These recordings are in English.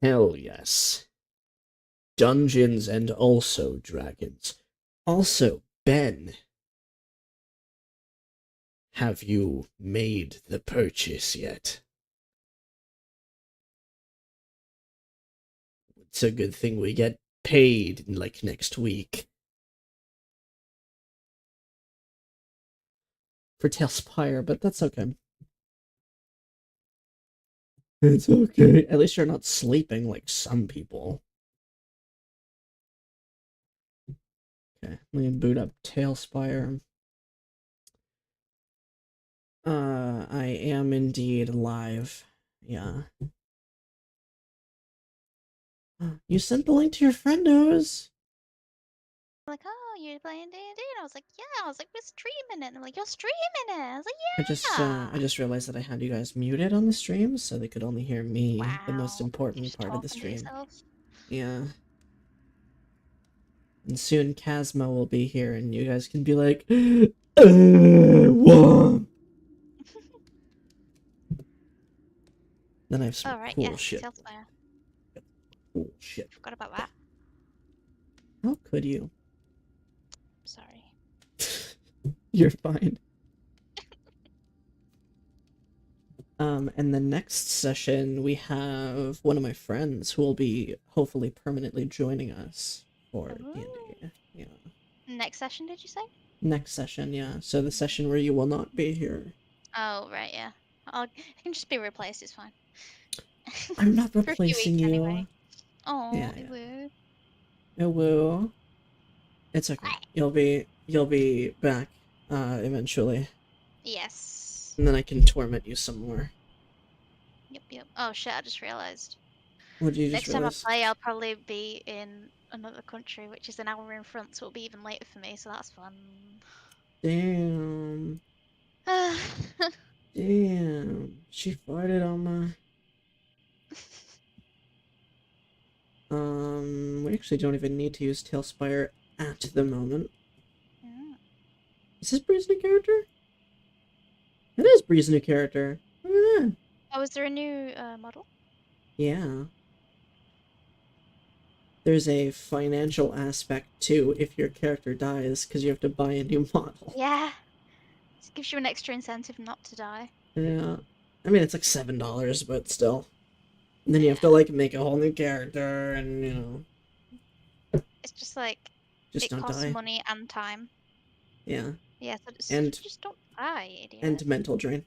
Hell yes. Dungeons and also Dragons. Also, Ben, have you made the purchase yet? It's a good thing we get paid like next week. For Tailspire, but that's okay. It's okay. At least you're not sleeping like some people. Okay, let me boot up Tailspire. I am indeed live. Yeah. You sent the link to your friendos. Like, oh, you're playing D&D? And I was like, yeah. I was like, we're streaming it. And they're like, you're streaming it. I was like, I just realized that I had you guys muted on the stream, so they could only hear me, the most wow. You're important just part of the talking to stream. yourself. Yeah. And soon Casmo will be here, and you guys can be like, what? Then I have some Alright, cool yes, shit. Tailspire. Cool shit. Forgot about that. How could you? Sorry. You're fine. And the next session we have one of my friends who will be hopefully permanently joining us for D&D. Yeah. Next session, did you say? Next session, yeah. So the session where you will not be here. Oh, right, yeah. I can just be replaced, it's fine. I'm not For a few replacing weeks you. anyway. Oh, Yeah, it yeah. will. It will. It's okay. You'll be back eventually. Yes. And then I can torment you some more. Yep. Oh shit, I just realised. What did you just Next time I realize? play, I'll probably be in another country, which is an hour in front, so it'll be even later for me, so that's fun. Damn. Damn. She farted on my... We actually don't even need to use Tailspire at the moment. Is this Bree's new character? It is Bree's new character. Look at that. Oh, is there a new model? Yeah. There's a financial aspect too if your character dies, because you have to buy a new model. Yeah. It gives you an extra incentive not to die. Yeah. I mean, it's like $7, but still. And then you have to, like, make a whole new character, and, you know... It's just like, Just it don't costs die. money and time. Yeah. Yeah, so And... just don't die, idiot. And mental drain.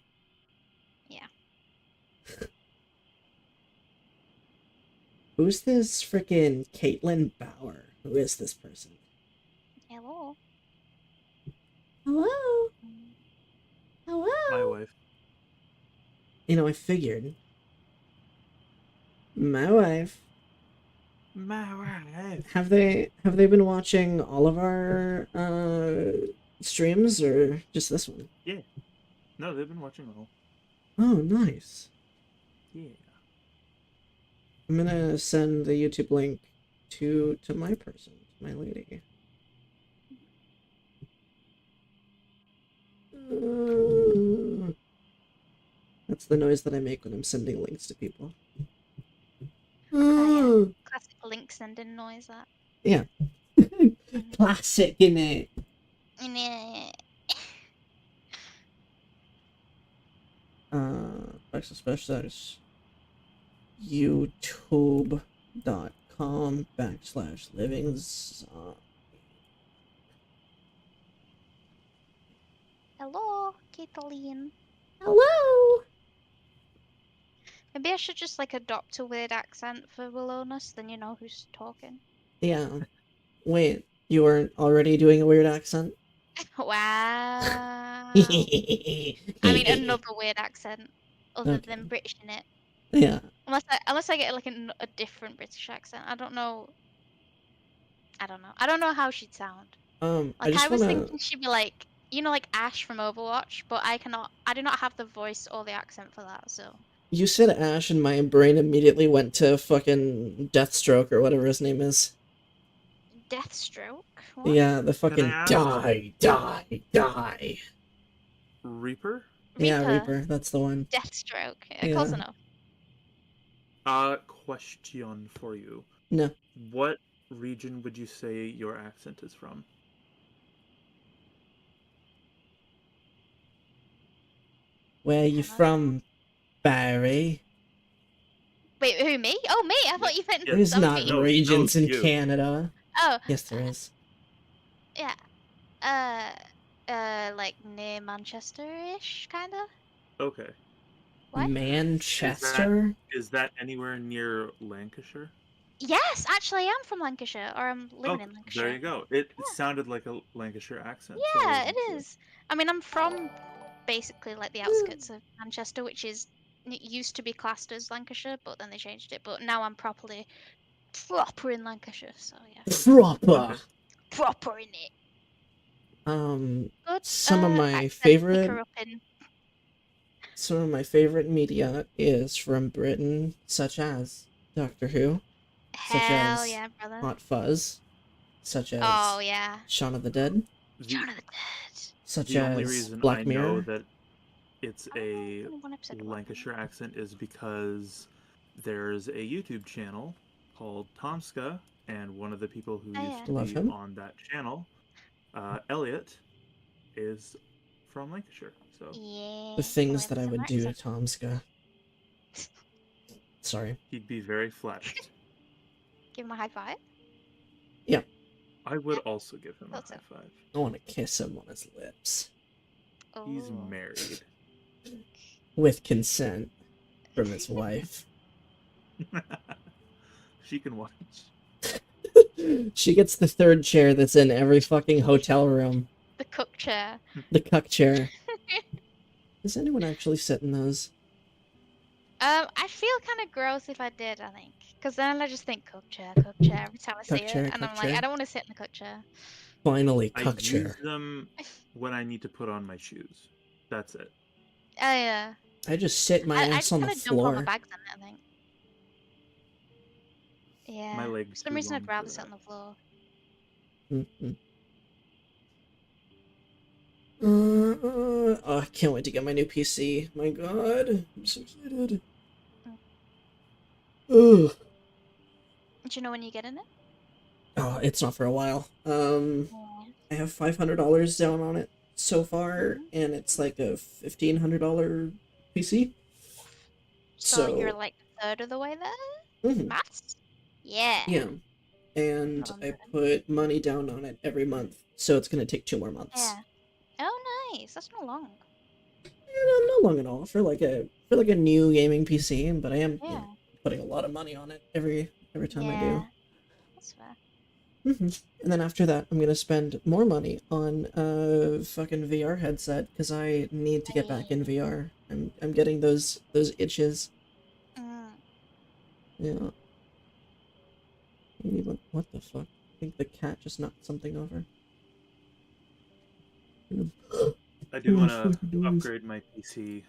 Yeah. Who's this freaking Caitlin Bauer? Who is this person? Hello. Hello? Hello? My wife. You know, I figured. My wife. My wife. Have they been watching all of our streams or just this one? Yeah. No, they've been watching all. Oh, nice. Yeah. I'm gonna send the YouTube link to my person, my lady. That's the noise that I make when I'm sending links to people. Oh, yeah. Classic link sending noise, that. Yeah. Classic, innit? Backslash youtube.com/livings. Hello, Caitlin. Hello. Maybe I should just like adopt a weird accent for Willowness, then you know who's talking. Yeah. Wait, you weren't already doing a weird accent? Wow. I mean, another weird accent other than British in it. Yeah. Unless I get like a different British accent. I don't know. I don't know how she'd sound. Like I was thinking she'd be like, you know, like Ash from Overwatch, but I do not have the voice or the accent for that, so. You said Ash and my brain immediately went to fucking Deathstroke or whatever his name is. Deathstroke? What? Yeah, the fucking die. Reaper? Yeah, Reaper, that's the one. Deathstroke. Yeah. Close enough. question for you. No. What region would you say your accent is from? Where are you from, Barry? Wait, who, me? Oh, me! I thought you meant There's not Sophie. regions in you. Canada. Oh. Yes, there is. Yeah. Like near Manchester-ish, kind of? Okay. What? Manchester? Is that anywhere near Lancashire? Yes, actually, I am from Lancashire, or I'm living Oh, in Lancashire. there you go. It Yeah. sounded like a Lancashire accent. So I Yeah, wasn't it sure. is. I mean, I'm from basically like the outskirts of Manchester, which is it used to be classed as Lancashire, but then they changed it. But now I'm proper in Lancashire, so yeah. Proper. Okay. Proper in it. Good. Some of my accent favorite picker up in. Some of my favorite media is from Britain, such as Doctor Who, such Hell as yeah, brother. Hot Fuzz, such as Oh yeah. Shaun of the Dead, Shaun of the Dead. such The only as reason Black I Mirror. know that it's a only one episode of Black Lancashire accent is because there's a YouTube channel called Tomska, and one of the people who Oh, used yeah. to Love be him. on that channel, Elliot, is from Lancashire. So Yeah. The things Oh, that I that's would an do to accent. Tomska. Sorry. he'd be very flattered. Give him a high five. Yeah. I would also give him a Thought so. high five. I want to kiss him on his lips. He's Oh. married. With consent from his wife. She can watch. She gets the third chair that's in every fucking hotel room. The cook chair. The cuck chair. Does anyone actually sit in those? I feel kind of gross if I did, I think. Because then I just think cook chair every time I see Cuck chair, it. And cuck I'm chair. like, I don't want to sit in the cook chair. Finally, I cuck use chair. them when I need to put on my shoes. That's it. Oh, yeah. I just sit my I ass just on the kind of dump all my floor. bags on it, I think. Yeah. My For leg's some too reason, long I'd rather for sit that. on the floor. I can't wait to get my new PC. My god, I'm so excited. Ugh. Do you know when you're getting it? Oh, it's not for a while. Yeah. I have $500 down on it so far, and it's like a $1,500 PC. So you're like a third of the way there? Maths? Yeah. Yeah. And I put money down on it every month, so it's gonna take 2 more months. Yeah. Oh, nice. That's not long. Yeah, not long at all for like a new gaming PC, but I am putting a lot of money on it every time I do. That's fair. And then after that, I'm gonna spend more money on a fucking VR headset because I need to get back in VR. I'm getting those itches. Yeah. What the fuck? I think the cat just knocked something over. I do want to upgrade my PC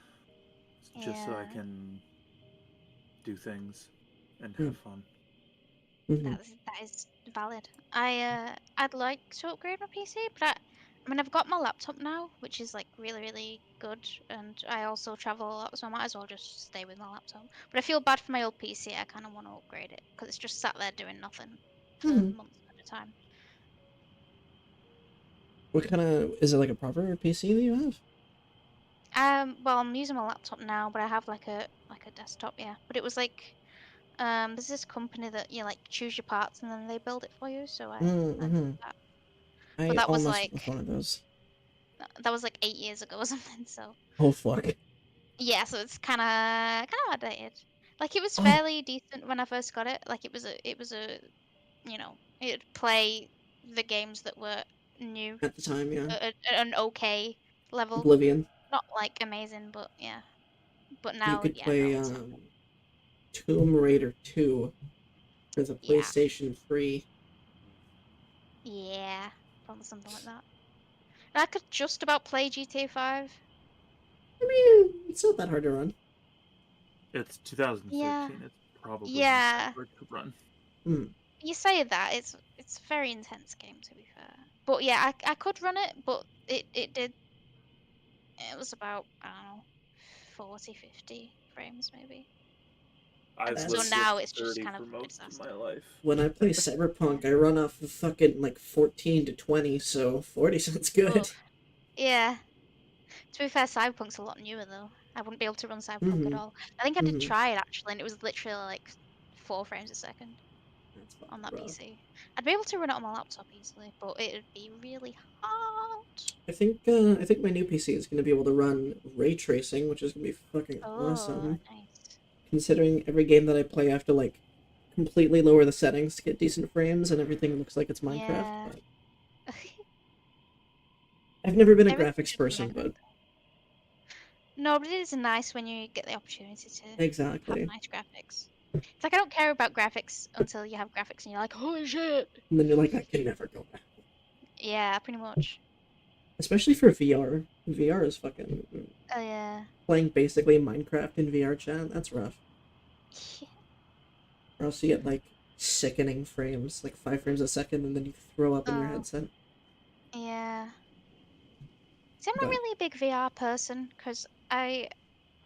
just so I can do things and have fun. That is valid. I'd like to upgrade my PC, but I mean I've got my laptop now, which is like really good, and I also travel a lot, so I might as well just stay with my laptop. But I feel bad for my old PC. I kind of want to upgrade it because it's just sat there doing nothing for months at a time. What kind of is it? Like a proper PC that you have? Well, I'm using my laptop now, but I have like a desktop, yeah. But it was like, there's this company that you like choose your parts and then they build it for you. So I did that. But that was like one of those. That was like 8 years ago or something. So. Oh fuck. Yeah, so it's kind of outdated. Like it was fairly decent when I first got it. Like it was a, you know, it'd play the games that were new at the time, yeah. At an okay level. Oblivion. Not like amazing, but yeah. But now, you could play Tomb Raider 2 for the PlayStation 3. Yeah, probably something like that. And I could just about play GTA 5. I mean, it's not that hard to run. It's 2013. Yeah. It's probably hard to run. You say that it's a very intense game, to be fair. But yeah, I could run it, but it was about, I don't know, 40, 50 frames maybe. So now it's just kind of for most of my life. When I play Cyberpunk, I run off of fucking like 14 to 20, so 40 sounds good. Oh. Yeah. To be fair, Cyberpunk's a lot newer though. I wouldn't be able to run Cyberpunk at all. I think I did try it actually, and it was literally like 4 frames a second on that PC. I'd be able to run it on my laptop easily, but it'd be really hard. I think my new PC is gonna be able to run ray tracing, which is gonna be fucking awesome. Nice. Considering every game that I play, I have to like completely lower the settings to get decent frames, and everything looks like it's Minecraft. Yeah. But... I've never been a graphics person, but no, but it is nice when you get the opportunity to have nice graphics. It's like I don't care about graphics until you have graphics and you're like, holy shit! And then you're like, I can never go back. Yeah, pretty much. Especially for VR. VR is fucking... Oh, yeah. Playing basically Minecraft in VR chat, that's rough. Yeah. Or else you get, like, sickening frames, like 5 frames a second, and then you throw up in your headset. Yeah. See, I'm a really big VR person, because I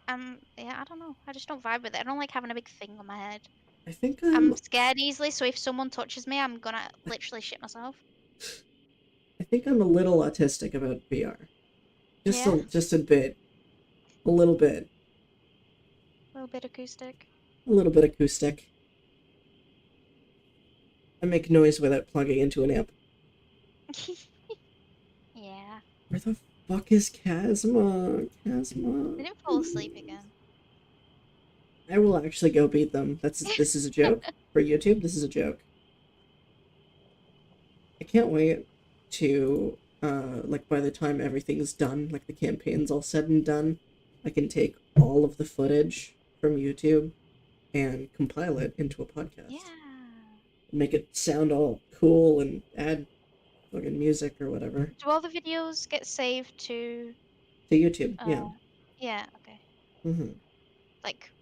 don't know. I just don't vibe with it. I don't like having a big thing on my head. I think I'm scared easily, so if someone touches me, I'm gonna literally shit myself. I think I'm a little autistic about VR. Just a bit. A little bit. A little bit acoustic. A little bit acoustic. I make noise without plugging into an amp. Yeah. Where the fuck is Kazma? Kazma. They didn't fall asleep again. I will actually go beat them. This is a joke. For YouTube, this is a joke. I can't wait to, like, by the time everything's done, like the campaign's all said and done, I can take all of the footage from YouTube and compile it into a podcast. Yeah. Make it sound all cool and add fucking music or whatever. Do all the videos get saved to YouTube? Yeah. Yeah. Okay. Mm-hmm.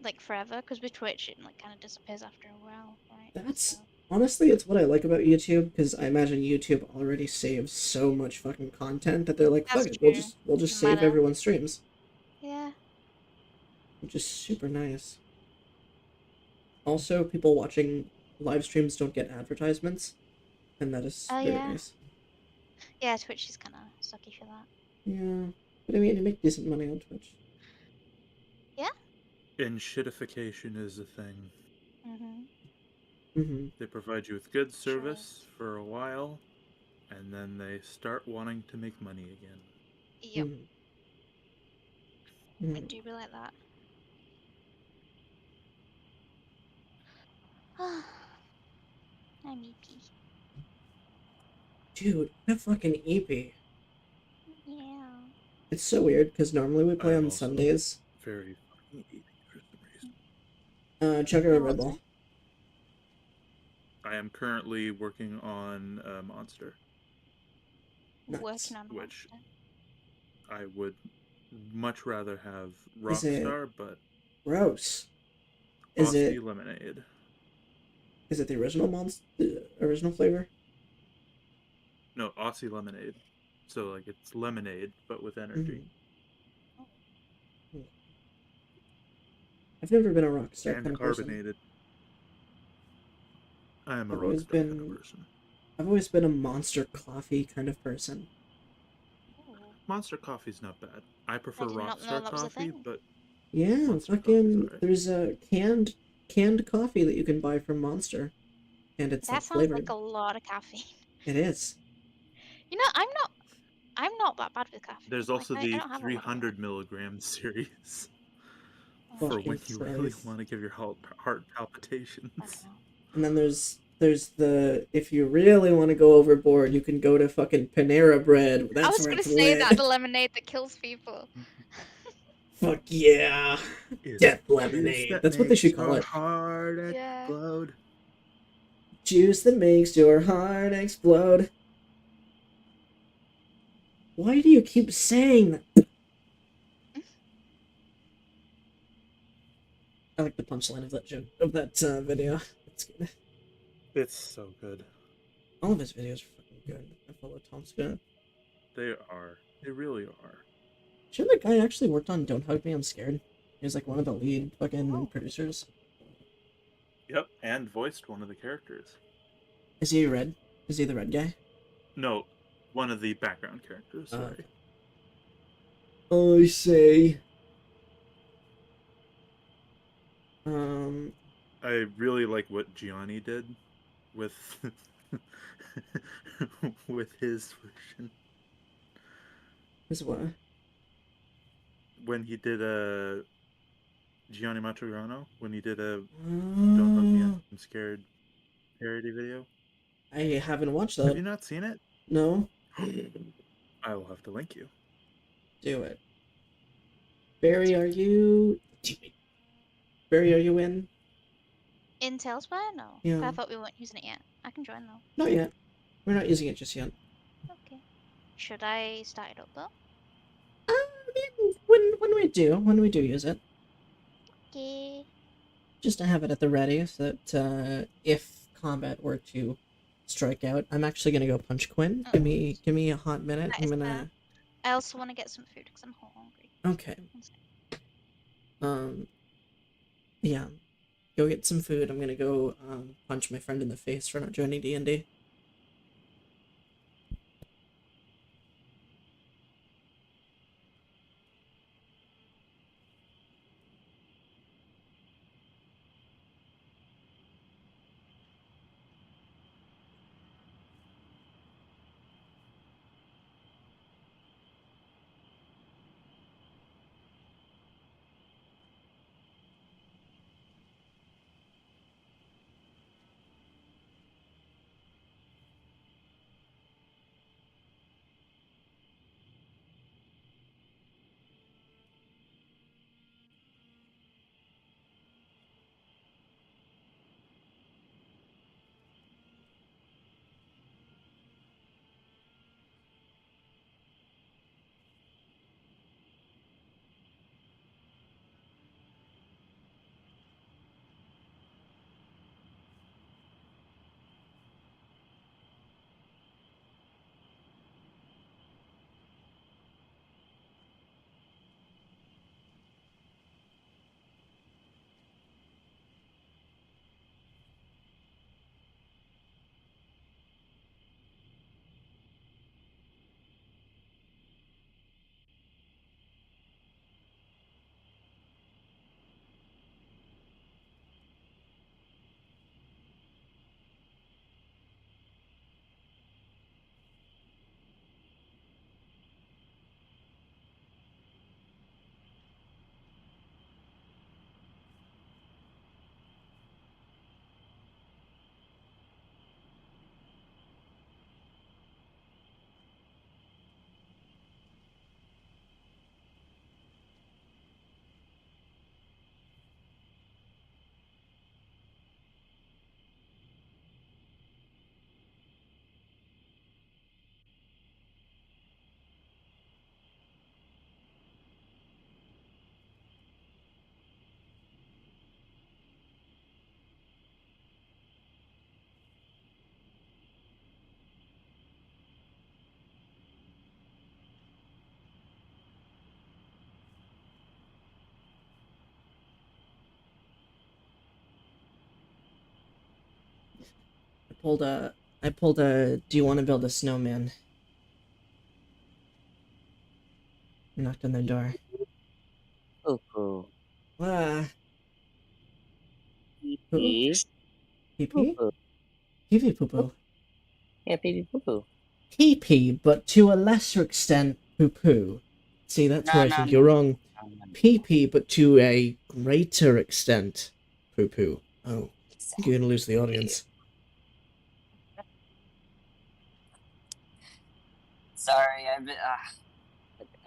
Like forever, because with Twitch it like kind of disappears after a while, right? Honestly, it's what I like about YouTube, because I imagine YouTube already saves so much fucking content that they're like, fuck it, we'll just save everyone's streams. Yeah. Which is super nice. Also, people watching live streams don't get advertisements, and that is very nice. Yeah, Twitch is kind of sucky for that. Yeah, but I mean, you make decent money on Twitch. Yeah? And shitification is a thing. Mm-hmm. They provide you with good service for a while, and then they start wanting to make money again. Yep. I do be like that. I'm EP. Dude, that fucking EP. Yeah. It's so weird, because normally we play on Sundays. Very fucking EP for some reason. Chugger or Red Bull? I am currently working on Monster. Nice. Working on which I would much rather have Rockstar, but gross. Is it Lemonade? Is it the original the original flavor? No, Aussie Lemonade. So like it's lemonade, but with energy. I've never been a Rockstar and kind of carbonated. I am a Rockstar kind of person. I've always been a Monster Coffee kind of person. Monster Coffee's not bad. I prefer Rockstar coffee, but yeah, Monster fucking there's a canned coffee that you can buy from Monster, and it's that sounds flavored. like a lot of caffeine. It is. You know, I'm not that bad with caffeine. There's also the 300 milligram series for when you really want to give your heart palpitations. And then there's the, if you really want to go overboard, you can go to fucking Panera Bread. I was gonna say that, the lemonade that kills people. Fuck yeah. Death lemonade. That's what they should call it. Heart explode. Juice that makes your heart explode. Why do you keep saying that? I like the punchline of that joke, of that video. It's good. It's so good. All of his videos are fucking good. I follow Tom Scott. They are. They really are. Sure, that guy actually worked on Don't Hug Me, I'm Scared. He was like one of the lead fucking producers. Yep, and voiced one of the characters. Is he red? Is he the red guy? No, one of the background characters. Sorry. I see. I really like what Gianni did with with his version. His what? When he did a Gianni Maturano, when he did a Don't Hug Me, I'm Scared parody video. I haven't watched that. Have you not seen it? No. I will have to link you. Do it. Barry, are you... Barry, are you in? In Tailspire? No. Yeah. I thought we weren't using it yet. I can join though. Not yet. We're not using it just yet. Okay. Should I start it up though? When we do use it. Okay. Just to have it at the ready, so that if combat were to strike out, I'm actually gonna go punch Quinn. Give me a hot minute. I'm gonna. I also want to get some food because I'm hungry. Okay. Yeah. Go get some food. I'm gonna go punch my friend in the face for not joining D&D. I pulled a do you want to build a snowman? Knocked on their door. Poo-poo. Ah. Pee-pee. Pee-pee? Pee-pee poo-poo. Yeah, pee-pee poo-poo. Pee-pee, but to a lesser extent, poo-poo. See, that's where I think you're wrong. Pee-pee, but to a greater extent, poo-poo. Oh, you're gonna lose the audience. Sorry, I've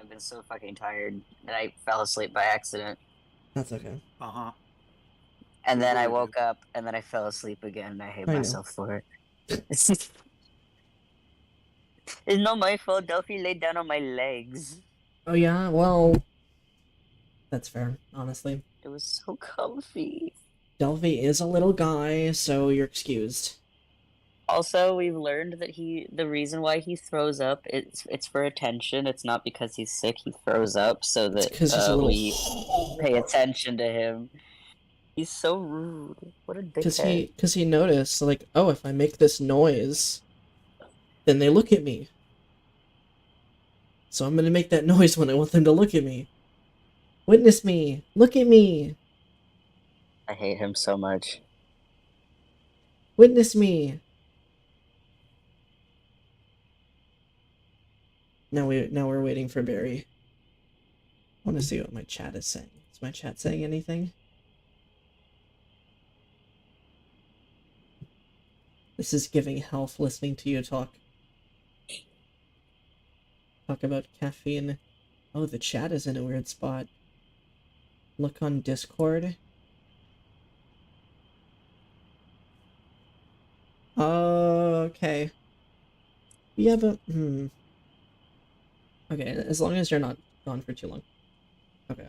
been so fucking tired that I fell asleep by accident. That's okay. And then I woke up, and then I fell asleep again, and I hate myself for it. It's not my fault. Delphi laid down on my legs. Oh yeah? Well, that's fair, honestly. It was so comfy. Delphi is a little guy, so you're excused. Also, we've learned that the reason why he throws up, it's for attention. It's not because he's sick. He throws up so that we pay attention to him. He's so rude. What a dickhead. Because he noticed, like, oh, if I make this noise, then they look at me. So I'm gonna make that noise when I want them to look at me. Witness me! Look at me! I hate him so much. Witness me! Now we're waiting for Barry. I want to see what my chat is saying. Is my chat saying anything? This is giving health listening to you talk. Talk about caffeine. Oh, the chat is in a weird spot. Look on Discord. Okay. Yeah, but okay, as long as you're not gone for too long. Okay.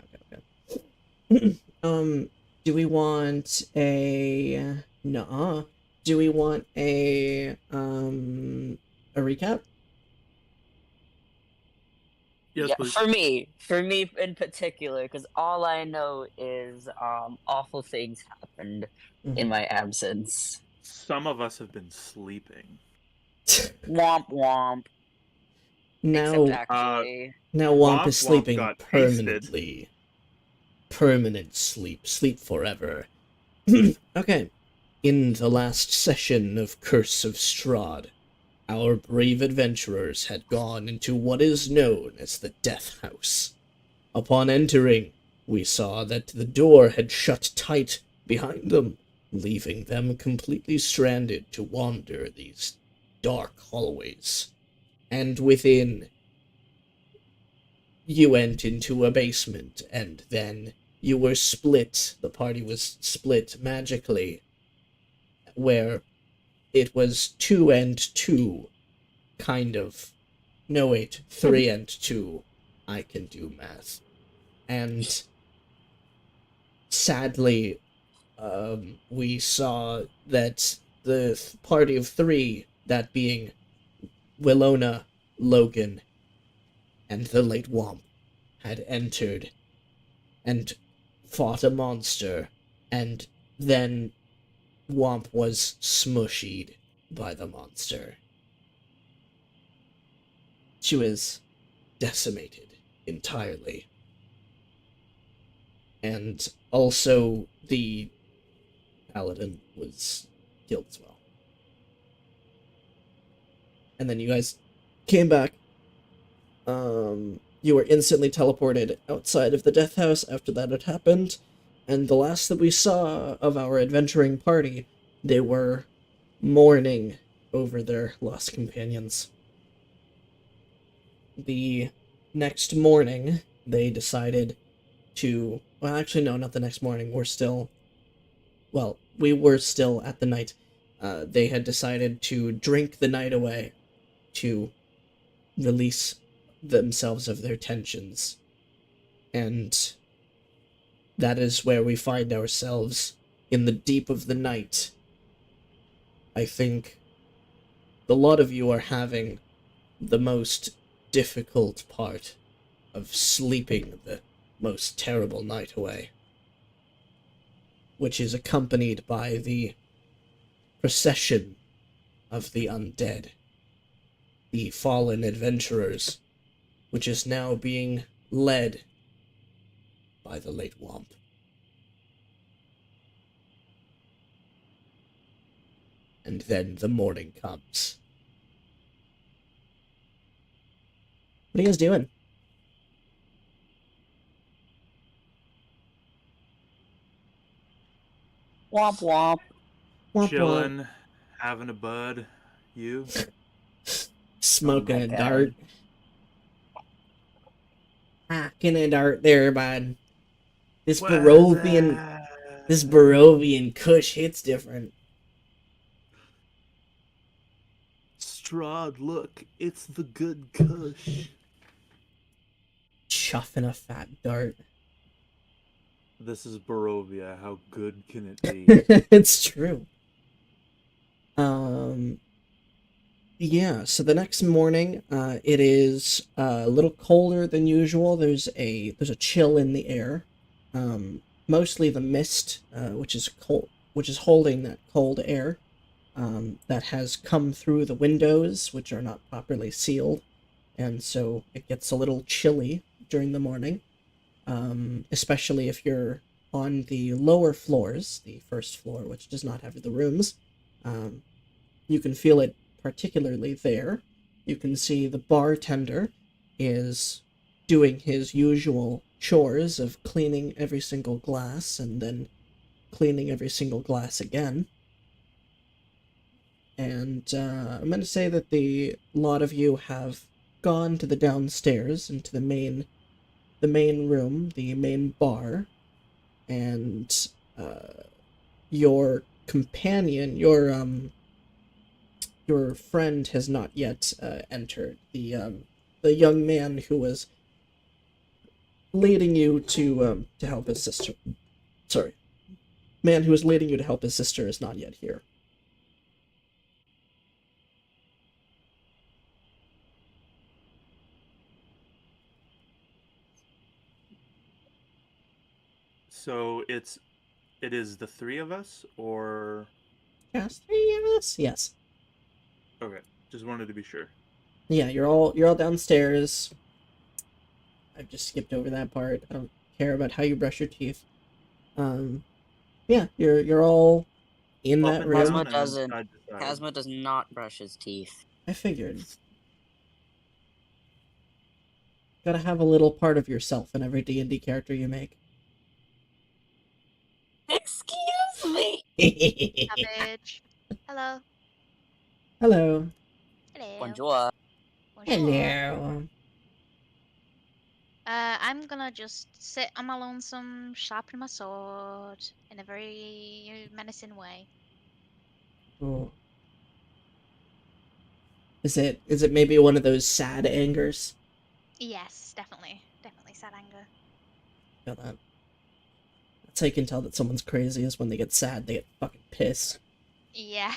Do we want a nuh-uh? Do we want a recap? Yes, Yeah, please. for me in particular, because all I know is awful things happened in my absence. Some of us have been sleeping. Womp womp. Now, except actually, now Womp is sleeping got permanently. Permanent sleep. Sleep forever. Okay. In the last session of Curse of Strahd, our brave adventurers had gone into what is known as the Death House. Upon entering, we saw that the door had shut tight behind them, leaving them completely stranded to wander these dark hallways. And within, you went into a basement, and then you were split. The party was split magically, where it was 2 and 2, kind of. No, wait, 3 and 2. I can do math. And sadly, we saw that the party of 3, that being Willona, Logan, and the late Womp, had entered and fought a monster, and then Womp was smushied by the monster. She was decimated entirely. And also the paladin was killed as well. And then you guys came back. You were instantly teleported outside of the Death House after that had happened. And the last that we saw of our adventuring party, they were mourning over their lost companions. The next morning, they decided to... Well, actually, no, not the next morning. We were still at the night. They had decided to drink the night away to release themselves of their tensions. And that is where we find ourselves in the deep of the night. I think a lot of you are having the most difficult part of sleeping the most terrible night away, which is accompanied by the procession of the undead, the fallen adventurers, which is now being led by the late Womp. And then the morning comes. What are you guys doing? Womp womp. Womp Chilling, womp. having a bud. You? Smoking a dart. Hacking a dart there, bud. This Barovian Kush hits different. Strahd, look, it's the good Kush. Chuffing a fat dart. This is Barovia. How good can it be? It's true. Yeah, so the next morning, it is a little colder than usual. There's a chill in the air. mostly the mist, which is cold, which is holding that cold air that has come through the windows, which are not properly sealed, and so it gets a little chilly during the morning, especially if you're on the lower floors, the first floor, which does not have the rooms. You can feel it particularly there. You can see the bartender is doing his usual chores of cleaning every single glass and then cleaning every single glass again. And I'm going to say that the lot of you have gone to the downstairs into the main room, the main bar, and your companion, your friend has not yet entered. The young man who was leading you to help his sister. Sorry, man who was leading you to help his sister is not yet here. So it is the three of us, or Yes, 3 of us. Yes. okay. Just wanted to be sure. Yeah, you're all downstairs. I've just skipped over that part. I don't care about how you brush your teeth. Yeah, you're all in Up that and room. down and doesn't. side to side. Kazma does not brush his teeth. I figured. Gotta have a little part of yourself in every D&D character you make. Excuse me. Cabbage. Hello. Hello. Hello. Bonjour. Bonjour. Hello. I'm gonna just sit on my lonesome, sharpen my sword in a very menacing way. Ooh. Is it maybe one of those sad angers? Yes, definitely sad anger. Got that. That's how you can tell that someone's crazy, is when they get sad, they get fucking pissed. Yeah.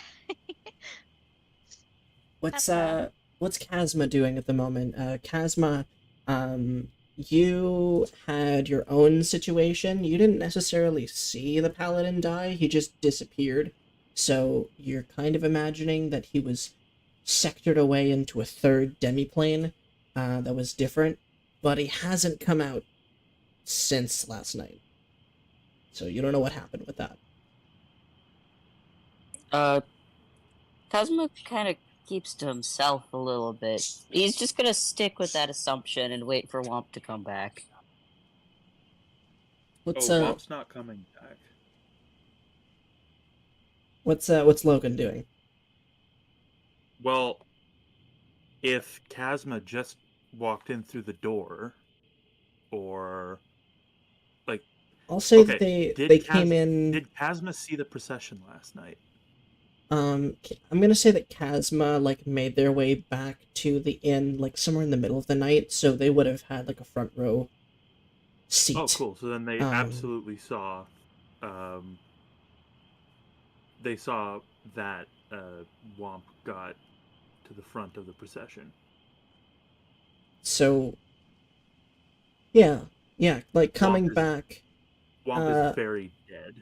What's Kazma doing at the moment? Kazma, you had your own situation. You didn't necessarily see the paladin die, he just disappeared. So you're kind of imagining that he was sectored away into a third demiplane that was different, but he hasn't come out since last night. So you don't know what happened with that. Kazma kind of keeps to himself a little bit. He's just gonna stick with that assumption and wait for Womp to come back. Womp's not coming back. What's Logan doing? Well, if Kazma just walked in through the door, or like, I'll say okay, that they came in. Did Kazma see the procession last night? I'm gonna say that Kazma made their way back to the inn somewhere in the middle of the night, so they would have had a front row seat. Oh, cool. So then they absolutely saw, they saw that Womp got to the front of the procession. So, yeah, coming back. Womp is very dead.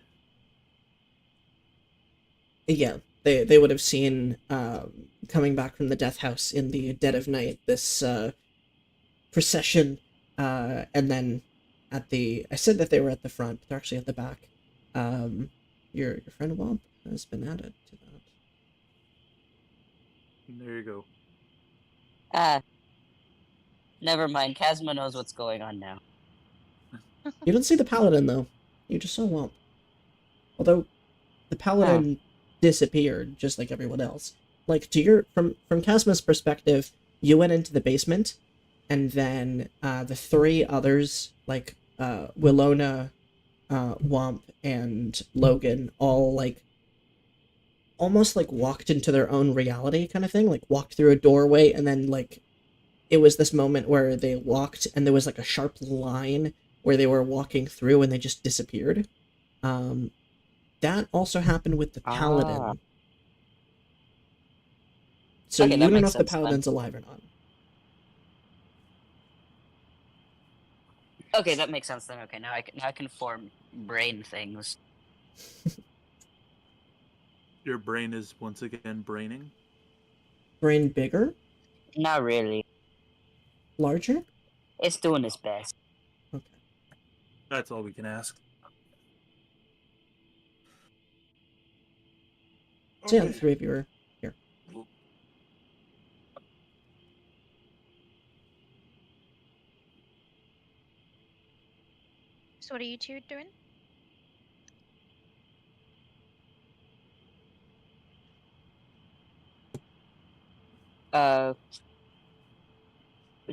Yeah, they would have seen coming back from the death house in the dead of night this procession, and then I said that they were at the front, but they're actually at the back. Your friend Womp has been added to that. There you go. Never mind. Kazma knows what's going on now. You don't see the paladin though. You just saw Womp. Although the paladin disappeared just like everyone else. From Kazma's perspective, you went into the basement, and then the three others, Willona, Womp, and Logan, all almost walked into their own reality kind of thing, walked through a doorway, and then it was this moment where they walked and there was a sharp line where they were walking through and they just disappeared. That also happened with the paladin. So Okay, you don't know if the paladin's alive or not. Okay, that makes sense then. Okay, now I can form brain things. Your brain is once again braining? Brain bigger? Not really. Larger? It's doing its best. Okay. That's all we can ask. So yeah, the three of you are here. So what are you two doing?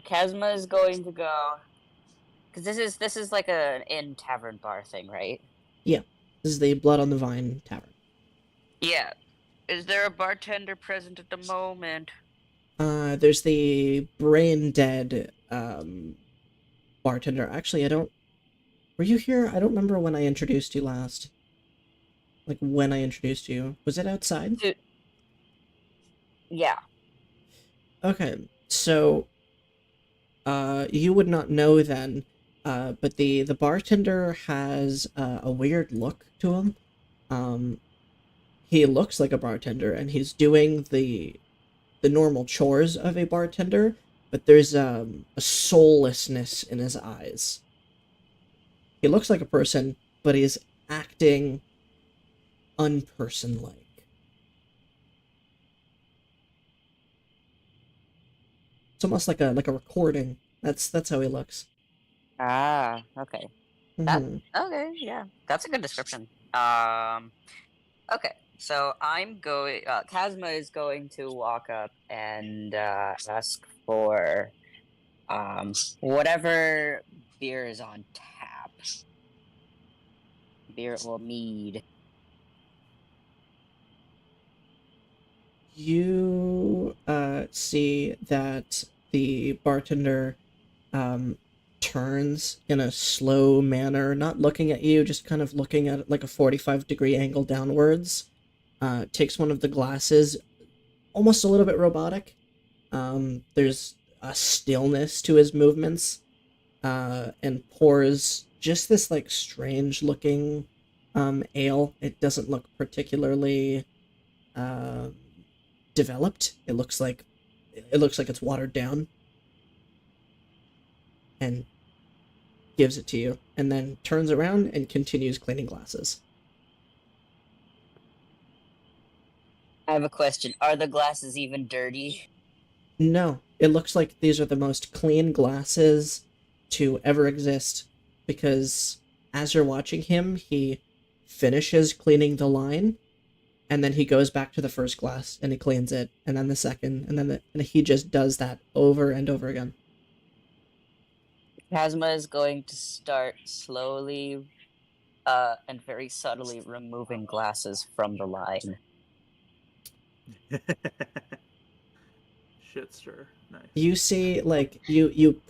Kazma is going to go because this is like an inn tavern bar thing, right? Yeah. This is the Blood on the Vine Tavern. Yeah. Is there a bartender present at the moment? There's the brain dead bartender. Actually, I don't. Were you here? I don't remember when I introduced you last. Like when I introduced you, was it outside? Yeah. Okay, so you would not know then, but the bartender has a weird look to him. He looks like a bartender, and he's doing the normal chores of a bartender, but there's a soullessness in his eyes. He looks like a person, but he's acting unperson-like. It's almost like a recording. That's how he looks. Ah, okay. Mm-hmm. Okay, yeah. That's a good description. Okay. So I'm going Kazma is going to walk up and ask for whatever beer is on tap. Beer or mead. You see that the bartender turns in a slow manner, not looking at you, just kind of looking at it like a 45-degree angle downwards. Takes one of the glasses, almost a little bit robotic. There's a stillness to his movements, and pours just this like strange looking ale. It doesn't look particularly developed. It looks like it's watered down, and gives it to you, and then turns around and continues cleaning glasses. I have a question. Are the glasses even dirty? No, it looks like these are the most clean glasses to ever exist, because as you're watching him, he finishes cleaning the line, and then he goes back to the first glass and he cleans it, and then the second, and then and he just does that over and over again. Kazma is going to start slowly and very subtly removing glasses from the line. Shitster. Nice. You see, like, you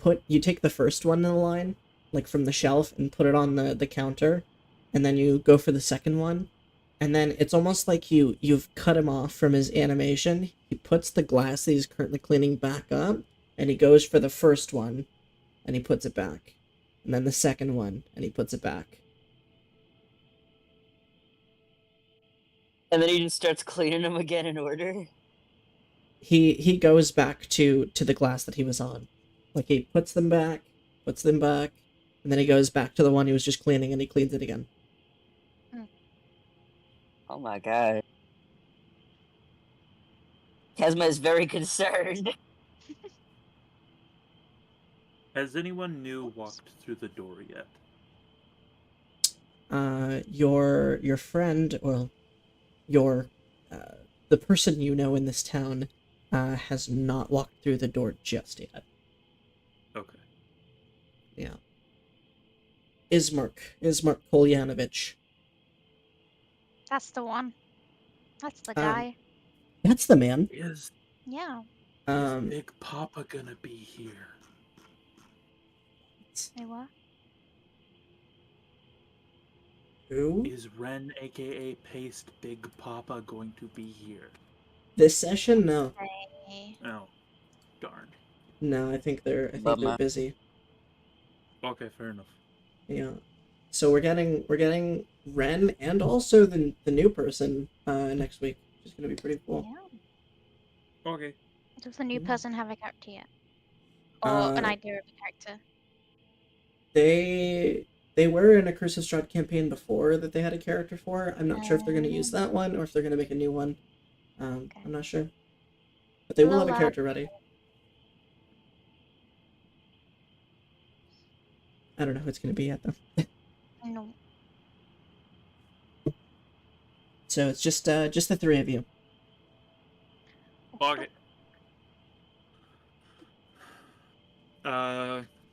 take the first one in the line, like from the shelf, and put it on the counter, and then you go for the second one, and then it's almost like you've cut him off from his animation. He puts the glass that he's currently cleaning back up, and he goes for the first one, and he puts it back, and then the second one, and he puts it back. And then he just starts cleaning them again in order? He goes back to the glass that he was on. Like, he puts them back, and then he goes back to the one he was just cleaning, and he cleans it again. Oh my god. Kazma is very concerned. Has anyone new walked through the door yet? Your friend, well, the person you know in this town, has not walked through the door just yet. Okay. Yeah. Ismark Kolyanovich. That's the one. That's the guy. That's the man. Is Big Papa gonna be here? Say what? Who? Is Ren, aka Paste Big Papa, going to be here? This session? No. Hey. Oh, darn. No, I think they're busy. Okay, fair enough. Yeah. So we're getting Ren and also the new person next week, which is gonna be pretty cool. Yeah. Okay. Does the new person have a character yet? Or an idea of a character? They were in a Curse of Strahd campaign before that they had a character for. I'm not sure if they're gonna use that one or if they're gonna make a new one. Okay. I'm not sure. But they will have a Lad. character ready. I don't know who it's gonna be yet though. No. So it's just the three of you. Okay.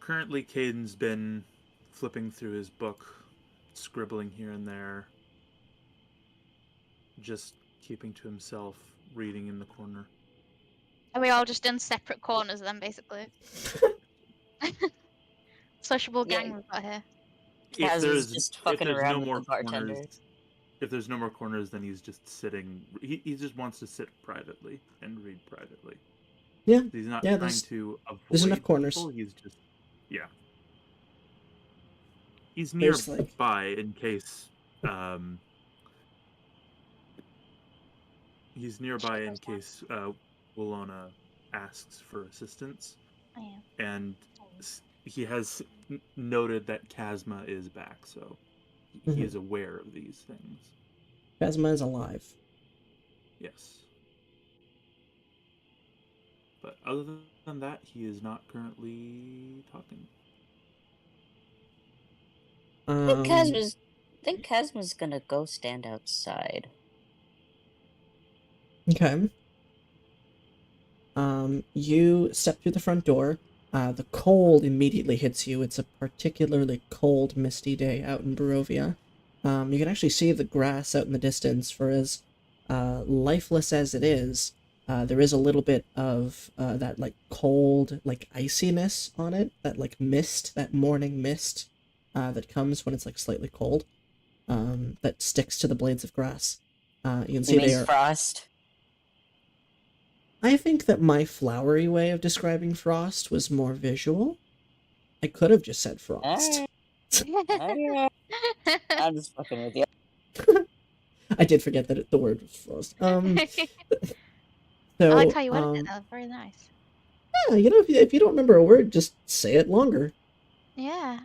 Currently Caden's been flipping through his book, scribbling here and there, just keeping to himself, reading in the corner. Are we all just in separate corners then, basically? Sociable gang we've got here. Kaz is just fucking around with the bartender. If there's no more corners, then he's just sitting. He just wants to sit privately and read privately. Yeah. He's not trying to avoid there's enough corners. People. He's just, yeah. He's nearby in case. He's nearby in case Willona asks for assistance. Oh, yeah. And he has noted that Chasma is back, so he is aware of these things. Chasma is alive. Yes. But other than that, he is not currently talking. I think Chasma's gonna go stand outside. Okay. You step through the front door. The cold immediately hits you. It's a particularly cold, misty day out in Barovia. You can actually see the grass out in the distance. For as lifeless as it is, there is a little bit of that like cold, like iciness on it. That like mist, that morning mist that comes when it's like slightly cold. That sticks to the blades of grass. You can see they are frost. I think that my flowery way of describing frost was more visual. I could have just said frost. I'm just fucking with you. I did forget that the word was frost. I like how you went it though. Very nice. Yeah, you know, if you don't remember a word, just say it longer. Yeah.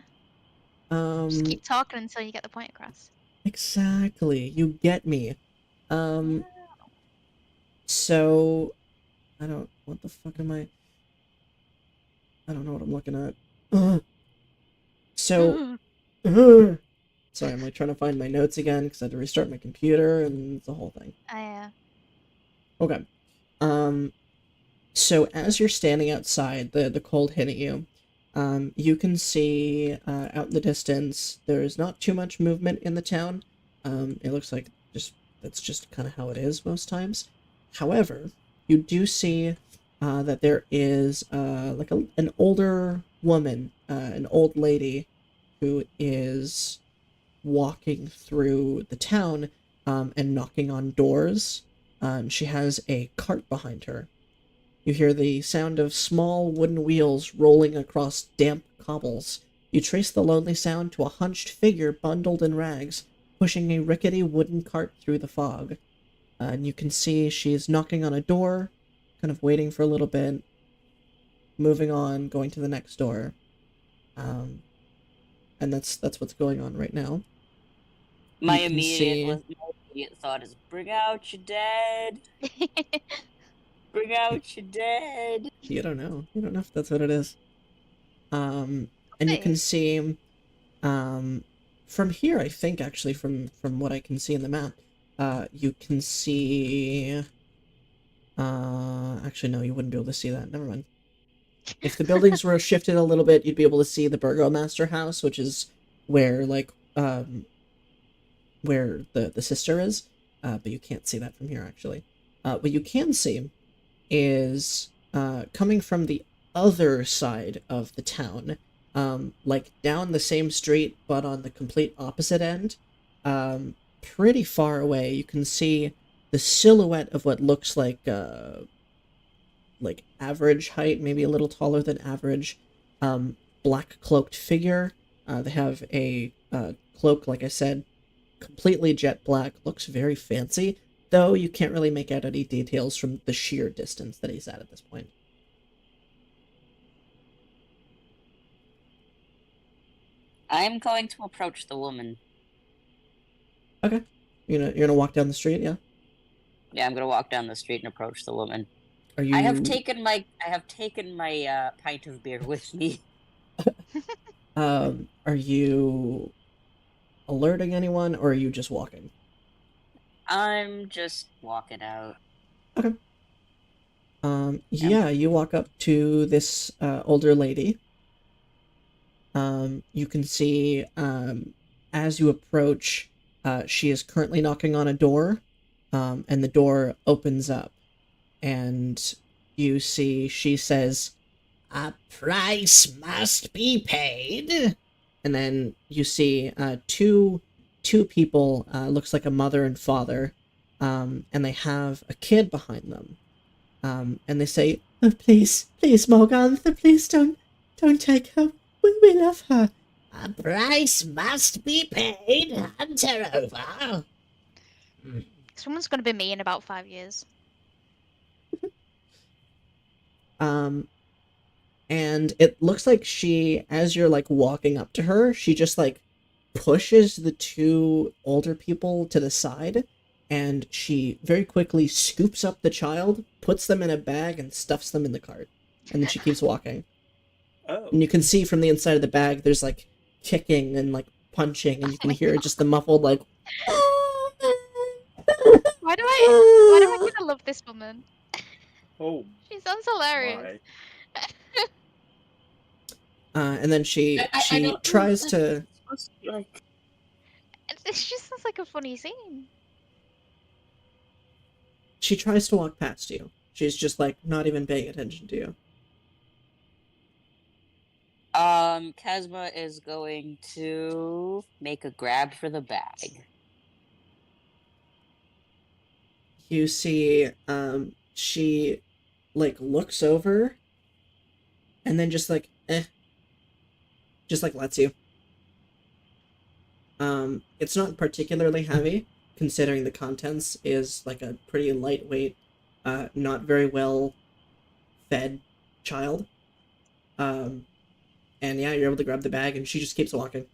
Just keep talking until you get the point across. Exactly. You get me. So I don't. What the fuck am I? I don't know what I'm looking at. So, sorry, I'm like trying to find my notes again because I had to restart my computer and it's the whole thing. Yeah. Okay. So as you're standing outside, the cold hitting you, you can see out in the distance. There's not too much movement in the town. It looks like that's just kind of how it is most times. However, you do see that there is like an older woman, an old lady, who is walking through the town and knocking on doors. She has a cart behind her. You hear the sound of small wooden wheels rolling across damp cobbles. You trace the lonely sound to a hunched figure bundled in rags, pushing a rickety wooden cart through the fog. And you can see she's knocking on a door, kind of waiting for a little bit, moving on, going to the next door. And that's what's going on right now. My immediate thought is, bring out your dead. Bring out your dead. You don't know. You don't know if that's what it is. And you can see, from here, I think, actually, from what I can see in the map, you can see... actually, no, you wouldn't be able to see that. Never mind. If the buildings were shifted a little bit, you'd be able to see the Burgomaster house, which is where, like, where the sister is. But you can't see that from here, actually. What you can see is, coming from the other side of the town, like, down the same street, but on the complete opposite end, pretty far away, you can see the silhouette of what looks like average height, maybe a little taller than average, black cloaked figure. They have a cloak, like I said, completely jet black, looks very fancy, though you can't really make out any details from the sheer distance that he's at this point. I'm going to approach the woman. Okay. You're gonna walk down the street, yeah? Yeah, I'm gonna walk down the street and approach the woman. Are you... I have taken my pint of beer with me. Are you alerting anyone, or are you just walking? I'm just walking out. Okay. Yeah, you walk up to this older lady. You can see, as you approach, she is currently knocking on a door, and the door opens up, and you see she says, "A price must be paid." And then you see two people, looks like a mother and father, and they have a kid behind them. And they say, "Oh, please, Morgantha, please don't take her. We love her." "A price must be paid. Hand her over." Someone's gonna be me in about 5 years. And it looks like she, as you're like walking up to her, she just like pushes the two older people to the side, and she very quickly scoops up the child, puts them in a bag, and stuffs them in the cart. And then she keeps walking. Oh. And you can see from the inside of the bag, there's like kicking and like punching, and you can hear just the muffled like. Why do I kind of love this woman? Oh. She sounds hilarious. And then she tries to. It just sounds like a funny scene. She tries to walk past you. She's just like not even paying attention to you. Kazma is going to make a grab for the bag. You see, she like looks over, and then just like just like lets you. It's not particularly heavy, considering the contents is like a pretty lightweight, not very well fed child. And yeah, you're able to grab the bag, and she just keeps walking.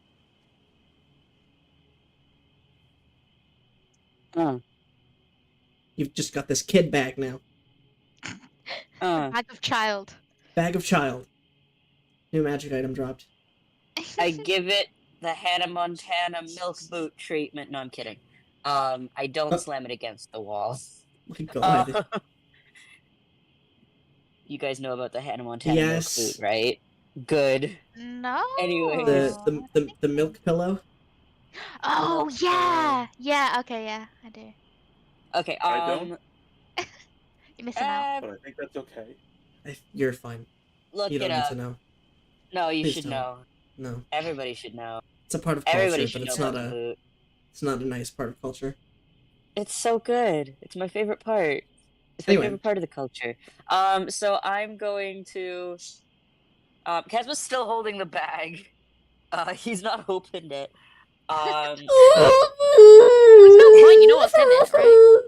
You've just got this kid bag now. Bag of child. Bag of child. New magic item dropped. I give it the Hannah Montana milk boot treatment. No, I'm kidding. I don't slam it against the wall. My God. You guys know about the Hannah Montana yes. milk boot, right? Good. No. Anyway, the milk pillow. Oh yeah, yeah. Okay, yeah, I do. Okay. I don't. You're missing out. But I think that's okay. You're fine. Look you don't it need up. to know. No, you Please should don't. know. No. Everybody should know. It's a part of culture, Everybody but should it's know not about the boot. It's not a nice part of culture. It's so good. It's my favorite part. It's my favorite part of the culture. So I'm going to. Kazma's still holding the bag. He's not opened it. There's no point. You know what's in it, right?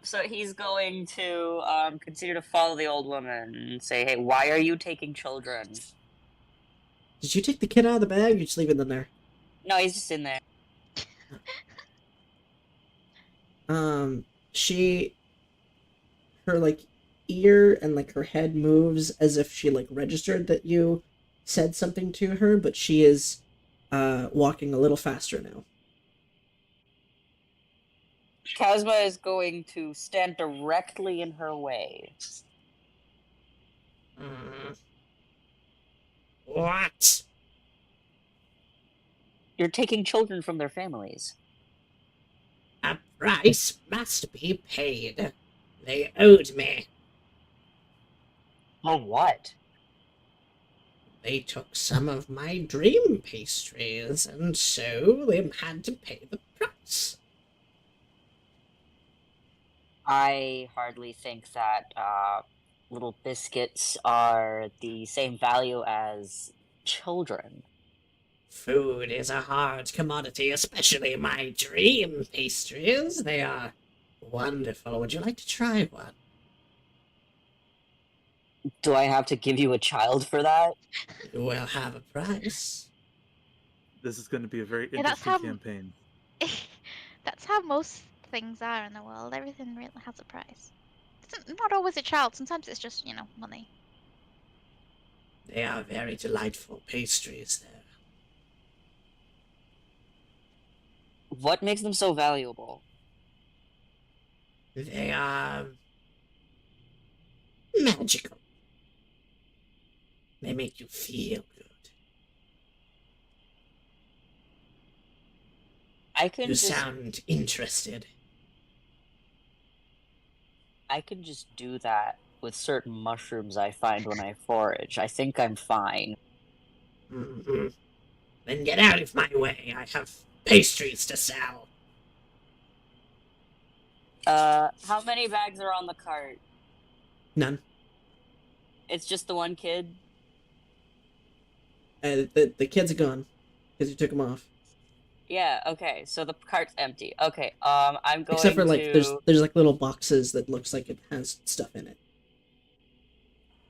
So he's going to continue to follow the old woman and say, "Hey, why are you taking children?" Did you take the kid out of the bag? Or you just leave it in there? No, he's just in there. Her like ear and like her head moves as if she like registered that you said something to her, but she is walking a little faster now. Kazma is going to stand directly in her way. What? You're taking children from their families. A price must be paid. They owed me. Oh, what? They took some of my dream pastries, and so they had to pay the price. I hardly think that little biscuits are the same value as children. Food is a hard commodity, especially my dream pastries. They are wonderful. Would you like to try one? Do I have to give you a child for that? You will have a price. This is going to be a very interesting campaign. That's how most things are in the world. Everything really has a price. It's not always a child. Sometimes it's just, money. They are very delightful pastries there. What makes them so valuable? They are magical. They make you feel good. You sound interested. I can just do that with certain mushrooms I find when I forage. I think I'm fine. Mm-hmm. Then get out of my way. I have pastries to sell. How many bags are on the cart? None. It's just the one kid? The kids are gone because you took them off. Yeah, okay, so the cart's empty. Okay, I'm going Except for, like, to... there's like little boxes that looks like it has stuff in it.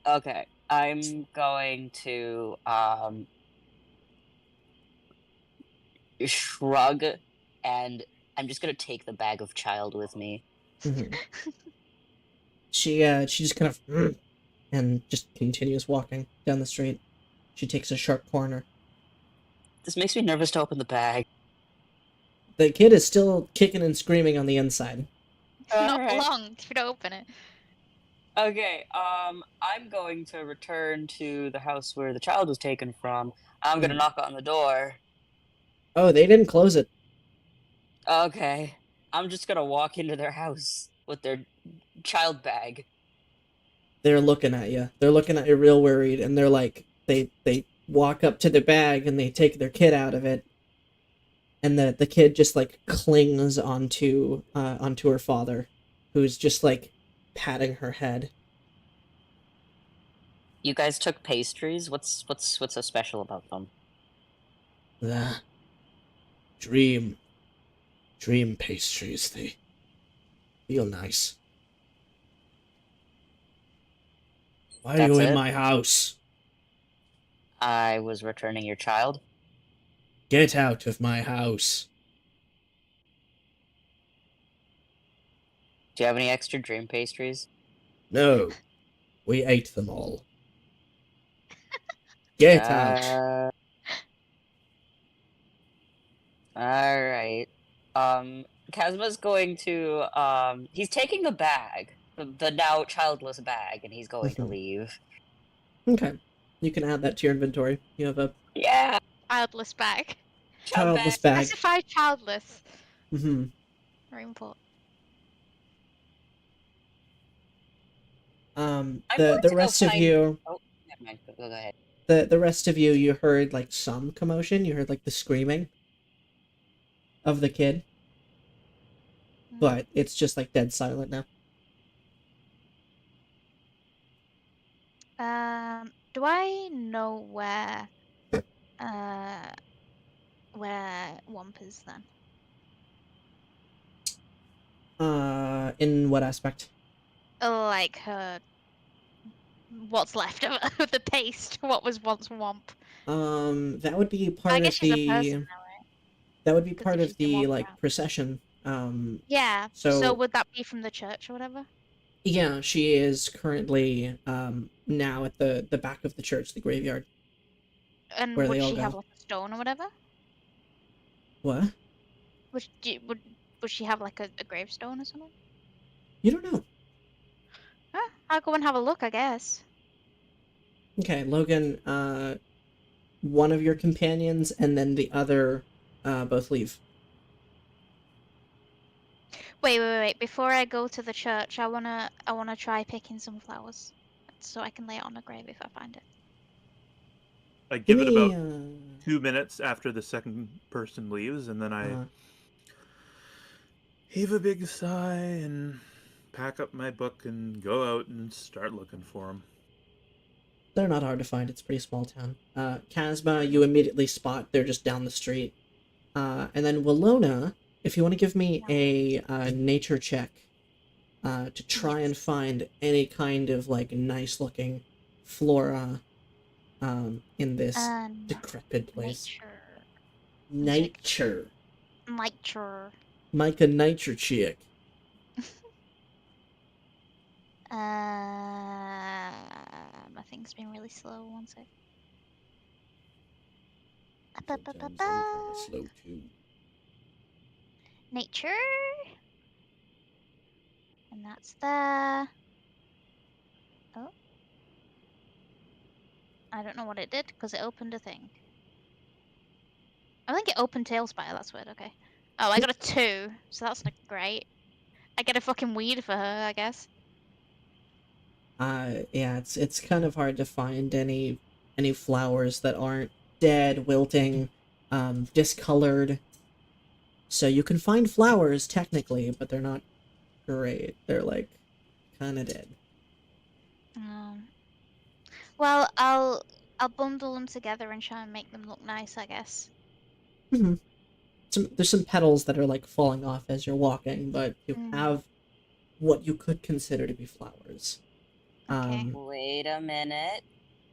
Okay, I'm going to, shrug, and I'm just gonna take the bag of child with me. Mm-hmm. She just kind of... and just continues walking down the street. She takes a sharp corner. This makes me nervous to open the bag. The kid is still kicking and screaming on the inside. Not for long if you don't open it. Okay, I'm going to return to the house where the child was taken from. I'm gonna knock on the door. Oh, they didn't close it. Okay. I'm just gonna walk into their house with their child bag. They're looking at you. They're looking at you real worried, and they're like, they walk up to the bag and they take their kid out of it. And the kid just, like, clings onto her father, who's just, like, patting her head. You guys took pastries? What's so special about them? The dream pastries, they feel nice. Why are you in my house? I was returning your child. Get out of my house. Do you have any extra dream pastries? No. We ate them all. Get out. Alright. Kazma's going to, he's taking the bag. The now childless bag, and he's going to leave. Okay. You can add that to your inventory. You have a... Yeah! Childless bag. Childless bag. Specify childless. Mm-hmm. Very important. The rest of you... Oh, never mind. Go ahead. The rest of you heard, like, some commotion. You heard, like, the screaming of the kid. But it's just, like, dead silent now. Do I know where Womp is then? In what aspect? Like her... What's left of the paste? What was once Womp? That would be part of she's a person now, right? That would be part of the, like, procession. Yeah. So would that be from the church or whatever? Yeah, she is currently now at the back of the church, the graveyard. And would she have, like, a stone or whatever? What? Would she have, like, a gravestone or something? You don't know. I'll go and have a look, I guess. Okay, Logan, one of your companions and then the other both leave. Wait. Before I go to the church, I wanna try picking some flowers, so I can lay it on a grave if I find it. I give it about 2 minutes after the second person leaves, and then I heave a big sigh and pack up my book and go out and start looking for them. They're not hard to find. It's a pretty small town. Kazma, you immediately spot. They're just down the street. And then Willona, if you want to give me a nature check to try and find any kind of, like, nice-looking flora in this decrepit place. Nature. Micah Nature Chick. My thing's been really slow. One sec. Sometimes I'm slow too. Nature. And that's there. Oh. I don't know what it did because it opened a thing. I think it opened Tailspire, that's weird, okay. Oh, I got a 2, so that's not great. I get a fucking weed for her, I guess. Yeah, it's kind of hard to find any flowers that aren't dead, wilting, discolored. So you can find flowers technically, but they're not great. They're like kind of dead. Well, I'll bundle them together and try and make them look nice, I guess. Mm-hmm. There's some petals that are like falling off as you're walking, but you have what you could consider to be flowers. Okay. Wait a minute.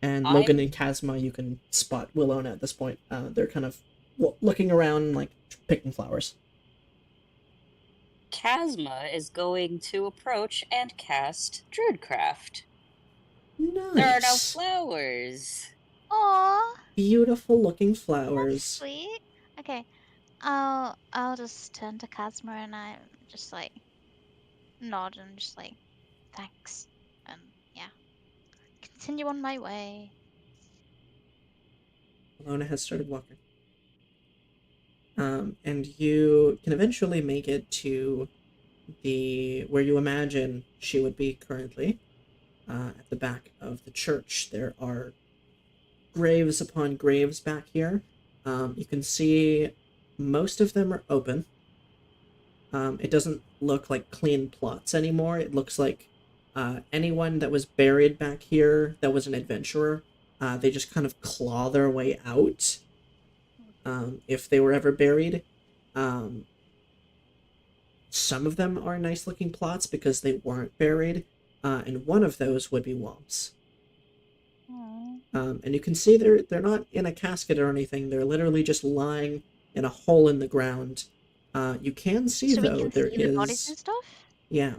And Logan and Kazma, you can spot Willona at this point. They're kind of looking around, like picking flowers. Kazma is going to approach and cast Druidcraft. Nice. There are no flowers. Aww. Beautiful looking flowers. That's sweet. Okay. I'll just turn to Kazma and I just like nod and just like thanks. And yeah. Continue on my way. Willona has started walking. And you can eventually make it to where you imagine she would be currently. At the back of the church, there are graves upon graves back here. You can see most of them are open. It doesn't look like clean plots anymore. It looks like anyone that was buried back here that was an adventurer, they just kind of claw their way out. If they were ever buried. Some of them are nice looking plots because they weren't buried, and one of those would be Womp's. And you can see they're not in a casket or anything. They're literally just lying in a hole in the ground. You can see so though we can there see is the bodies and stuff? Yeah.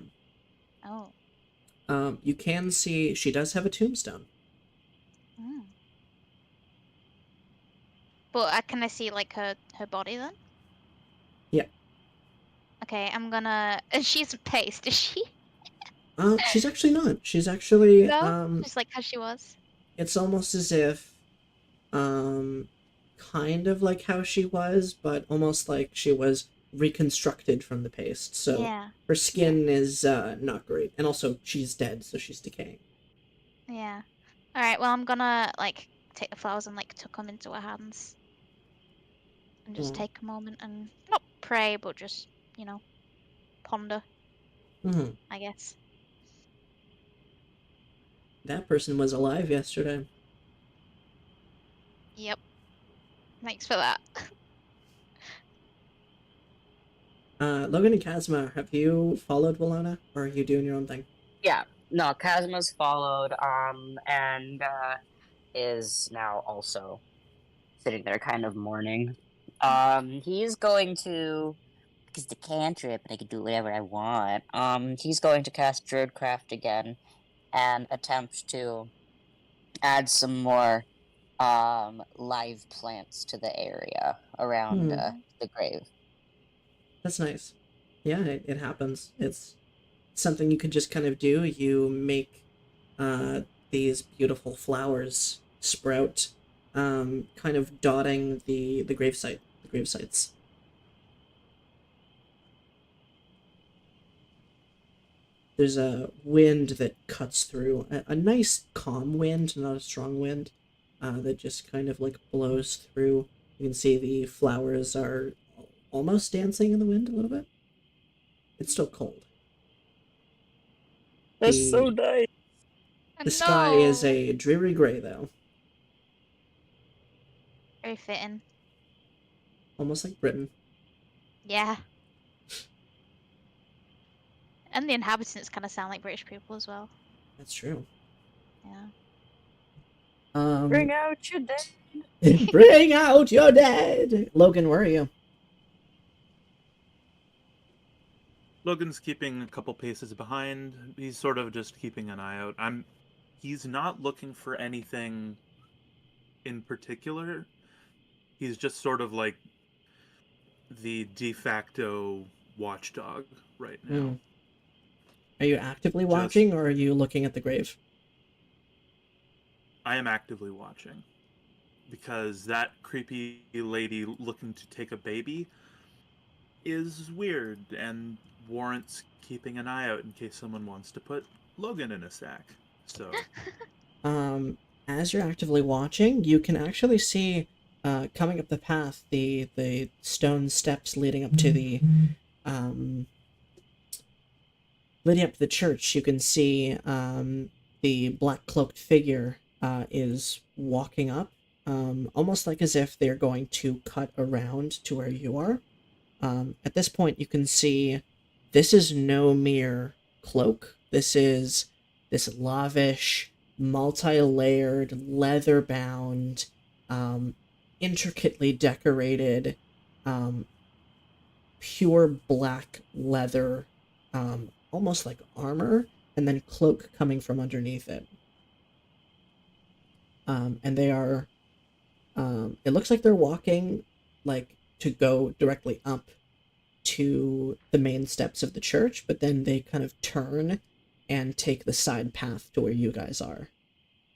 Oh. You can see she does have a tombstone. But can I see like her body then? Yeah. Okay, I'm gonna. She's paced, is she? She's actually not. She's actually just like how she was. It's almost as if kind of like how she was, but almost like she was reconstructed from the paste. So yeah. Her skin is not great, and also she's dead, so she's decaying. Yeah. All right. Well, I'm gonna like take the flowers and like tuck them into her hands, and just take a moment and not pray, but just ponder. I guess. That person was alive yesterday. Yep. Thanks for that. Logan and Kazma, have you followed Willona, or are you doing your own thing? Yeah, no, Kazma's followed, and is now also sitting there kind of mourning. He's going to, because the cantrip, and I can do whatever I want, he's going to cast Druidcraft again, and attempt to add some more live plants to the area around the grave. That's nice. Yeah, it happens. It's something you can just kind of do. You make these beautiful flowers sprout, kind of dotting the gravesites. There's a wind that cuts through, a nice calm wind, not a strong wind, that just kind of like blows through. You can see the flowers are almost dancing in the wind a little bit. It's still cold. That's so nice. The sky is a dreary gray, though. Very fitting. Almost like Britain. Yeah. And the inhabitants kind of sound like British people as well. That's true. Yeah. Bring out your dead. Bring out your dead. Logan, where are you? Logan's keeping a couple paces behind. He's sort of just keeping an eye out. He's not looking for anything in particular. He's just sort of like the de facto watchdog right now. Are you actively watching, or are you looking at the grave? I am actively watching. Because that creepy lady looking to take a baby is weird and warrants keeping an eye out in case someone wants to put Logan in a sack. So, as you're actively watching, you can actually see, coming up the path, the stone steps leading up to the church. You can see the black cloaked figure is walking up, almost like as if they're going to cut around to where you are. At this point, you can see this is no mere cloak. This is this lavish, multi-layered, leather-bound, intricately decorated, pure black leather, almost like armor, and then cloak coming from underneath it. And they are, it looks like they're walking, like, to go directly up to the main steps of the church, but then they kind of turn and take the side path to where you guys are.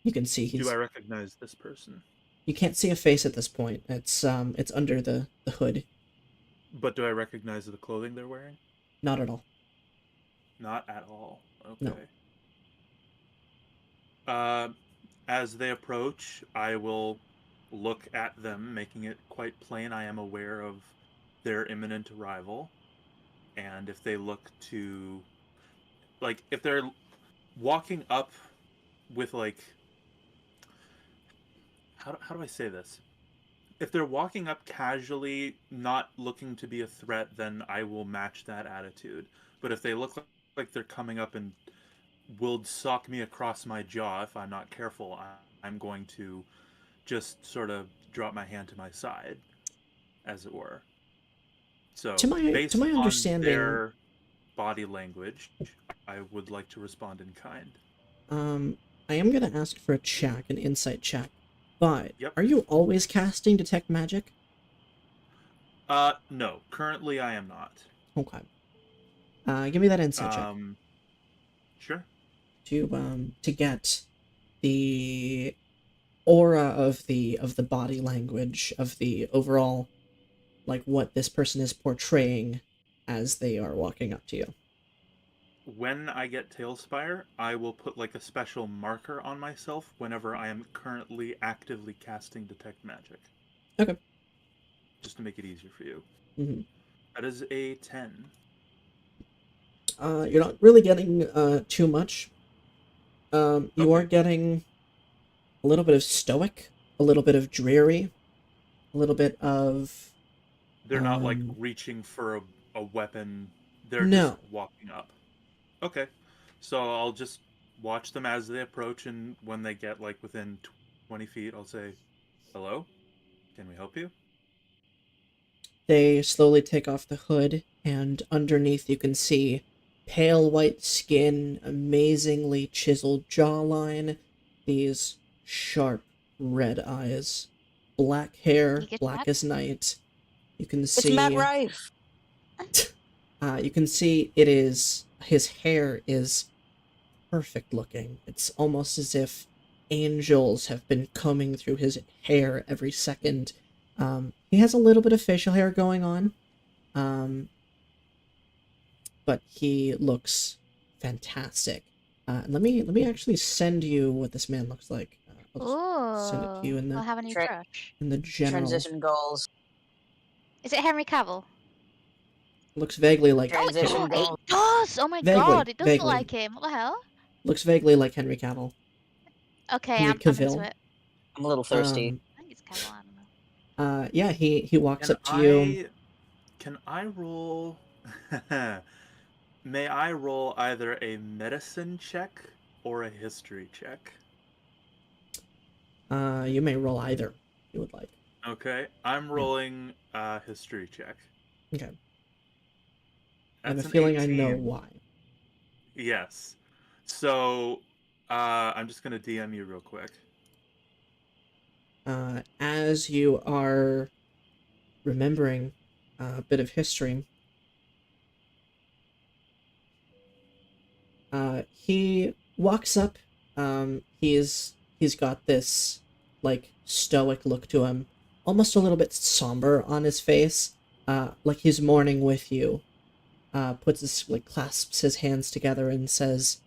You can see he's... Do I recognize this person? You can't see a face at this point. It's under the hood. But do I recognize the clothing they're wearing? Not at all. Not at all. Okay. No. As they approach, I will look at them, making it quite plain I am aware of their imminent arrival. And if they look to... Like, if they're walking up with, like... How do I say this? If they're walking up casually, not looking to be a threat, then I will match that attitude. But if they look like they're coming up and will sock me across my jaw if I'm not careful, I'm going to just sort of drop my hand to my side, as it were. So, based on understanding, their body language, I would like to respond in kind. I am going to ask for a check, an insight check. But Yep. Are you always casting Detect Magic? No. Currently, I am not. Okay. Give me that insight check. Sure. To get the aura of the body language, of the overall, like, what this person is portraying as they are walking up to you. When I get Tailspire, I will put like a special marker on myself whenever I am currently actively casting Detect Magic. Okay. Just to make it easier for you. Mm-hmm. That is a 10. You're not really getting too much. You are getting a little bit of stoic, a little bit of dreary, a little bit of... They're not like reaching for a weapon. They're just walking up. Okay. So I'll just watch them as they approach, and when they get like within 20 feet, I'll say, "Hello? Can we help you?" They slowly take off the hood, and underneath you can see pale white skin, amazingly chiseled jawline, these sharp red eyes, black hair, black as night. You can see... It's Matt Rife! You can see it is... His hair is perfect looking. It's almost as if angels have been combing through his hair every second. He has a little bit of facial hair going on. But he looks fantastic. Let me actually send you what this man looks like. Ooh, send it to you in the... I'll have a new crush. In the general... Transition goals. Is it Henry Cavill? Looks vaguely like... Transition it goals. does! Oh my god, it does look like him. What the hell? looks vaguely like Henry Cavill. Okay, Henry I'm Cavill. into it. I'm a little thirsty. I think it's Cavill. I don't know. Yeah, he walks up to you. Can I roll? May I roll either a medicine check or a history check? You may roll either you would like. Okay, I'm rolling a history check. Okay. I have That's a an feeling 18. I know why. Yes. So, I'm just gonna DM you real quick. As you are remembering a bit of history, he walks up. He's got this like stoic look to him, almost a little bit somber on his face, like he's mourning with you. Puts his clasps his hands together and says,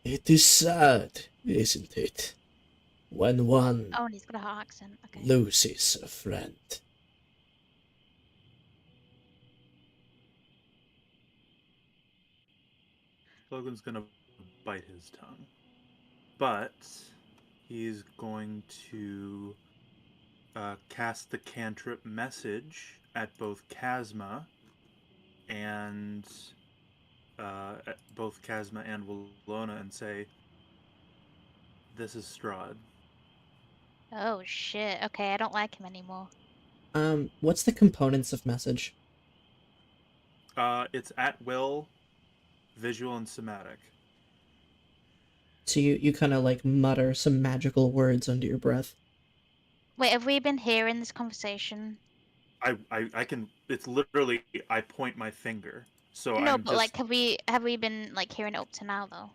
"It is sad, isn't it, when one Oh, and he's got a hot accent. Okay. loses a friend?" Logan's gonna bite his tongue, but he's going to cast the cantrip message at both Chasma and Willona and say, "This is Strahd." Oh shit. Okay, I don't like him anymore. What's the components of message? It's at will, visual, and somatic. So you kind of like mutter some magical words under your breath. Wait, have we been hearing this conversation? I can. It's literally I point my finger. So No, I'm but just like, have we been like hearing it up to now though,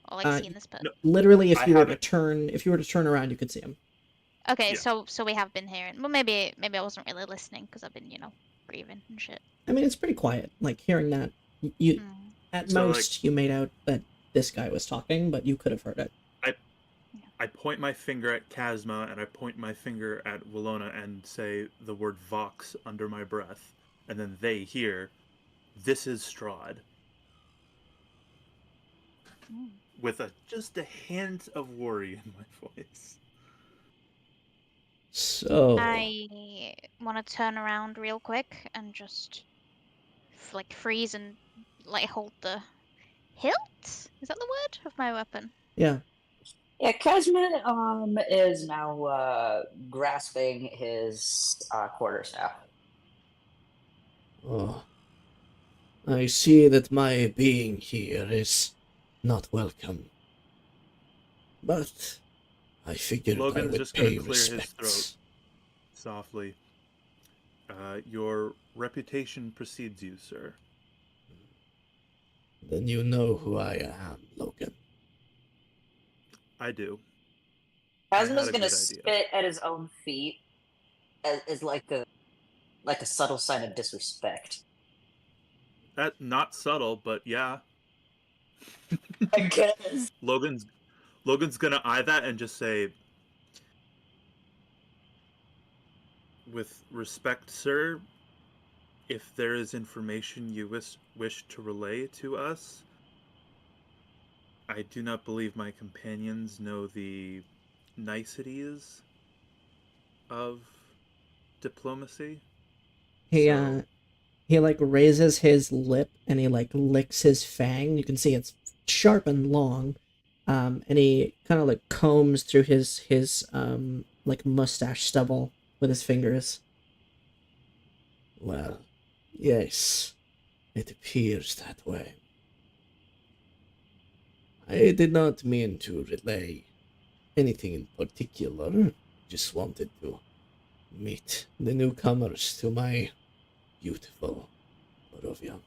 or like seeing this person? no, Literally, I haven't. if you were to turn around, you could see him. Okay, Yeah. so we have been hearing. Well, maybe I wasn't really listening because I've been grieving and shit. I mean, it's pretty quiet. Like hearing that, you at So, most you made out that this guy was talking, but you could have heard it. I point my finger at Chasma and I point my finger at Willona and say the word Vox under my breath, and then they hear, "This is Strahd," with just a hint of worry in my voice. So I want to turn around real quick and just like freeze and like hold the hilt. Is that the word of my weapon? yeah. Yeah, Casman is now grasping his quarterstaff. Oh, I see that my being here is not welcome, but I figured I Logan's would just gonna pay clear his throat respects. softly. Your reputation precedes you, sir. Then you know who I am, Logan. I do. Casman's gonna spit at his own feet as like a subtle sign of disrespect. That not subtle, but yeah. I guess. Logan's gonna eye that and just say, "With respect, sir, if there is information you wish to relay to us, I do not believe my companions know the niceties of diplomacy." So, He like raises his lip and he like licks his fang. You can see it's sharp and long. And he kind of like combs through his like mustache stubble with his fingers. Well, yes, it appears that way. I did not mean to relay anything in particular. Just wanted to meet the newcomers to my beautiful Barovia.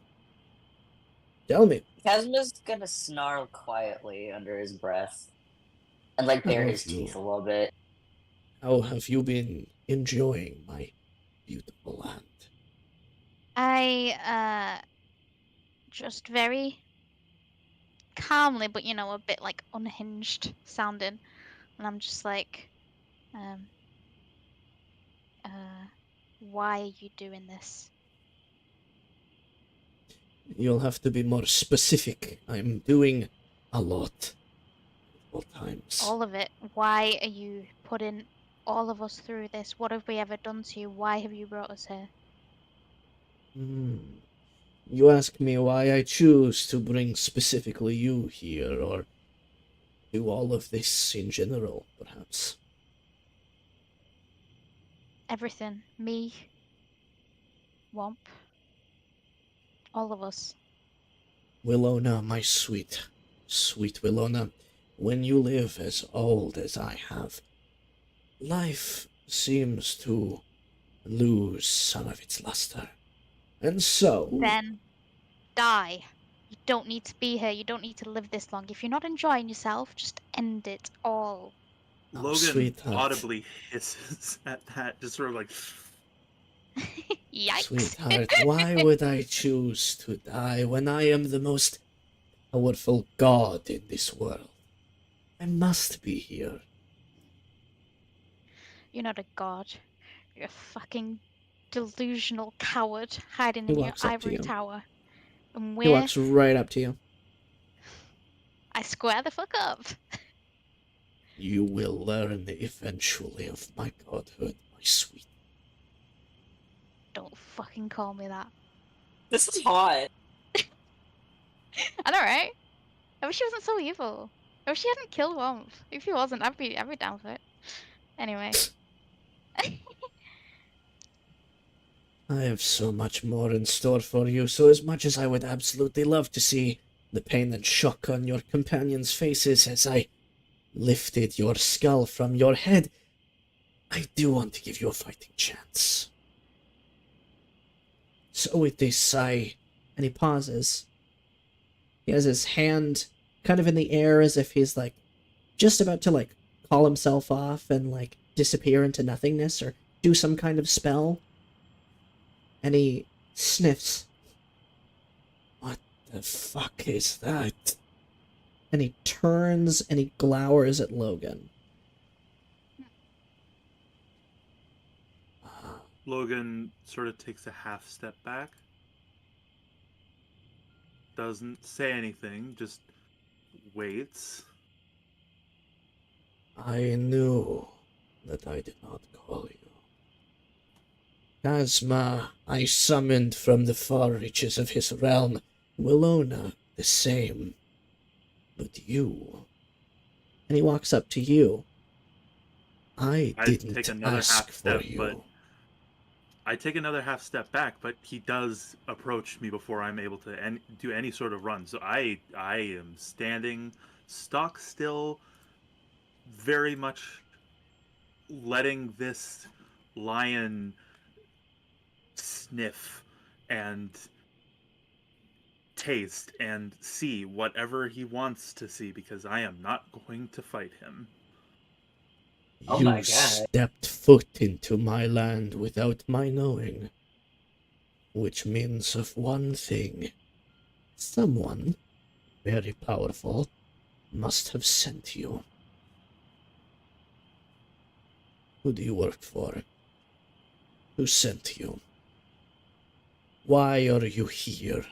Tell me. Casman's gonna snarl quietly under his breath and like bare his teeth a little bit. How have you been enjoying my beautiful land? I just very calmly, but a bit like unhinged sounding, and I'm just like, why are you doing this? You'll have to be more specific. I'm doing a lot. All times. All of it. Why are you putting all of us through this? What have we ever done to you? Why have you brought us here? You ask me why I choose to bring specifically you here, or do all of this in general, perhaps? Everything. Me. Womp. All of us. Willona, my sweet, sweet Willona, when you live as old as I have, life seems to lose some of its luster. And so... Then die. You don't need to be here. You don't need to live this long. If you're not enjoying yourself, just end it all. Logan sweetheart. audibly hisses at that, just sort of like... Yikes. Sweetheart, why would I choose to die when I am the most powerful god in this world? I must be here. You're not a god. You're a fucking delusional coward hiding He in your walks up to ivory you. tower. And He walks right up to you. I square the fuck up. You will learn eventually of my godhood, my sweet. Don't fucking call me that. This is hot. I know, right? I wish she wasn't so evil. I wish she hadn't killed Womp. If he wasn't, I'd be down for it. Anyway. I have so much more in store for you, so as much as I would absolutely love to see the pain and shock on your companions' faces as I lifted your skull from your head, I do want to give you a fighting chance. So with this, and he pauses. He has his hand kind of in the air as if he's, like, just about to, like, call himself off and, like, disappear into nothingness or do some kind of spell. And he sniffs. What the fuck is that? And he turns and he glowers at Logan. Logan sort of takes a half step back. Doesn't say anything, just waits. I knew that I did not call you. Phasma, I summoned from the far reaches of his realm. Willona, the same. But you... And he walks up to you. I didn't take another ask half step, for you. but I take another half step back, but he does approach me before I'm able to do any sort of run. So I am standing stock still, very much letting this lion sniff and taste and see whatever he wants to see, because I am not going to fight him. Oh You my God. stepped foot into my land without my knowing. Which means of one thing. Someone very powerful must have sent you. Who do you work for? Who sent you? Why are you here?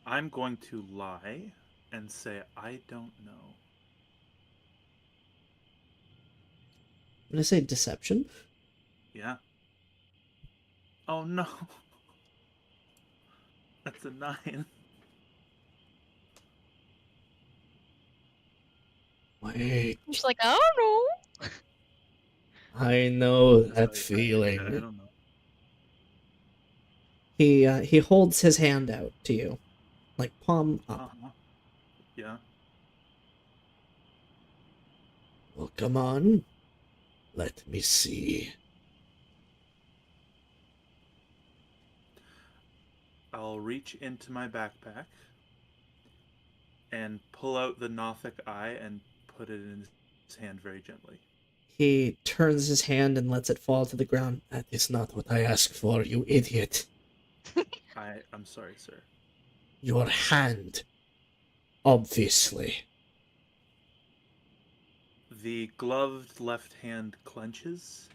I'm going to lie and say I don't know. I'm gonna say deception. Yeah. Oh no. That's a 9. Wait, She's like, I don't know. I know that Sorry, feeling. I don't know. He holds his hand out to you, like palm up. Uh-huh. Yeah. Well, come on. Let me see. I'll reach into my backpack and pull out the Nothic eye and put it in his hand very gently. He turns his hand and lets it fall to the ground. That is not what I asked for, you idiot. I'm sorry, sir. Your hand. Obviously. The gloved left hand clenches,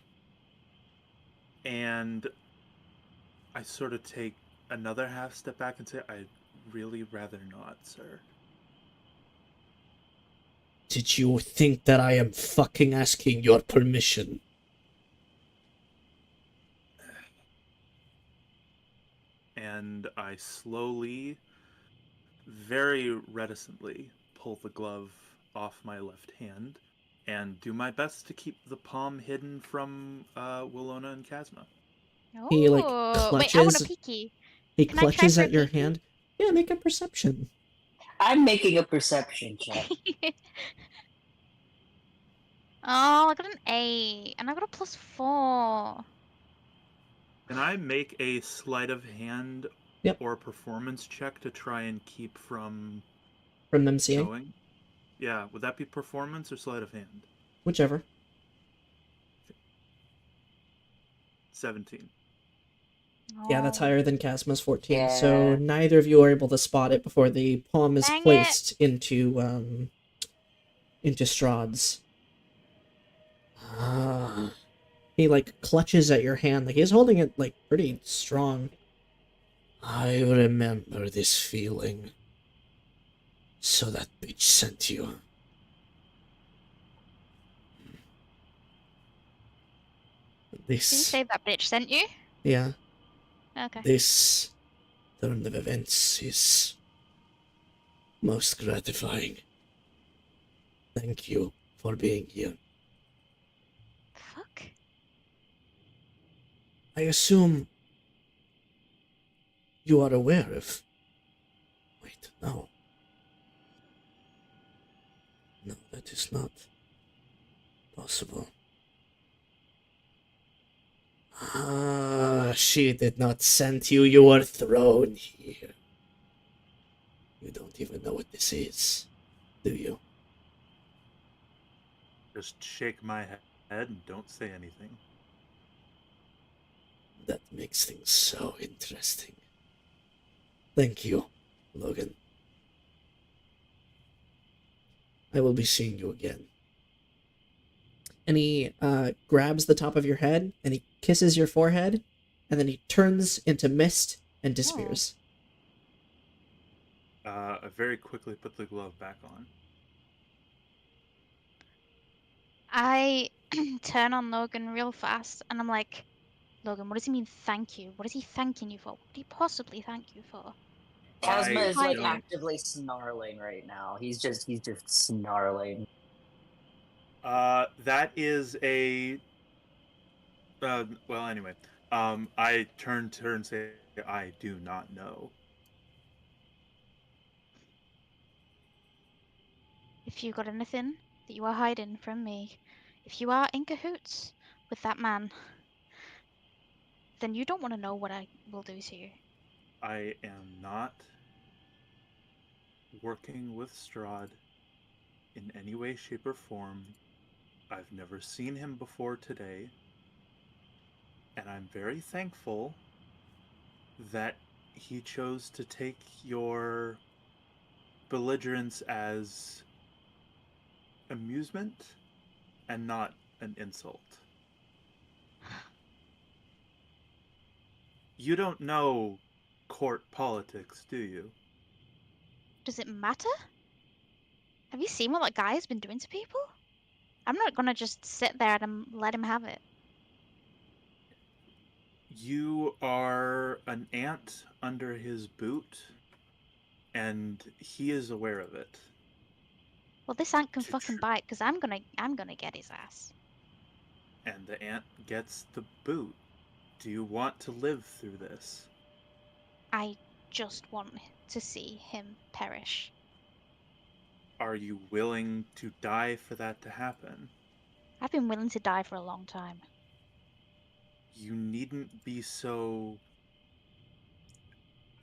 and I sort of take another half step back and say, I'd really rather not, sir. Did you think that I am fucking asking your permission? And I slowly, very reticently, pull the glove off my left hand and do my best to keep the palm hidden from Willona and Kazma. He like Oh, wait, I want a clutches. peeky. He Can I try clutches for a at your peeky? hand. Yeah, make a perception. I'm making a perception check. Oh, I got an 8, and I got a +4. Can I make a sleight of hand Yep. or performance check to try and keep from them seeing? showing? Yeah, would that be performance or sleight of hand? Whichever. 17. Yeah, that's Oh, higher than Casma's 14. Yeah. So neither of you are able to spot it before the palm is Dang placed into Strahd's. He like clutches at your hand, like he's holding it like pretty strong. I remember this feeling. So that bitch sent you. Did you say that bitch sent you? Yeah. Okay. This turn of events is most gratifying. Thank you for being here. Fuck. I assume you are aware of... Wait, no. No, that is not possible. She did not send you. You were thrown here. You don't even know what this is, do you? Just shake my head and don't say anything. That makes things so interesting. Thank you, Logan. I will be seeing you again. And he grabs the top of your head, and he kisses your forehead, and then he turns into mist and disappears. I very quickly put the glove back on. I turn on Logan real fast, and I'm like, Logan, what does he mean thank you? What is he thanking you for? What could he possibly thank you for? Kazma is like hiding. actively snarling right now. He's just snarling. That is a. Well, anyway, I turn to her and say, I do not know. If you got anything that you are hiding from me, if you are in cahoots with that man, then you don't want to know what I will do to you. I am not working with Strahd in any way, shape, or form. I've never seen him before today. And I'm very thankful that he chose to take your belligerence as amusement and not an insult. You don't know court politics, do you? Does it matter? Have you seen what that guy has been doing to people? I'm not gonna just sit there and let him have it. You are an ant under his boot, and he is aware of it. Well, this ant can fucking bite, because I'm gonna get his ass. And the ant gets the boot. Do you want to live through this? I just want to see him perish. Are you willing to die for that to happen? I've been willing to die for a long time. You needn't be so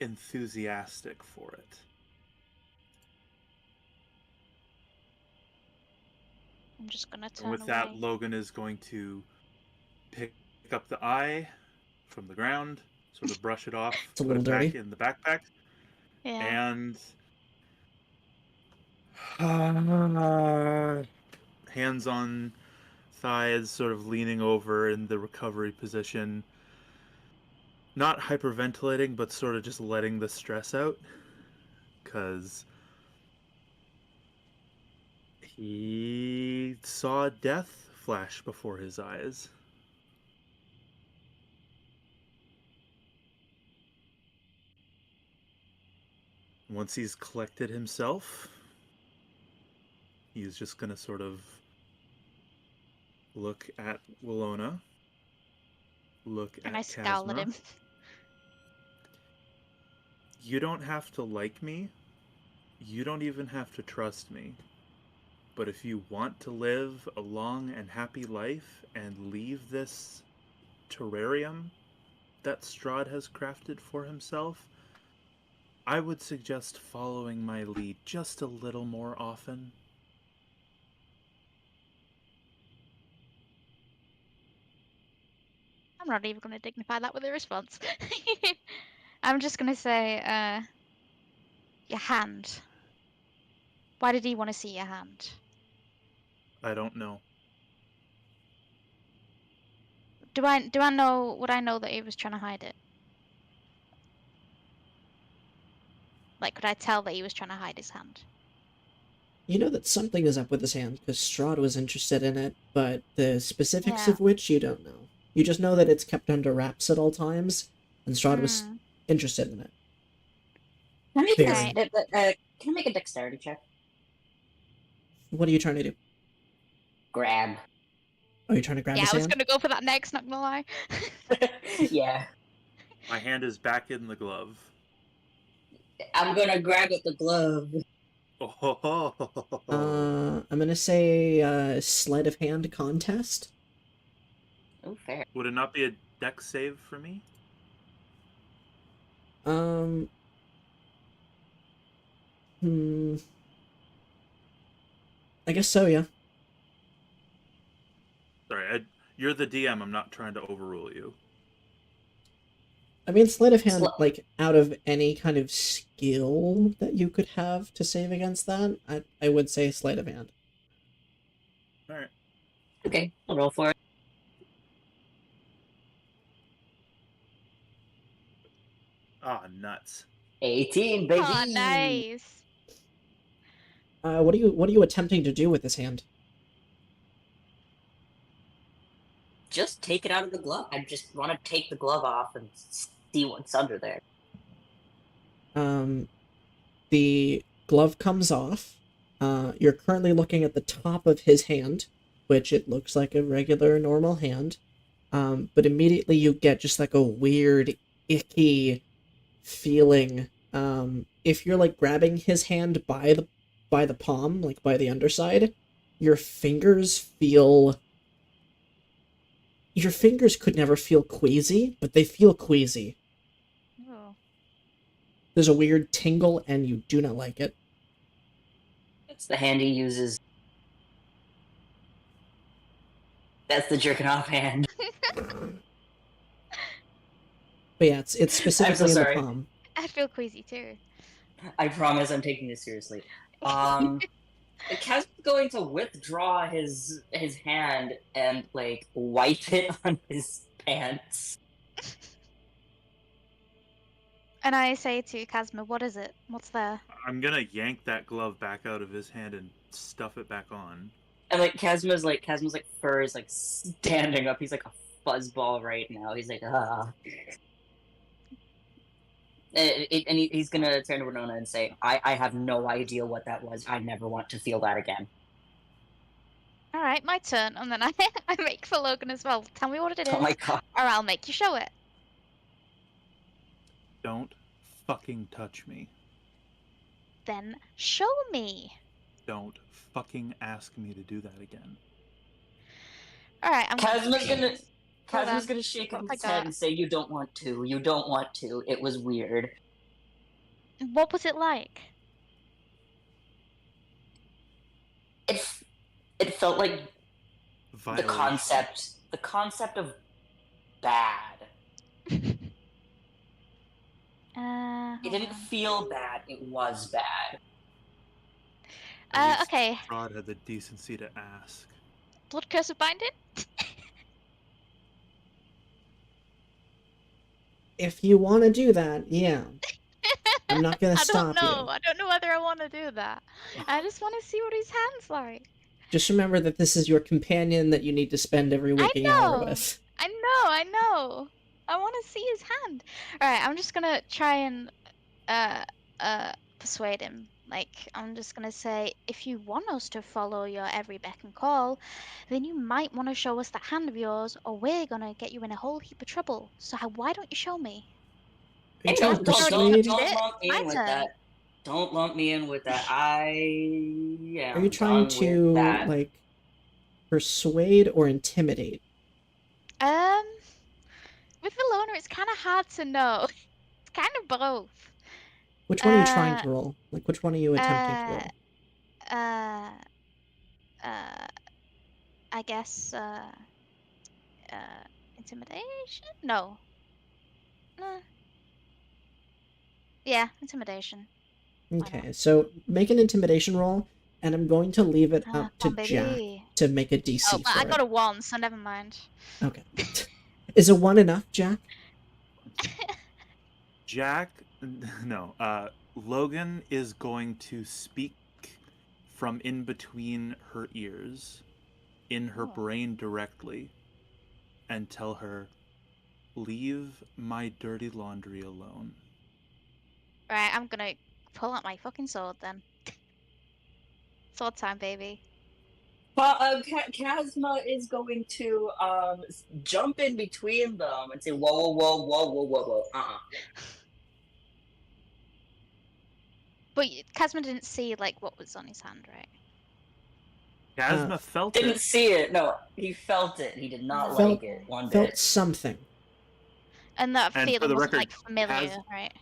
enthusiastic for it. I'm just gonna turn And with away. that, Logan is going to pick up the eye from the ground, sort of brush it off, It's a put little it dirty. back in the backpack, Yeah. and hands on thighs, sort of leaning over in the recovery position. not hyperventilating, but sort of just letting the stress out, because he saw death flash before his eyes. Once he's collected himself, he's just going to sort of look at Willona, look and at I scowl at Kazma. him. You don't have to like me. You don't even have to trust me. But if you want to live a long and happy life and leave this terrarium that Strahd has crafted for himself, I would suggest following my lead just a little more often. I'm not even going to dignify that with a response. I'm just going to say, your hand. Why did he want to see your hand? I don't know. Do I know, would I know that he was trying to hide it? Like, could I tell that he was trying to hide his hand? You know that something is up with his hand because Strahd was interested in it, but the specifics Yeah. of which you don't know. You just know that it's kept under wraps at all times, and Strahd was interested in it. Can I make a dexterity check? What are you trying to do? Grab. Are you trying to grab his Yeah, I was hand? going to go for that next, not gonna lie. Yeah. My hand is back in the glove. I'm gonna grab at the glove. I'm gonna say sleight of hand contest. Oh, fair. Would it not be a dex save for me? I guess so, yeah. Sorry, you're the DM. I'm not trying to overrule you. I mean, sleight of hand, like, out of any kind of skill that you could have to save against that, I would say sleight of hand. Alright. Okay, I'll roll for it. Ah, nuts. 18, baby! Oh, nice! What are you attempting to do with this hand? Just take it out of the glove. I just want to take the glove off and see what's under there. The glove comes off. You're currently looking at the top of his hand, which it looks like a regular, normal hand. But immediately you get just like a weird, icky feeling. If you're like grabbing his hand by the palm, like by the underside, your fingers could never feel queasy, but they feel queasy. Oh. There's a weird tingle, and you do not like it. It's the hand he uses. That's the jerking off hand. But yeah, it's specifically in the palm. I feel queasy too. I promise I'm taking this seriously. Kaz's going to withdraw his hand and like wipe it on his pants. And I say to Kazma, what is it? What's there? I'm gonna yank that glove back out of his hand and stuff it back on. And like Kazma's fur is like standing up. He's like a fuzzball right now. He's like, ah. And he's gonna turn to Winona and say, I have no idea what that was. I never want to feel that again. Alright, my turn. And then I make for Logan as well. Tell me what it is. Oh my god. Or I'll make you show it. Don't fucking touch me. Then show me. Don't fucking ask me to do that again. Alright, I'm Kazma's gonna shake his head and say, you don't want to. You don't want to. It was weird. What was it like? It felt like Violation. the concept of bad. It didn't feel bad. It was bad. Okay. Strahd had the decency to ask. Blood curse of binding? if you want to do that, yeah. I'm not gonna stop you. I don't know whether I want to do that. I just want to see what his hand's like. Just remember that this is your companion that you need to spend every waking hour with. I know. I want to see his hand. Alright, I'm just gonna try and persuade him. Like, I'm just gonna say, if you want us to follow your every beck and call, then you might want to show us that hand of yours, or we're gonna get you in a whole heap of trouble. So why don't you show me? Are you Hey, trying to don't persuade? lump me in with that. Don't lump me in with that. Are you trying to like persuade or intimidate? With Valona, it's kind of hard to know. It's kind of both. Which one are you trying to roll? Like, which one are you attempting to roll? I guess, intimidation? No. Yeah, intimidation. Okay, so make an intimidation roll, and I'm going to leave it up to Jack to make a DC oh, for I got a 1, so never mind. Okay. Is a 1 enough, Jack? Jack, no, Logan is going to speak from in between her ears, in her brain directly, and tell her, leave my dirty laundry alone. Right, I'm gonna pull out my fucking sword then. Sword time, baby. Well, Kazma is going to jump in between them and say, whoa. But Kazma didn't see, like, what was on his hand, right? Kazma felt it. Didn't see it. No, he felt it. He did not like it one bit. Felt something. And that feeling wasn't, like, familiar, right?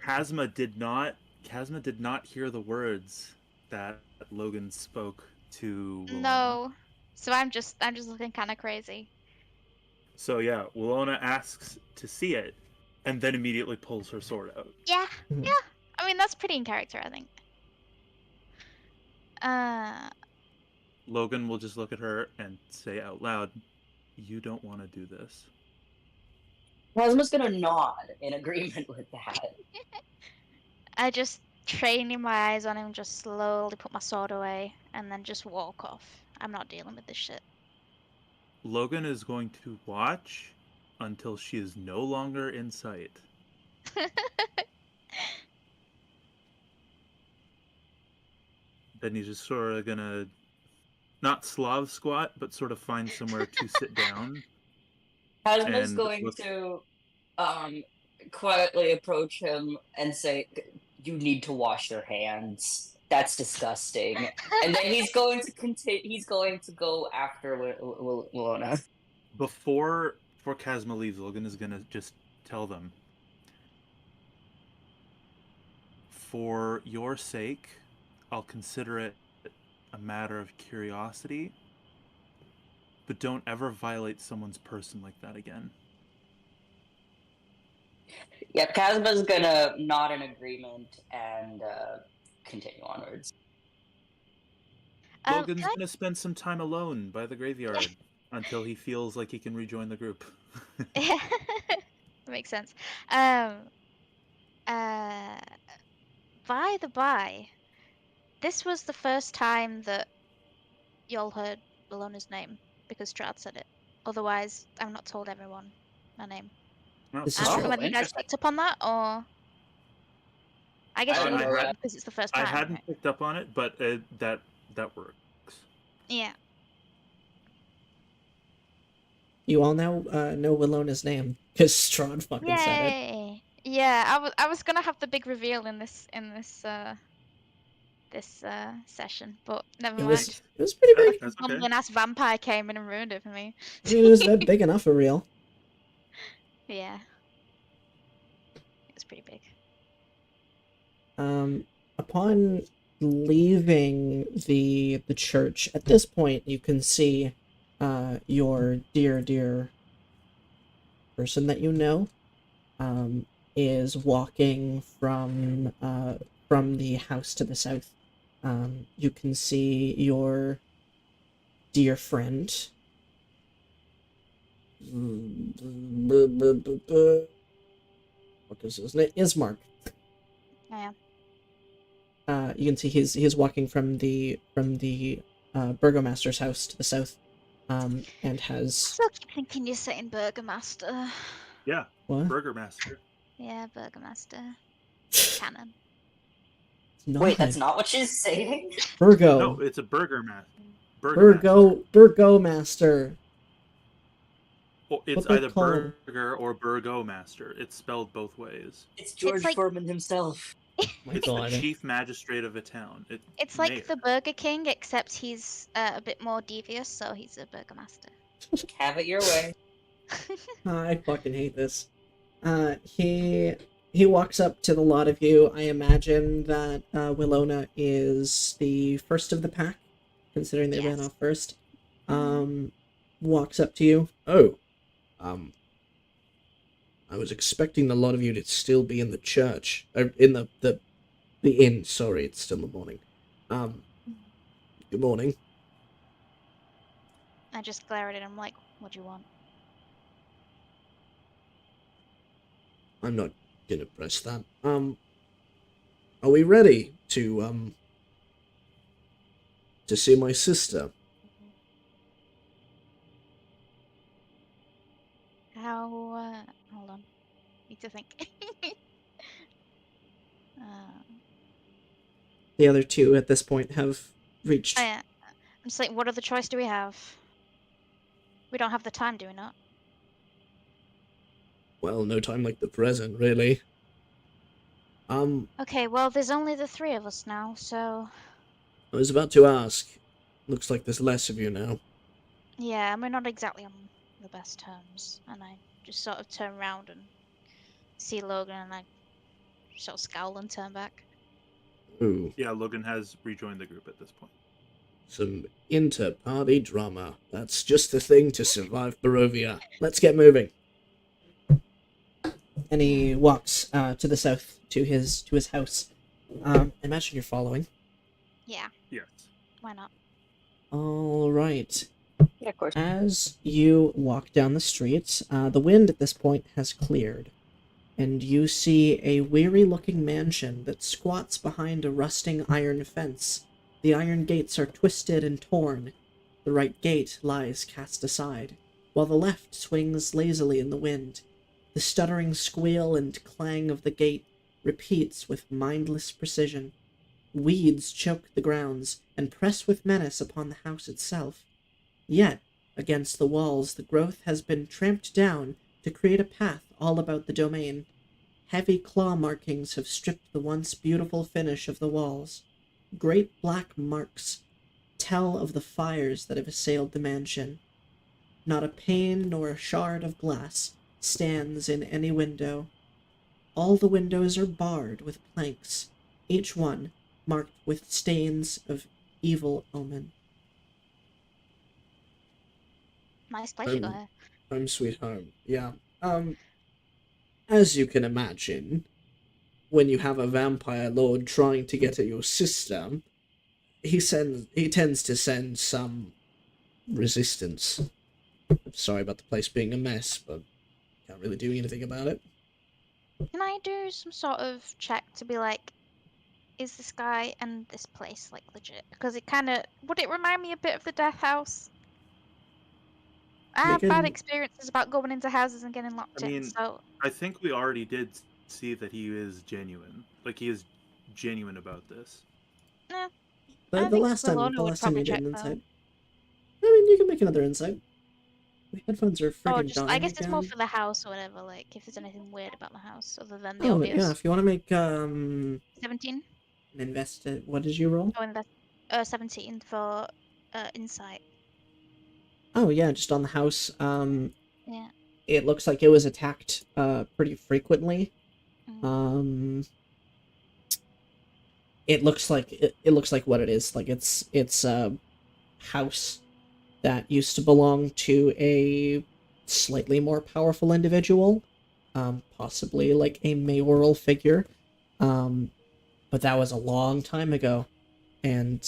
Kazma did not hear the words that Logan spoke to Willona. No. So I'm just looking kind of crazy. So yeah, Willona asks to see it, and then immediately pulls her sword out. Yeah, yeah. I mean, that's pretty in character, I think. Logan will just look at her and say out loud, "You don't want to do this." Kazma's gonna nod in agreement with that. I just training my eyes on him, just slowly put my sword away, and then just walk off. I'm not dealing with this shit. Logan is going to watch until she is no longer in sight. Then he's just sort of gonna, not Slav squat, but sort of find somewhere to sit down. Kazma's going to quietly approach him and say, "You need to wash your hands. That's disgusting." And then he's going to continue. He's going to go after Willona. Before Kazma leaves, Logan is gonna just tell them, "For your sake, I'll consider it a matter of curiosity, but don't ever violate someone's person like that again." Yeah, Kazma's gonna nod in agreement and continue onwards. Logan's gonna spend some time alone by the graveyard until he feels like he can rejoin the group. That makes sense. By the by, this was the first time that y'all heard Willona's name, because Strahd said it. Otherwise, I've not told everyone my name. This I don't know whether you guys picked up on that, or... I guess you would have, because it's the first time. I hadn't picked up on it, but that works. Yeah. You all now know Willona's name, because Strahd fucking said it. Yeah, I was gonna have the big reveal in this session, but never mind. It was pretty big. Some bumbling ass vampire came in and ruined it for me. I mean, it was that big enough for real. Yeah. It was pretty big. Upon leaving the church, at this point you can see your dear person that you know is walking from the house to the south. You can see your dear friend. Because his name is Mark. Yeah. You can see he's walking from the Burgomaster's house to the south, and has. Still keep thinking you're saying Burgomaster. Yeah. What? Burgermaster. Yeah, Burgomaster. Canon. Wait, that's not what she's saying? Burgo. No, it's a Burgermaster. Burgomaster. Well, it's either Burger or Burgomaster. It's spelled both ways. It's George like... Foreman himself. It's the chief magistrate of a town. It's like the Burger King, except he's a bit more devious, so he's a Burgomaster. Have it your way. I fucking hate this. He walks up to the lot of you. I imagine that Willona is the first of the pack, considering they ran off first. Walks up to you. Oh, I was expecting a lot of you to still be in the church, in the inn. Sorry, it's still the morning. Good morning. I just glare at him like, what do you want? I'm not gonna press that. Are we ready to see my sister? Hold on. Need to think. The other two at this point have reached. Oh, yeah. I'm just like, what other choice do we have? We don't have the time, do we not? Well, no time like the present, really. Okay, well, there's only the three of us now, so... I was about to ask. Looks like there's less of you now. Yeah, and we're not exactly on the best terms. And I just sort of turn around and see Logan, and I sort of scowl and turn back. Ooh. Yeah, Logan has rejoined the group at this point. Some inter-party drama. That's just the thing to survive Barovia. Let's get moving. And he walks to the south to his house. Imagine you're following. Yeah. Yes. Why not? All right. Yeah, of course. As you walk down the street, the wind at this point has cleared, and you see a weary-looking mansion that squats behind a rusting iron fence. The iron gates are twisted and torn. The right gate lies cast aside, while the left swings lazily in the wind. The stuttering squeal and clang of the gate repeats with mindless precision. Weeds choke the grounds and press with menace upon the house itself. Yet, against the walls, the growth has been tramped down to create a path all about the domain. Heavy claw markings have stripped the once beautiful finish of the walls. Great black marks tell of the fires that have assailed the mansion. Not a pane nor a shard of glass stands in any window. All the windows are barred with planks, each one marked with stains of evil omen. Nice place you got here. Home sweet home. Yeah. As you can imagine, when you have a vampire lord trying to get at your sister, he tends to send some resistance. Sorry about the place being a mess, but can't really do anything about it. Can I do some sort of check to be like, is this guy and this place like legit? Because it kind of would it remind me a bit of the Death House? I have bad experiences about going into houses and getting locked in. So I think we already did see that he is genuine. Like he is genuine about this. The last time you did an insight. I mean, you can make another insight. My headphones are freaking dying. I guess it's more for the house or whatever. Like if there's anything weird about the house other than the oh obvious. Yeah, if you want to make 17. What did you roll? 17 for insight. Oh yeah, just on the house. Yeah. It looks like it was attacked pretty frequently. It looks like what it is. Like it's a house that used to belong to a slightly more powerful individual, possibly like a mayoral figure. But that was a long time ago, and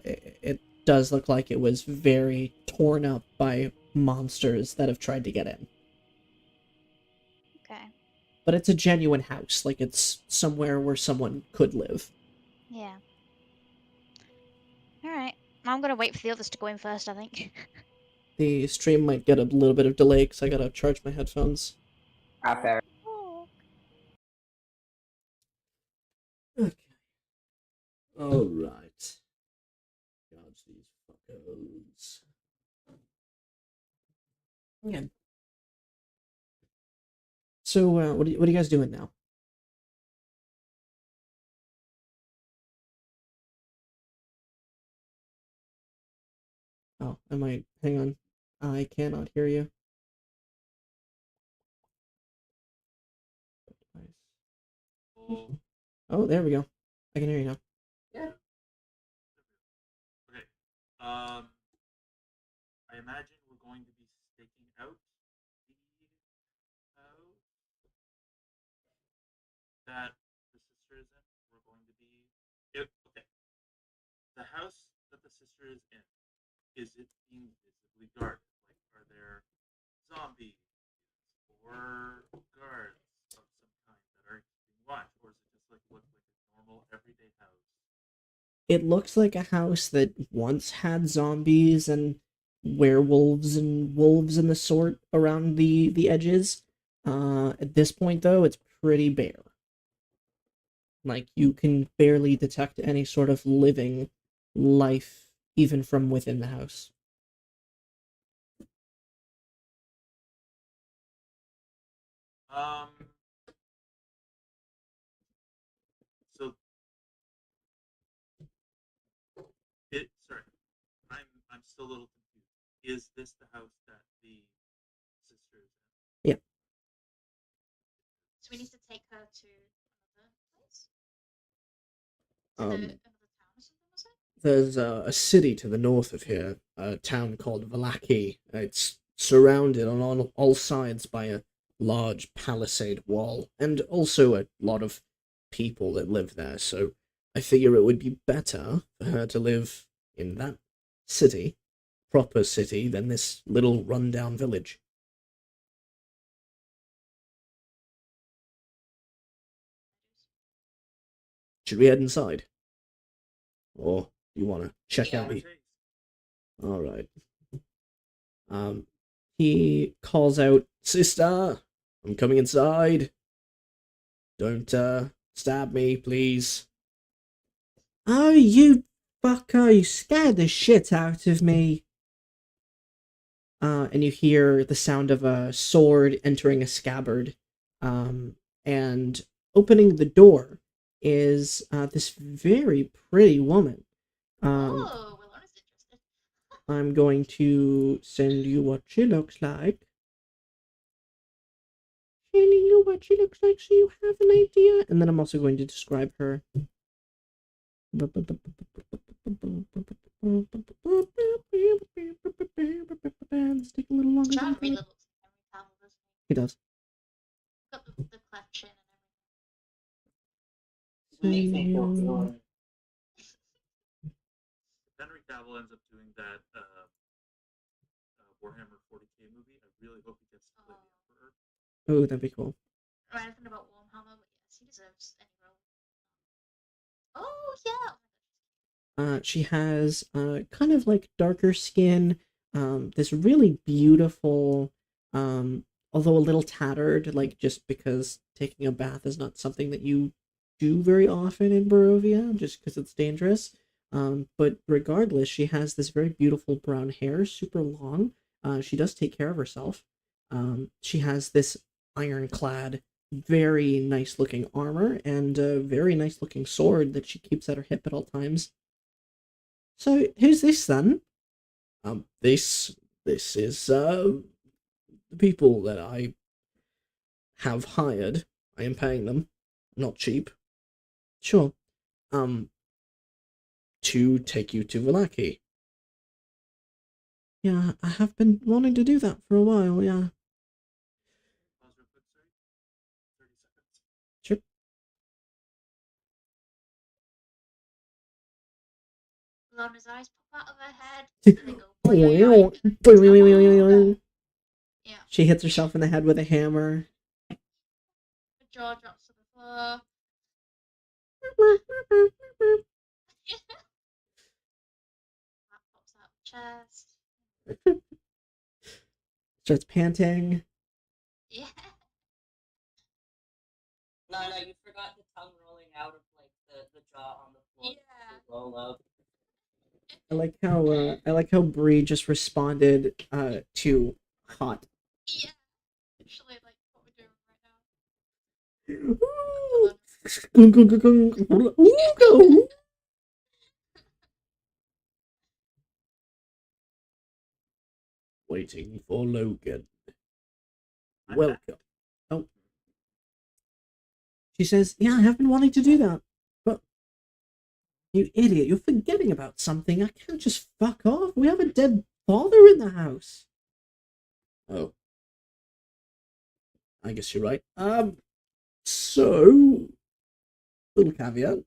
it does look like it was very torn up by monsters that have tried to get in. Okay. but it's a genuine house. Like, it's somewhere where someone could live. Yeah. Alright. I'm gonna wait for the others to go in first, I think. The stream might get a little bit of delay because I gotta charge my headphones. Fair. Okay. Alright. Dodge these fuckers. Yeah. So, what are you guys doing now? Oh, hang on. I cannot hear you. Oh, there we go. I can hear you now. Yeah. Okay. I imagine we're going to be staking out the house that the sister is in. We're going to be okay. The house that the sister is in, is it being visibly guarded? Like, are there zombies or guards of some kind that are keeping watch, or is it just like look like a normal everyday house? It looks like a house that once had zombies and werewolves and wolves and the sort around the edges. At this point, though, it's pretty bare. Like, you can barely detect any sort of living life, even from within the house. So sorry, I'm still a little confused. Is this the house that the sister is in? Yeah. So we need to take her to another place? Another town or something, was it? There's a city to the north of here, a town called Vallaki. It's surrounded on all sides by a large palisade wall, and also a lot of people that live there, so I figure it would be better for her to live in that city, proper city, than this little rundown village. Should we head inside? Or you want to check out the... Alright. He calls out, "Sister, I'm coming inside. Don't, stab me, please." "Oh, you fucker, you scared the shit out of me." And you hear the sound of a sword entering a scabbard. And opening the door is, this very pretty woman. Oh, well, I was interested. I'm going to send you what she looks like. Sending you what she looks like so you have an idea. And then I'm also going to describe her. It's taking a little longer. John really looks like Henry Cavill, doesn't he? He does. Got the cleft chin and Henry Cavill ends up doing that Warhammer 40k movie. I really hope he gets to play the Emperor. Oh, that'd be cool. I don't know about Warhammer, but yes, he deserves any role. Oh, yeah! She has kind of like darker skin, this really beautiful, although a little tattered, like just because taking a bath is not something that you do very often in Barovia, just because it's dangerous. But regardless, she has this very beautiful brown hair, super long. She does take care of herself. She has this ironclad, very nice looking armor and a very nice looking sword that she keeps at her hip at all times. "So, who's this then?" This is, the people that I have hired. I am paying them. Not cheap. "Sure. To take you to Vallaki." "Yeah, I have been wanting to do that for a while, yeah." Pause real quick, sorry. 30 seconds. Sure. Lana's eyes pop out of her head. And they go, Yeah. She hits herself in the head with a hammer. jaw drops to the floor. That pops out the chest. Starts panting. Yeah. No, you forgot the tongue rolling out of like the jaw on the floor. Yeah. Roll up. I like how Bree just responded to hot. Yeah. Actually, like what we're doing right now. Waiting for Logan. Welcome. Oh. She says, yeah, I have been wanting to do that. But, you idiot, you're forgetting about something. I can't just fuck off. We have a dead father in the house. Oh. I guess you're right. So, little caveat.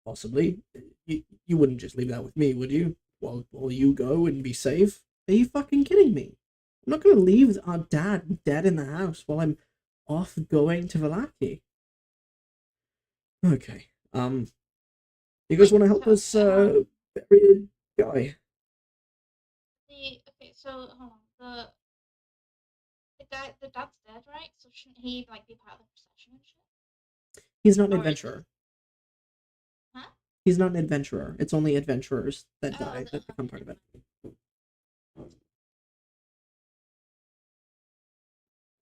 Possibly. You wouldn't just leave that with me, would you? While you go and be safe? Are you fucking kidding me? I'm not gonna leave our dad dead in the house while I'm off going to Vallaki. Okay. You guys want to help us bury a guy? Okay, so hold on. The dad's dead, right? So shouldn't he like be part of the procession and shit? He's not an adventurer. Huh? He's not an adventurer. It's only adventurers that die that become part of it.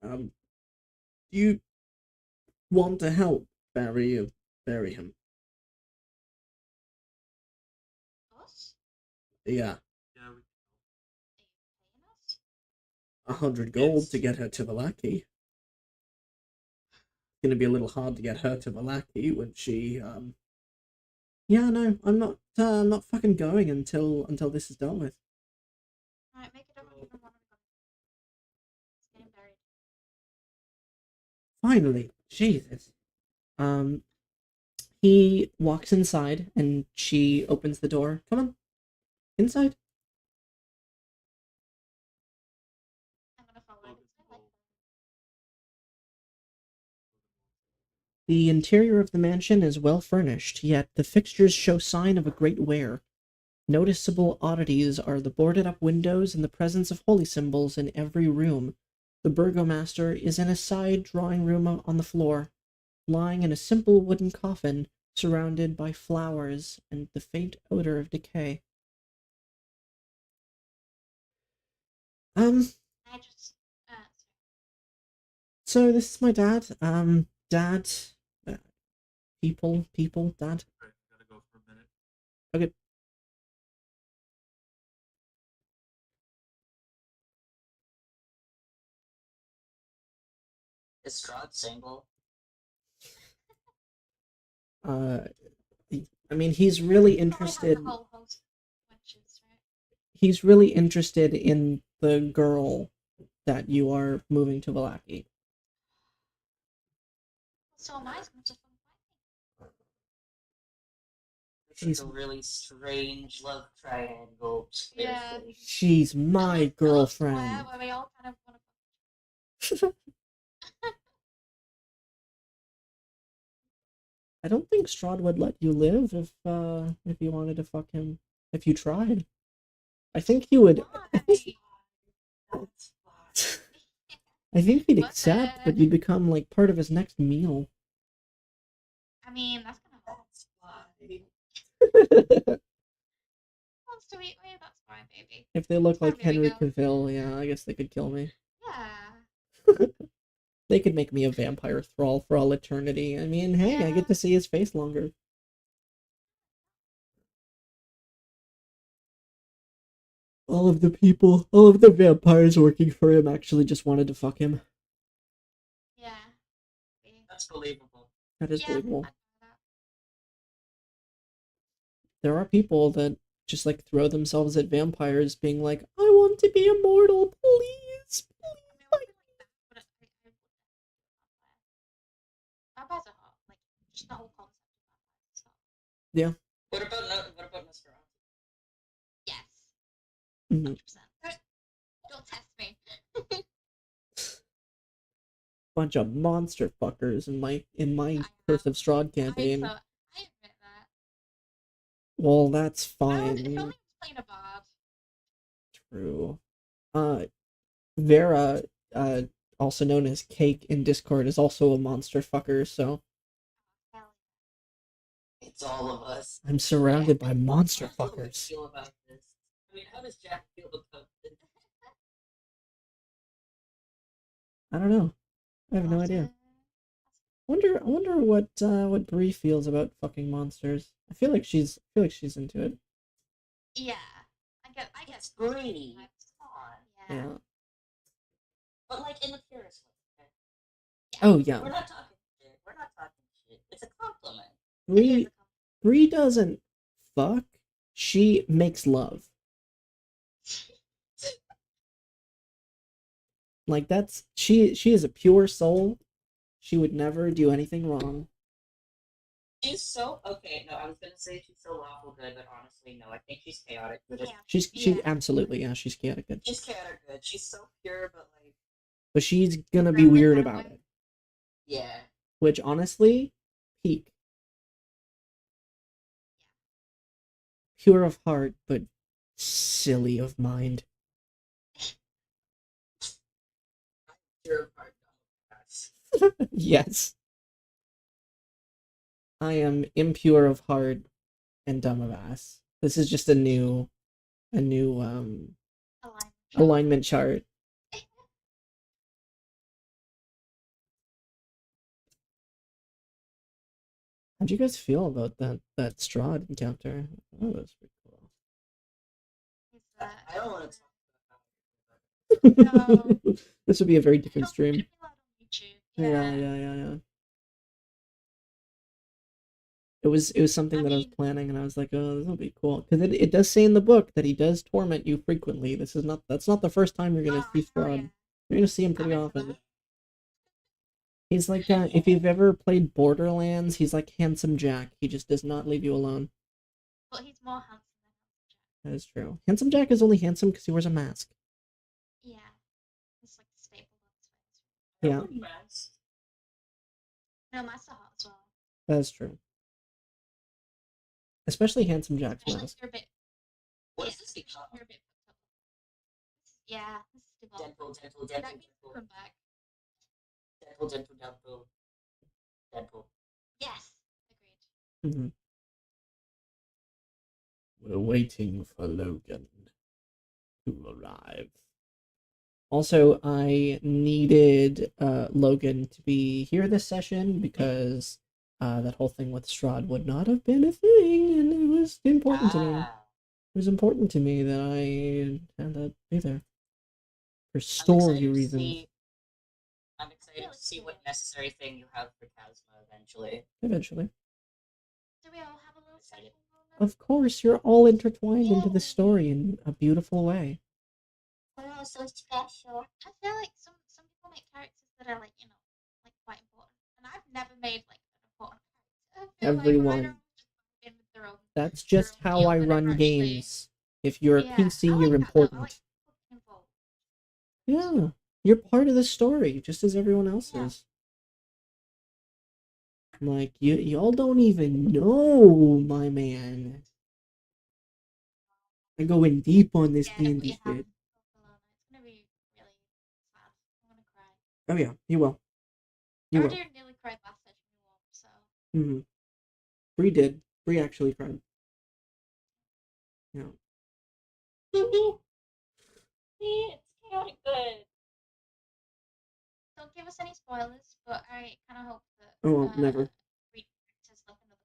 Do you want to help bury him? Us? Yeah. Yeah, 100 gold to get her to Vallaki. It's gonna be a little hard to get her to Vallaki when she Yeah, no, I'm not fucking going until this is done with. Alright, make it over to one of them. It's getting buried. Finally, Jesus. He walks inside and she opens the door. Come on. Inside. I'm gonna follow it. The interior of the mansion is well furnished, yet the fixtures show sign of a great wear. Noticeable oddities are the boarded-up windows and the presence of holy symbols in every room. The burgomaster is in a side drawing room on the floor, lying in a simple wooden coffin, surrounded by flowers and the faint odor of decay. I just So this is my dad. Dad. People, Dad. Right, gotta go for a minute. Okay. Is Strahd single? I mean, he's really interested. the whole host of witches, right? He's really interested in the girl that you are moving to Vallaki. So am I. It's much fun fighting. It's a really strange love triangle. Yeah. She's my girlfriend. Where we all kind of want to. I don't think Strahd would let you live if you wanted to fuck him. If you tried, I think he would. I think he'd accept, but you'd become like part of his next meal. I mean, that's kind of wants to eat me. That's fine, baby. If they look like There we Henry go. Cavill, yeah, I guess they could kill me. Yeah. They could make me a vampire thrall for all eternity. I mean, hey, I get to see his face longer. All of the vampires working for him actually just wanted to fuck him. Yeah. That's believable. That is believable. I know that. There are people that just like throw themselves at vampires being like, I want to be immortal, please. Vampires are hot. Like, just the whole concept of vampires is hot. Yeah. What about Nosferatu? Yes. Mm-hmm. 100%. Don't test me. bunch of monster fuckers in my Curse of Strahd campaign. I admit that. Well, that's If fine. only I was playing a bard. True. Vera, also known as Cake in Discord, is also a monster fucker, so It's all of us. I'm surrounded by monster How do you fuckers. feel about this? I mean, how does Jack feel about this? I don't know. I have no idea. I wonder what Bree feels about fucking monsters. I feel like she's into it. Yeah. I guess It's Bree. Come on. Yeah. But like in the purest way. Okay? Oh yeah. We're not talking shit. We're not talking shit. It's a compliment. Bree doesn't fuck. She makes love. Like that's she is a pure soul. She would never do anything wrong. She's so okay. No, I was gonna say she's so lawful good, but honestly, no. I think she's chaotic good. Yeah. She absolutely, yeah, she's chaotic good. She's chaotic good. She's so pure, but like But she's gonna be weird about it. yeah. Which honestly, peak. Pure of heart, but silly of mind. Pure of heart. Yes. I am impure of heart and dumb of ass. This is just a new alignment chart. How'd you guys feel about that Strahd encounter? Oh, that was pretty cool. I don't want to No. This would be a very different stream. Yeah. Yeah. It was something that I was planning, and I was like, oh, this will be cool, because it does say in the book that he does torment you frequently. That's not the first time you're gonna see Strahd. You're gonna see him pretty often. He's like if you've ever played Borderlands, he's like Handsome Jack. He just does not leave you alone. But he's more handsome than Handsome Jack. That is true. Handsome Jack is only handsome because he wears a mask. Yeah. It's like a staple of his face. Yeah. No, masks are hot as well. That's true. Especially Handsome Jack's Especially mask. if you're a bit. What Yeah, is this become? you're a bit fucked up. Yeah, this is devolved. Dental. That means come back. Dental. Yes, agreed. Mm-hmm. We're waiting for Logan to arrive. Also, I needed Logan to be here this session because that whole thing with Strahd would not have been a thing, and it was important to me. It was important to me that I had to be there for story reasons. I'm excited to see what necessary thing you have for Kazuma eventually. Eventually. Do we all have a little special moment? Of course, you're all intertwined into the story in a beautiful way. Oh, so special. I feel like some people make characters that are like, like quite important. And I've never made like an important character. I feel Everyone. Like just in with their own, That's just how I run games. If you're a Yeah, PC, I like you're that, though. I important. like being involved. Yeah. You're part of the story, just as everyone else is. Like, y'all don't even know, my man. I go in deep on this D&D shit. It's gonna be really sad. I'm gonna cry. Oh yeah, you will. I You will. already nearly cried last session, so. Mm-hmm. Bree did. Bree actually cried. Yeah. It's chaotic good. Don't give us any spoilers, but I kind of hope that. Oh, never. Reed characters like another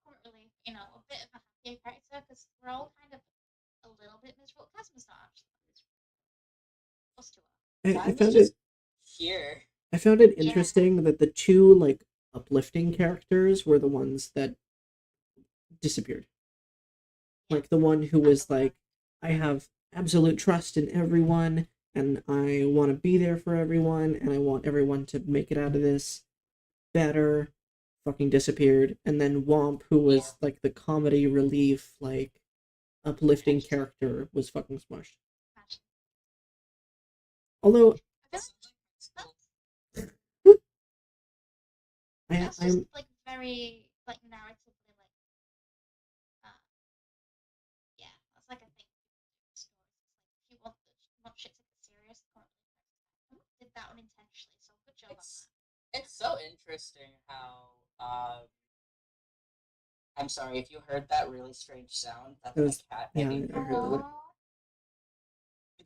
not really, a bit of a happier character because we're all kind of a little bit miserable. Casma's not actually miserable. Us two are. I found it here. I found it interesting that the two like uplifting characters were the ones that disappeared. Like the one who was like, I have absolute trust in everyone, and I want to be there for everyone, and I want everyone to make it out of this better, fucking disappeared. And then Womp, who was like the comedy relief, like uplifting character, was fucking smushed. Although That's just like very like narratively like yeah, that's like a thing. Stories. It's like if you want shit to get serious, did that unintentionally, so good job on that. It's so interesting how I'm sorry if you heard that really strange sound. That's my cat begging for food.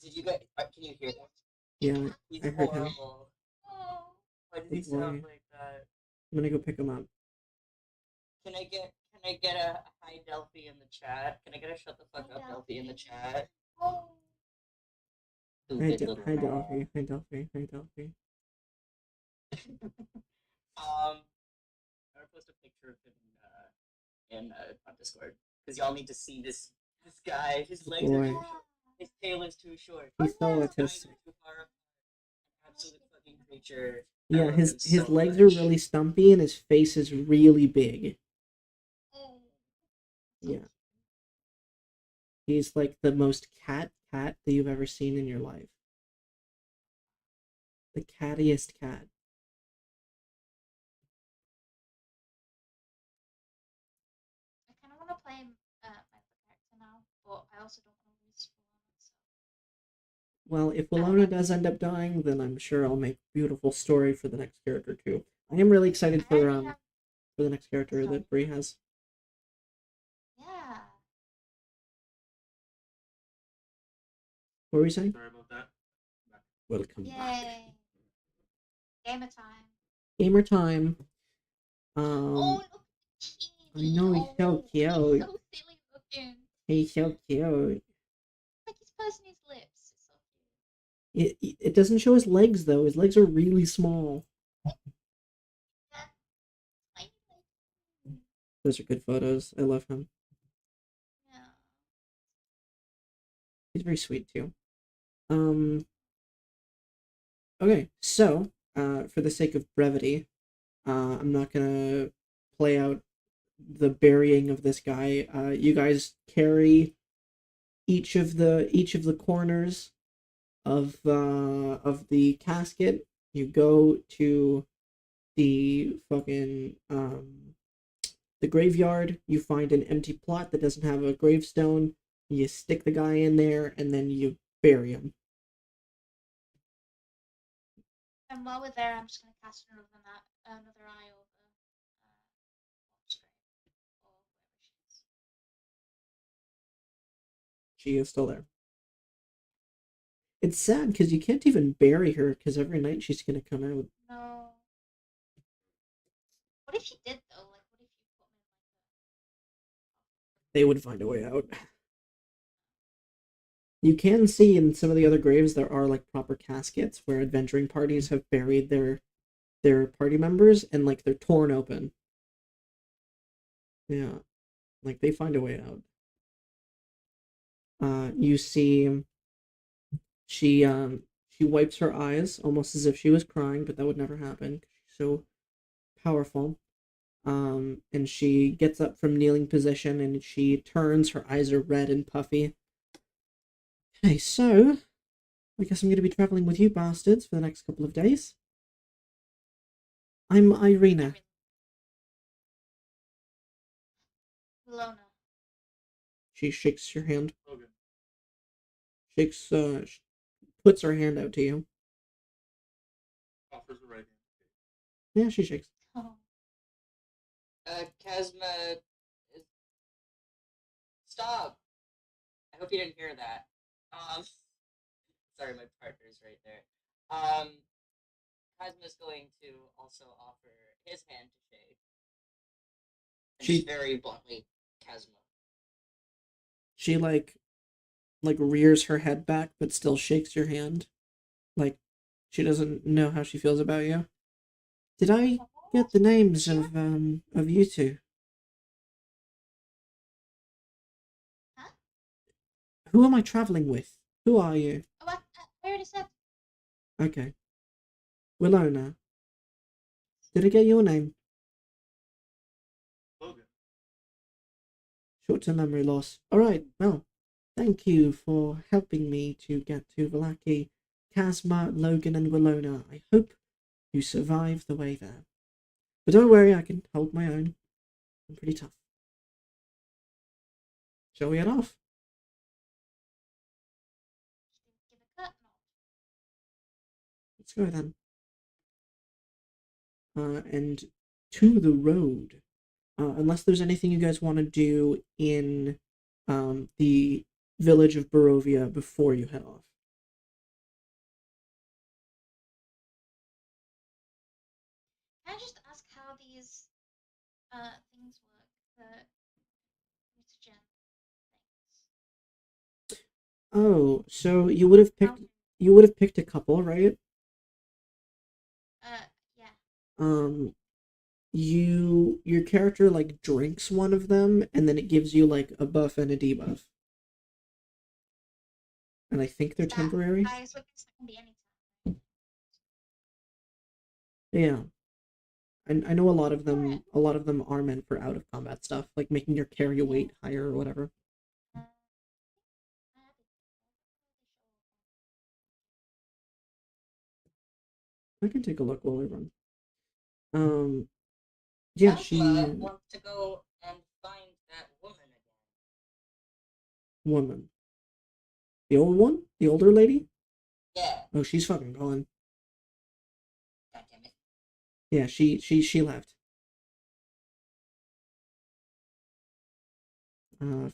Did you guys? Can you hear that? Yeah, He's I heard him. horrible. Why did he sound like that? I'm gonna go pick him up. Can I get a hi Delphi in the chat? Can I get a shut the fuck up Delphi in the chat? Hi Delphi. Hi Delphi. Hi Delphi. I'm gonna post a picture of him in on Discord because y'all need to see this guy. His legs are too short. His tail is too short. He's so His eyes autistic. are too far apart. An absolute fucking creature. Yeah, his legs are really stumpy and his face is really big. Yeah. He's like the most cat that you've ever seen in your life. The cattiest cat. I kind of want to play my character now, but I also don't want to lose so. Well, if Willona does end up dying, then I'm sure I'll make a beautiful story for the next character too. I am really excited for the next character that Bree has. Yeah. What were you saying? Sorry about that. Welcome Yay. back. Gamer time. Gamer time. Oh, look, I know he's so cute. He's so silly looking. He's so cute. Like he's pursing his lips. It's so cute. It doesn't show his legs though. His legs are really small. Those are good photos. I love him. Yeah. He's very sweet too. Okay, so for the sake of brevity, I'm not gonna play out the burying of this guy. You guys carry each of the corners of the casket. You go to the fucking the graveyard. You find an empty plot that doesn't have a gravestone. You stick the guy in there, and then you bury him. And while we're there, I'm just going to cast another eye over Mom's grave, or wherever she is. She is still there. It's sad because you can't even bury her because every night she's going to come out. No. What if she did, though? Like, what if you put me in, They would find a way out. You can see in some of the other graves there are like proper caskets where adventuring parties have buried their party members and like they're torn open. Yeah. Like they find a way out. You see she wipes her eyes almost as if she was crying, but that would never happen. She's so powerful. And she gets up from kneeling position and she turns, her eyes are red and puffy. Okay, so I guess I'm going to be traveling with you bastards for the next couple of days. I'm Irina. Lona. She shakes your hand. Okay. Shakes, puts her hand out to you. Offers the right hand. Yeah, she shakes. Oh. Kazma, stop! I hope you didn't hear that. Sorry, my partner's right there. Kazma's going to also offer his hand to shake. She very bluntly, Kazma. She like rears her head back, but still shakes your hand. Like she doesn't know how she feels about you. Did I get the names of you two? Huh? Who am I traveling with? Who are you? Oh, I already said. Okay. Willona. Did I get your name? Logan. Short-term memory loss. Alright, well, thank you for helping me to get to Vallaki. Kazma, Logan, and Willona. I hope you survive the way there. But don't worry, I can hold my own. I'm pretty tough. Shall we head off? Let's go then. And to the road. Unless there's anything you guys want to do in the village of Barovia before you head off. Can I just ask how these things work? The mutagen things. Oh, so you would have picked a couple, right? Yeah. Your character like drinks one of them, and then it gives you like a buff and a debuff. And I think they're temporary. So that can be anytime. Yeah. I know a lot of them are meant for out of combat stuff, like making your carry weight higher or whatever. I can take a look while we run. Yeah, she wants to go and find that woman again. Woman. The old one? The older lady? Yeah. Oh, she's fucking gone. God damn it. Yeah, she left.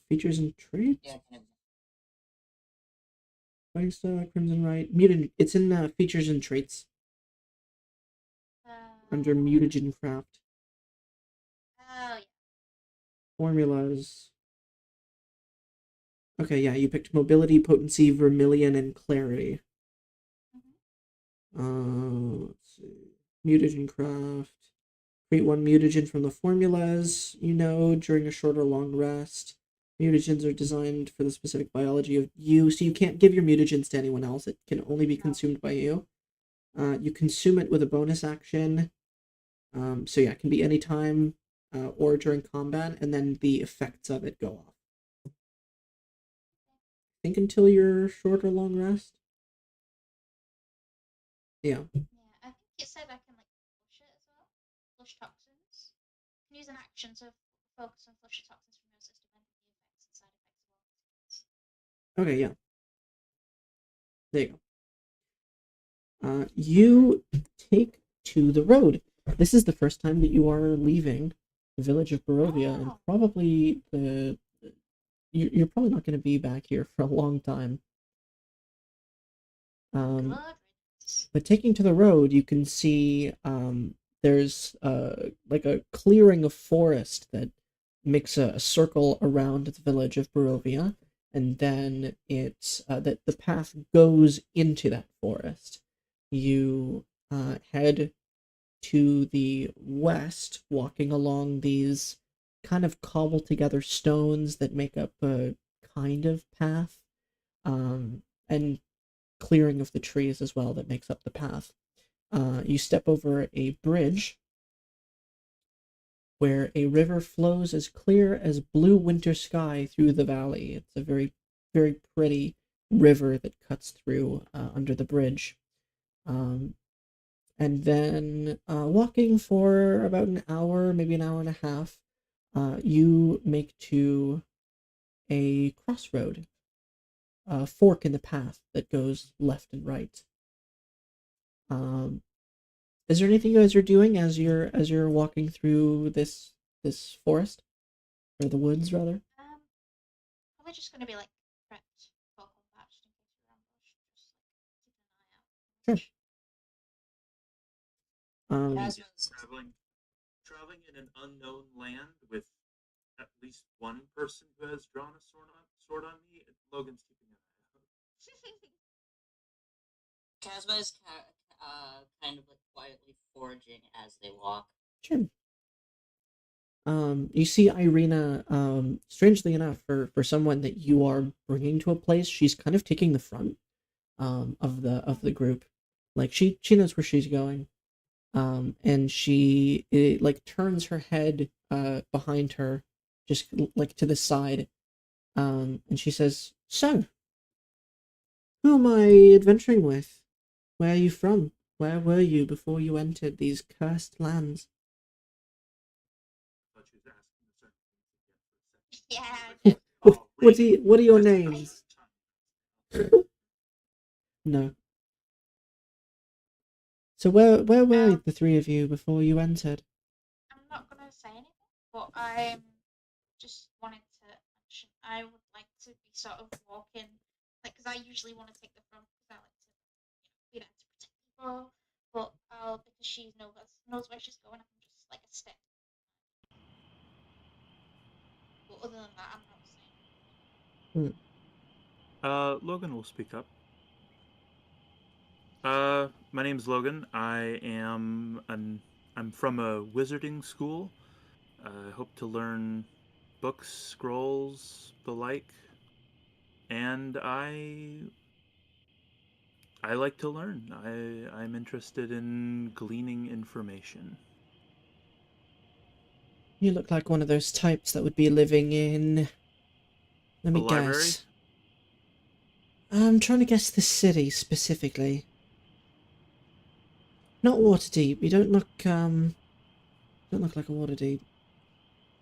Features and traits? Yeah, Fighting style, Crimson Right. Mutant. It's in features and traits. Under mutagen craft. Oh, yeah. Formulas. Okay, yeah, you picked mobility, potency, vermilion, and clarity. Let's see. Mutagen craft. Create one mutagen from the formulas, during a short or long rest. Mutagens are designed for the specific biology of you, so you can't give your mutagens to anyone else. It can only be consumed by you. You consume it with a bonus action. So yeah, it can be anytime or during combat, and then the effects of it go off. I think until your short or long rest. Yeah. Yeah, I think it said I can flush it as well. Flush toxins. I can use an action to focus on flush toxins from nurses depending on the effects and side effects of all. Okay, yeah. There you go. You take to the road. This is the first time that you are leaving the village of Barovia, and probably you're probably not going to be back here for a long time. But taking to the road, you can see there's like a clearing of forest that makes a circle around the village of Barovia, and then it's that the path goes into that forest. You head to the west, walking along these kind of cobbled together stones that make up a kind of path, and clearing of the trees as well that makes up the path. You step over a bridge where a river flows as clear as blue winter sky through the valley. It's a very, very pretty river that cuts through under the bridge. And then walking for about an hour, maybe an hour and a half, you make to a crossroad, a fork in the path that goes left and right. Is there anything you guys are doing as you're walking through this forest, or the woods rather? Probably just gonna be prepped for combat just in case we're ambushed. Just keeping an eye out. Sure. Traveling in an unknown land with at least one person who has drawn a sword on me. Logan's keeping an eye out. Kazma is kind of quietly foraging as they walk. Sure. You see Irina, strangely enough, for someone that you are bringing to a place, she's kind of taking the front of the group. Like she knows where she's going. And she turns her head behind her, just to the side, and she says, "So, who am I adventuring with? Where are you from? Where were you before you entered these cursed lands?" Yeah. What are your names? No. So where were the three of you before you entered? I'm not gonna say anything, but I just wanted to mention I would like to be sort of walking, like, because I usually want to take the front because I like to, be there to protect people. But because she knows where she's going, I can just like a step. But other than that, I'm not saying. Logan will speak up. My name's Logan. I'm from a wizarding school. I hope to learn books, scrolls, the like. And I like to learn. I'm interested in gleaning information. You look like one of those types that would be living in... Let me guess. I'm trying to guess the city specifically. Not Waterdeep. You don't look like a Waterdeep.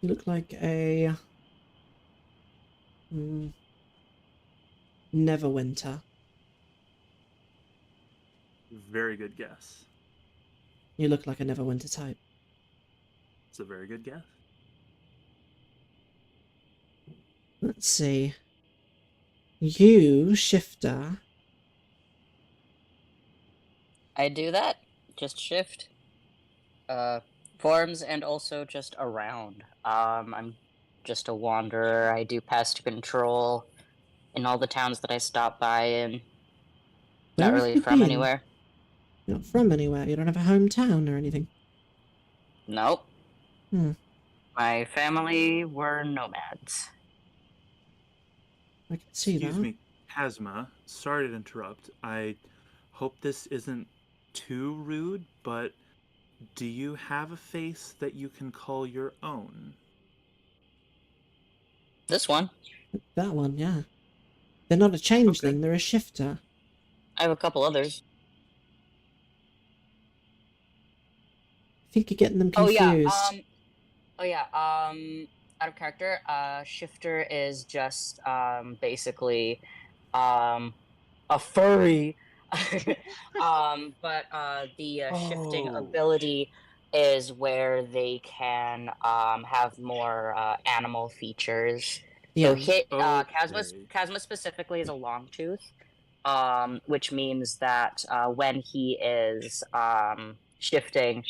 You look like a Neverwinter. Very good guess. You look like a Neverwinter type. It's a very good guess. Let's see. You, Shifter. I do that. Just shift. Forms and also just around. I'm just a wanderer. I do pest control in all the towns that I stop by in. Where Not have really you from been? anywhere. You're not from anywhere? You don't have a hometown or anything? Nope. Hmm. My family were nomads. I can see that. Excuse me, Kazma. Sorry to interrupt. I hope this isn't too rude, but do you have a face that you can call your own? This one. That one, yeah. They're not a changeling, Okay. they're a shifter. I have a couple others. I think you're getting them Oh yeah, confused. out of character, Shifter is just basically a furry. But the shifting Oh. ability is where they can have more animal features. So Yeah. Kazma specifically is a long tooth, which means that when he is shifting,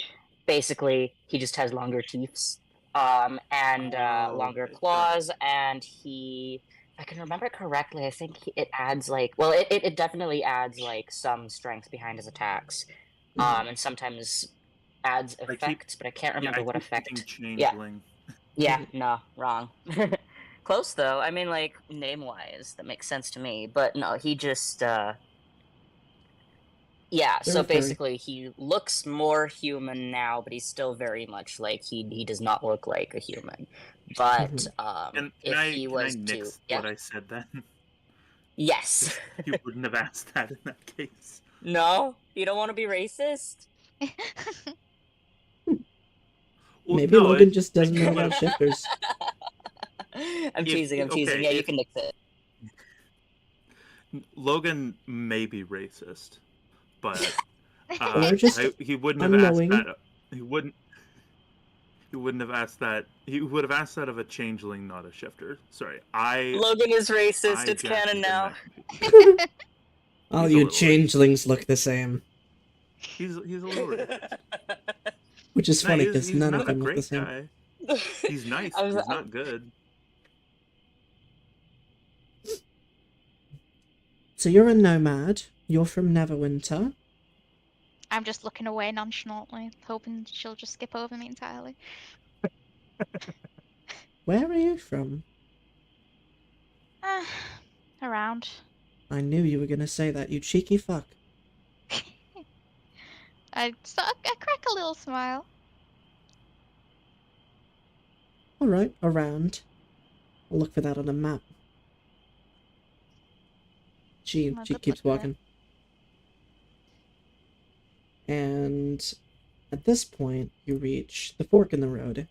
basically he just has longer teeth, and longer Okay, claws, and he, if I can remember correctly, I think it adds like, well, it definitely adds like some strength behind his attacks, and sometimes adds effects, but I can't remember I what keep thinking effect. changeling. Yeah, no, wrong. Close though. I mean, like name wise, that makes sense to me. But no, he just yeah. So Very furry. basically, he looks more human now, but he's still very much like he does not look like a human. But if he was can I to, nix yeah, what I said then? yes. You wouldn't have asked that in that case. No, you don't want to be racist. Well, Maybe no, Logan just doesn't know about shifters. I'm teasing. I'm teasing. Okay, Yeah, you can nix it. Logan may be racist, but Or just he wouldn't have unknowing. asked that. He wouldn't have asked that. He would have asked that of a changeling, not a shifter. Sorry, Logan is racist. It's got canon now. All He's a you little changelings look the same. He's a little racist. Which is funny because he's none not of them a look the great same. guy. He's nice. He's not good. So you're a nomad. You're from Neverwinter. I'm just looking away nonchalantly, hoping she'll just skip over me entirely. Where are you from? Around. I knew you were gonna say that, you cheeky fuck. I crack a little smile. Alright, around. I'll look for that on a map. She keeps walking. And at this point, you reach the fork in the road.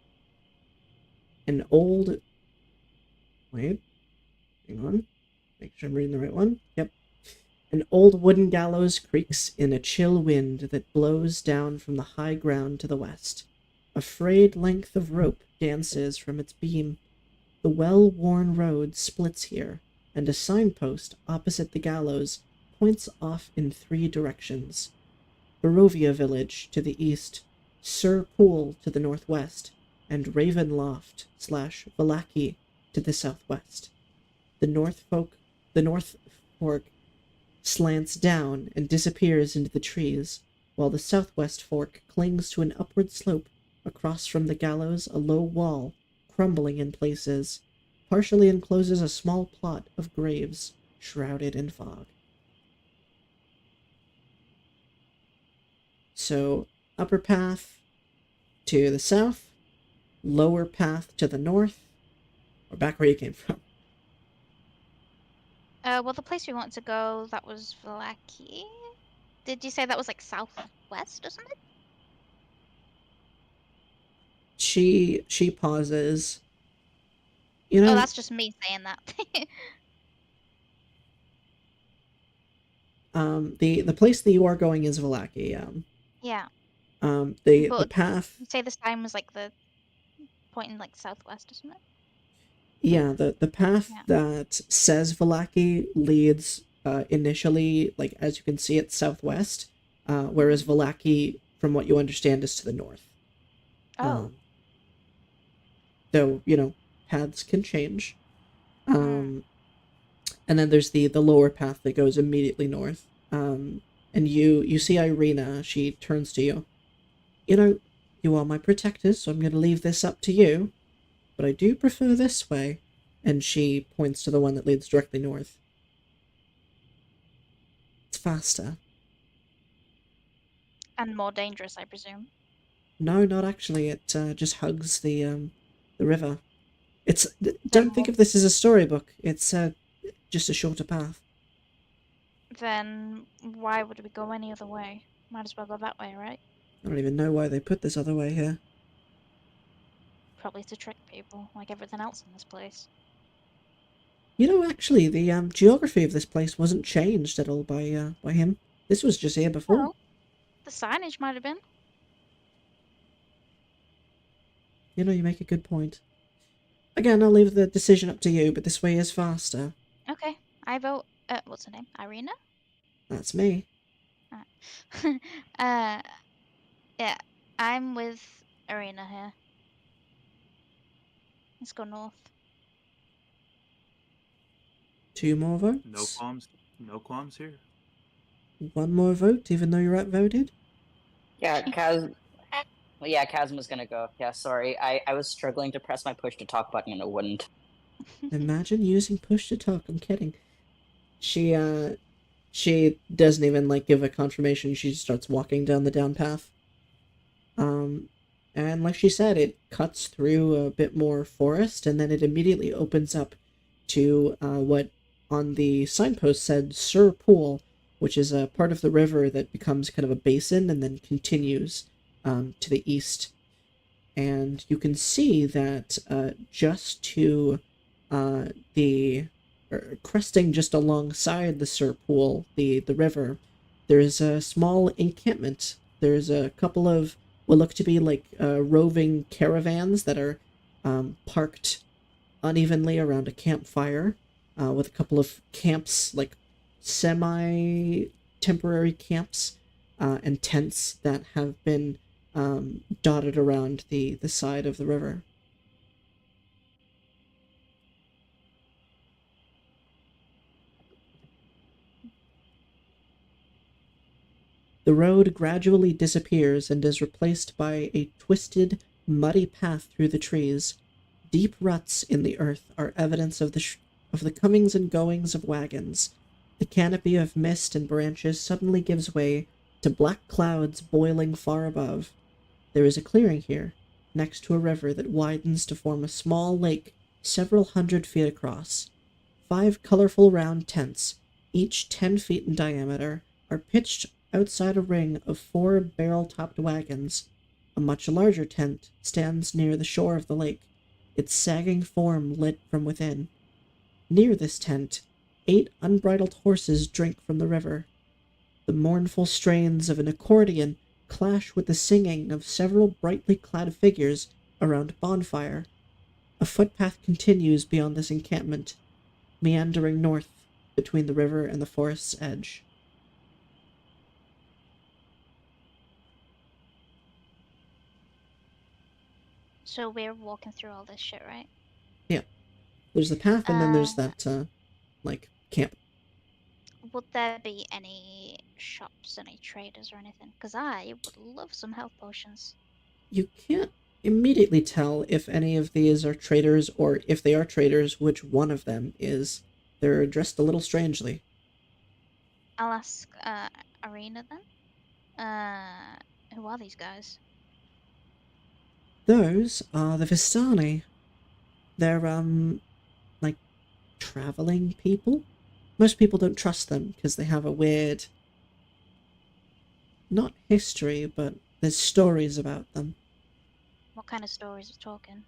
An old... Wait. Hang on. Make sure I'm reading the right one. Yep. An old wooden gallows creaks in a chill wind that blows down from the high ground to the west. A frayed length of rope dances from its beam. The well-worn road splits here, and a signpost opposite the gallows points off in 3 directions. Barovia Village to the east, Sur Pool to the northwest, and Ravenloft / Vallaki to the southwest. The North Fork slants down and disappears into the trees, while the southwest fork clings to an upward slope. Across from the gallows, a low wall, crumbling in places, partially encloses a small plot of graves shrouded in fog. So, upper path to the south, lower path to the north, or back where you came from. Well, the place we want to go, that was Vallaki. Did you say that was like southwest or something? She pauses. You know, oh, that's just me saying that. The place that you are going is Vallaki. Yeah. The path. You say the sign was like the pointing like southwest or something. Yeah, the path that says Vallaki leads initially, like as you can see, it's southwest, whereas Vallaki, from what you understand, is to the north. Oh. Though, you know, paths can change. And then there's the lower path that goes immediately north. And you see Irina, she turns to you. You know, you are my protectors, so I'm going to leave this up to you. But I do prefer this way. And she points to the one that leads directly north. It's faster. And more dangerous, I presume. No, not actually. It just hugs the river. Don't think of this as a storybook. It's just a shorter path. Then why would we go any other way? Might as well go that way, right? I don't even know why they put this other way here. Probably to trick people, like everything else in this place. You know, actually, the geography of this place wasn't changed at all by him. This was just here before. Oh, the signage might have been. You know, you make a good point. Again, I'll leave the decision up to you, but this way is faster. Okay, I vote. What's her name? Irina? That's me. Yeah, I'm with Irina here. Let's go north. 2 more votes? No qualms here. 1 more vote, even though you're outvoted? Yeah, Kazma's gonna go. Yeah, sorry. I was struggling to press my push to talk button and it wouldn't. Imagine using push to talk, I'm kidding. She doesn't even, like, give a confirmation, she just starts walking down the down path. And like she said, it cuts through a bit more forest, and then it immediately opens up to what on the signpost said Sur Pool, which is a part of the river that becomes kind of a basin and then continues to the east. And you can see that just to cresting just alongside the Sur Pool, the river, there's a small encampment. There's a couple of what look to be like roving caravans that are parked unevenly around a campfire, with a couple of camps, like semi-temporary camps, and tents that have been dotted around the side of the river. The road gradually disappears and is replaced by a twisted, muddy path through the trees. Deep ruts in the earth are evidence of the comings and goings of wagons. The canopy of mist and branches suddenly gives way to black clouds boiling far above. There is a clearing here, next to a river that widens to form a small lake several 100 feet across. 5 colorful round tents, each 10 feet in diameter, are pitched outside a ring of 4 barrel-topped wagons. A much larger tent stands near the shore of the lake, its sagging form lit from within. Near this tent, 8 unbridled horses drink from the river. The mournful strains of an accordion clash with the singing of several brightly clad figures around a bonfire. A footpath continues beyond this encampment, meandering north between the river and the forest's edge. So we're walking through all this shit, right? Yeah. There's the path, and then there's that, camp. Would there be any shops, any traders or anything? Because I would love some health potions. You can't immediately tell if any of these are traders, or if they are traders, which one of them is. They're dressed a little strangely. I'll ask Irina then. Who are these guys? Those are the Vistani. They're, traveling people? Most people don't trust them because they have a weird... not history, but there's stories about them. What kind of stories are talking?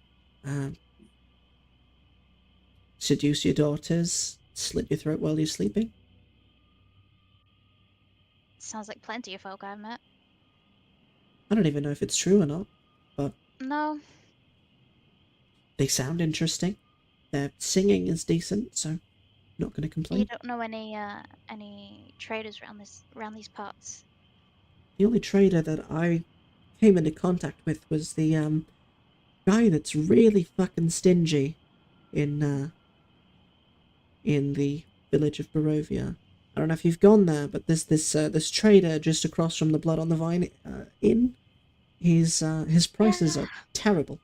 Seduce your daughters, slit your throat while you're sleeping. Sounds like plenty of folk I've met. I don't even know if it's true or not, but... No. They sound interesting. Their singing is decent, so not going to complain. You don't know any traders around these parts? The only trader that I came into contact with was the guy that's really fucking stingy in the village of Barovia. I don't know if you've gone there, but there's this trader just across from the Blood on the Vine inn. His prices are terrible.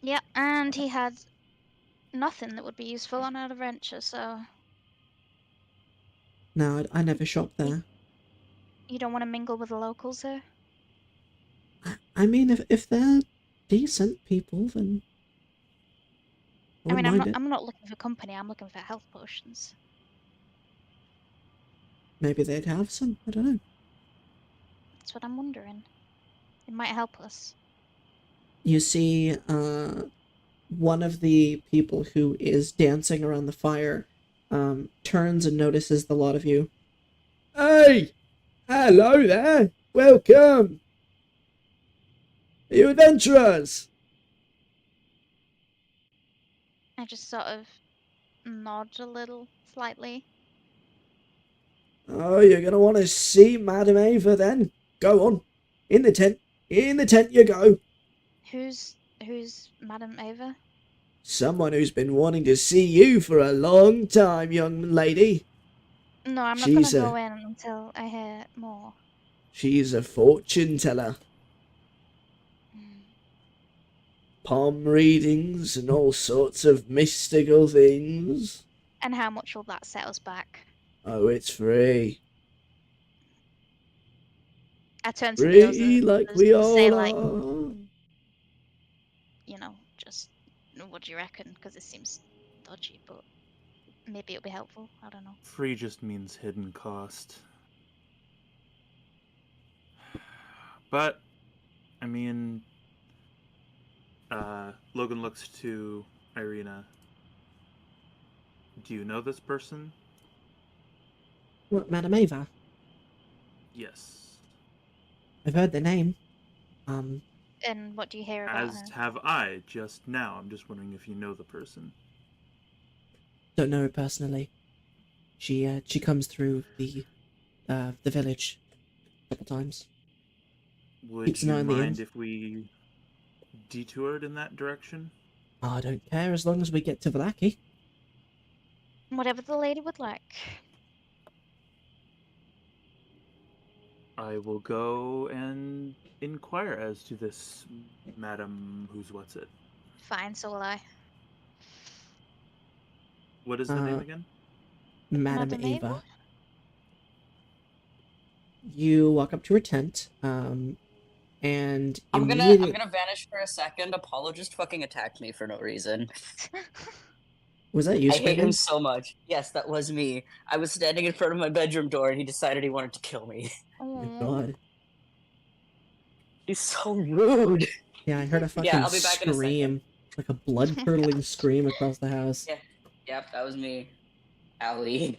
Yeah, and he had nothing that would be useful on our adventure, so... No, I never shop there. You don't want to mingle with the locals here? I mean, if they're decent people, then... I'm not looking for company, I'm looking for health potions. Maybe they'd have some, I don't know. That's what I'm wondering. It might help us. You see, one of the people who is dancing around the fire turns and notices the lot of you. Hey! Hello there! Welcome! Are you adventurers? I just sort of nod a little, slightly. Oh, you're gonna want to see Madam Ava then. Go on. In the tent. In the tent you go. Who's Madam Ava? Someone who's been wanting to see you for a long time, young lady. No, I'm not gonna go in until I hear more. She's a fortune teller. Palm readings and all sorts of mystical things. And how much will that set us back? Oh, it's free. I turn to Free like we all say, are. You know, just what do you reckon? Because it seems dodgy, but maybe it'll be helpful. I don't know. Free just means hidden cost. But, I mean, Logan looks to Irina. Do you know this person? What, Madam Ava? Yes. I've heard the name. And what do you hear about As her? have I just now. I'm just wondering if you know the person. Don't know her personally. She comes through the village a couple times. Would you mind if we detoured in that direction? I don't care as long as we get to Vallaki. Whatever the lady would like. I will go and inquire as to this Madam what's it. Fine, so will I. What is the name again? Madam Ava. You walk up to her tent, and I'm gonna vanish for a second. Apollo just fucking attacked me for no reason. Was that you? I hate him so much. Yes, that was me. I was standing in front of my bedroom door, and he decided he wanted to kill me. Oh my god. He's so rude. Yeah, I heard a fucking I'll be back scream. like a blood-curdling scream across the house. Yeah. Yep, that was me. Allie.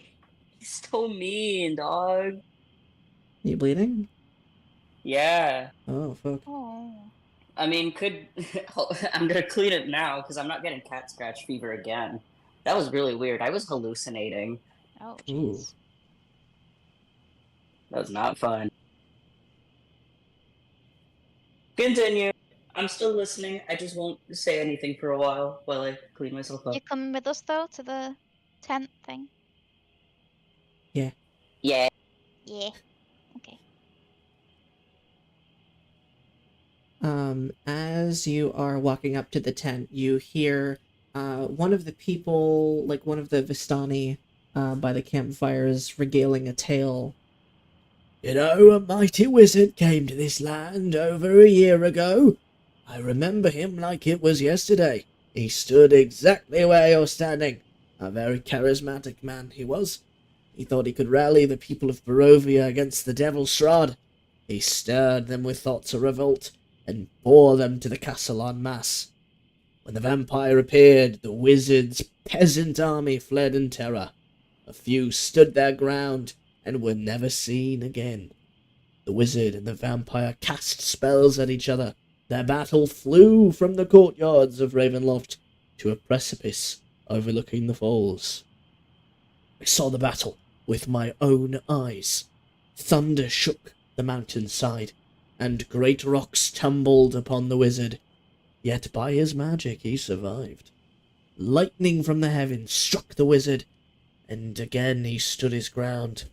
He's so mean, dog. You bleeding? Yeah. Oh, fuck. Oh. I mean, I'm gonna clean it now because I'm not getting cat scratch fever again. That was really weird. I was hallucinating. Oh, Ooh. jeez. That was not fun. Continue. I'm still listening. I just won't say anything for a while I clean myself up. You coming with us though to the tent thing? Yeah. Yeah. Yeah. Okay. As you are walking up to the tent, you hear one of the people, like one of the Vistani by the campfires, regaling a tale. You know, a mighty wizard came to this land over a year ago. I remember him like it was yesterday. He stood exactly where you're standing. A very charismatic man he was. He thought he could rally the people of Barovia against the Devil's Shroud. He stirred them with thoughts of revolt, and bore them to the castle en masse. When the vampire appeared, the wizard's peasant army fled in terror. A few stood their ground and were never seen again. The wizard and the vampire cast spells at each other. Their battle flew from the courtyards of Ravenloft to a precipice overlooking the falls. I saw the battle with my own eyes. Thunder shook the mountainside, and great rocks tumbled upon the wizard. Yet by his magic he survived. Lightning from the heavens struck the wizard, and again he stood his ground.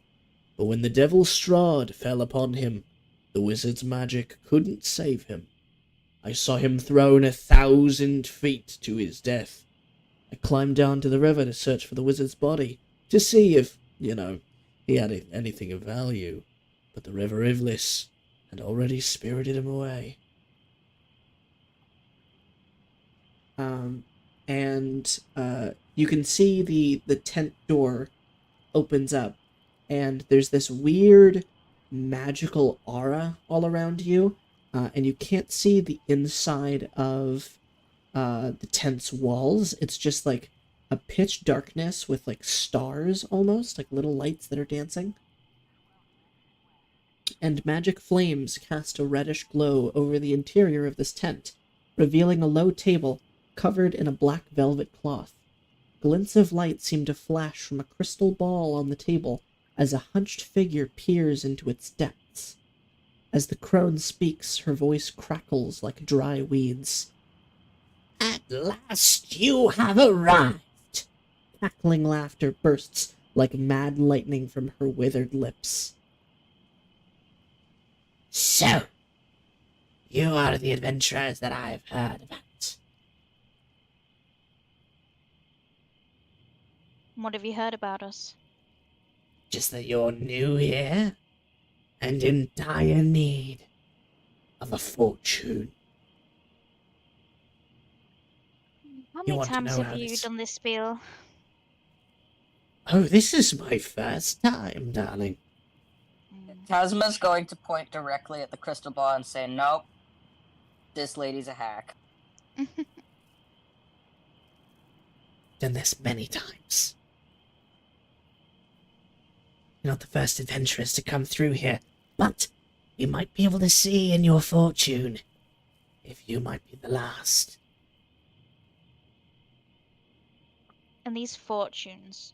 But when the Devil's Strahd fell upon him, the wizard's magic couldn't save him. I saw him thrown 1,000 feet to his death. I climbed down to the river to search for the wizard's body, to see if, he had anything of value. But the River Ivlis had already spirited him away. You can see the tent door opens up, and there's this weird magical aura all around you, and you can't see the inside of the tent's walls. It's just like a pitch darkness with like stars almost, like little lights that are dancing. And magic flames cast a reddish glow over the interior of this tent, revealing a low table covered in a black velvet cloth. Glints of light seem to flash from a crystal ball on the table as a hunched figure peers into its depths. As the crone speaks, her voice crackles like dry weeds. At last you have arrived! Cackling laughter bursts like mad lightning from her withered lips. So, you are the adventurers that I've heard about. What have you heard about us? Just that you're new here and in dire need of a fortune. How many times have you done this spiel? Oh, this is my first time, darling. Kazma's going to point directly at the crystal ball and say, nope, this lady's a hack. Done this many times. You're not the first adventurers to come through here, but you might be able to see in your fortune if you might be the last. And these fortunes,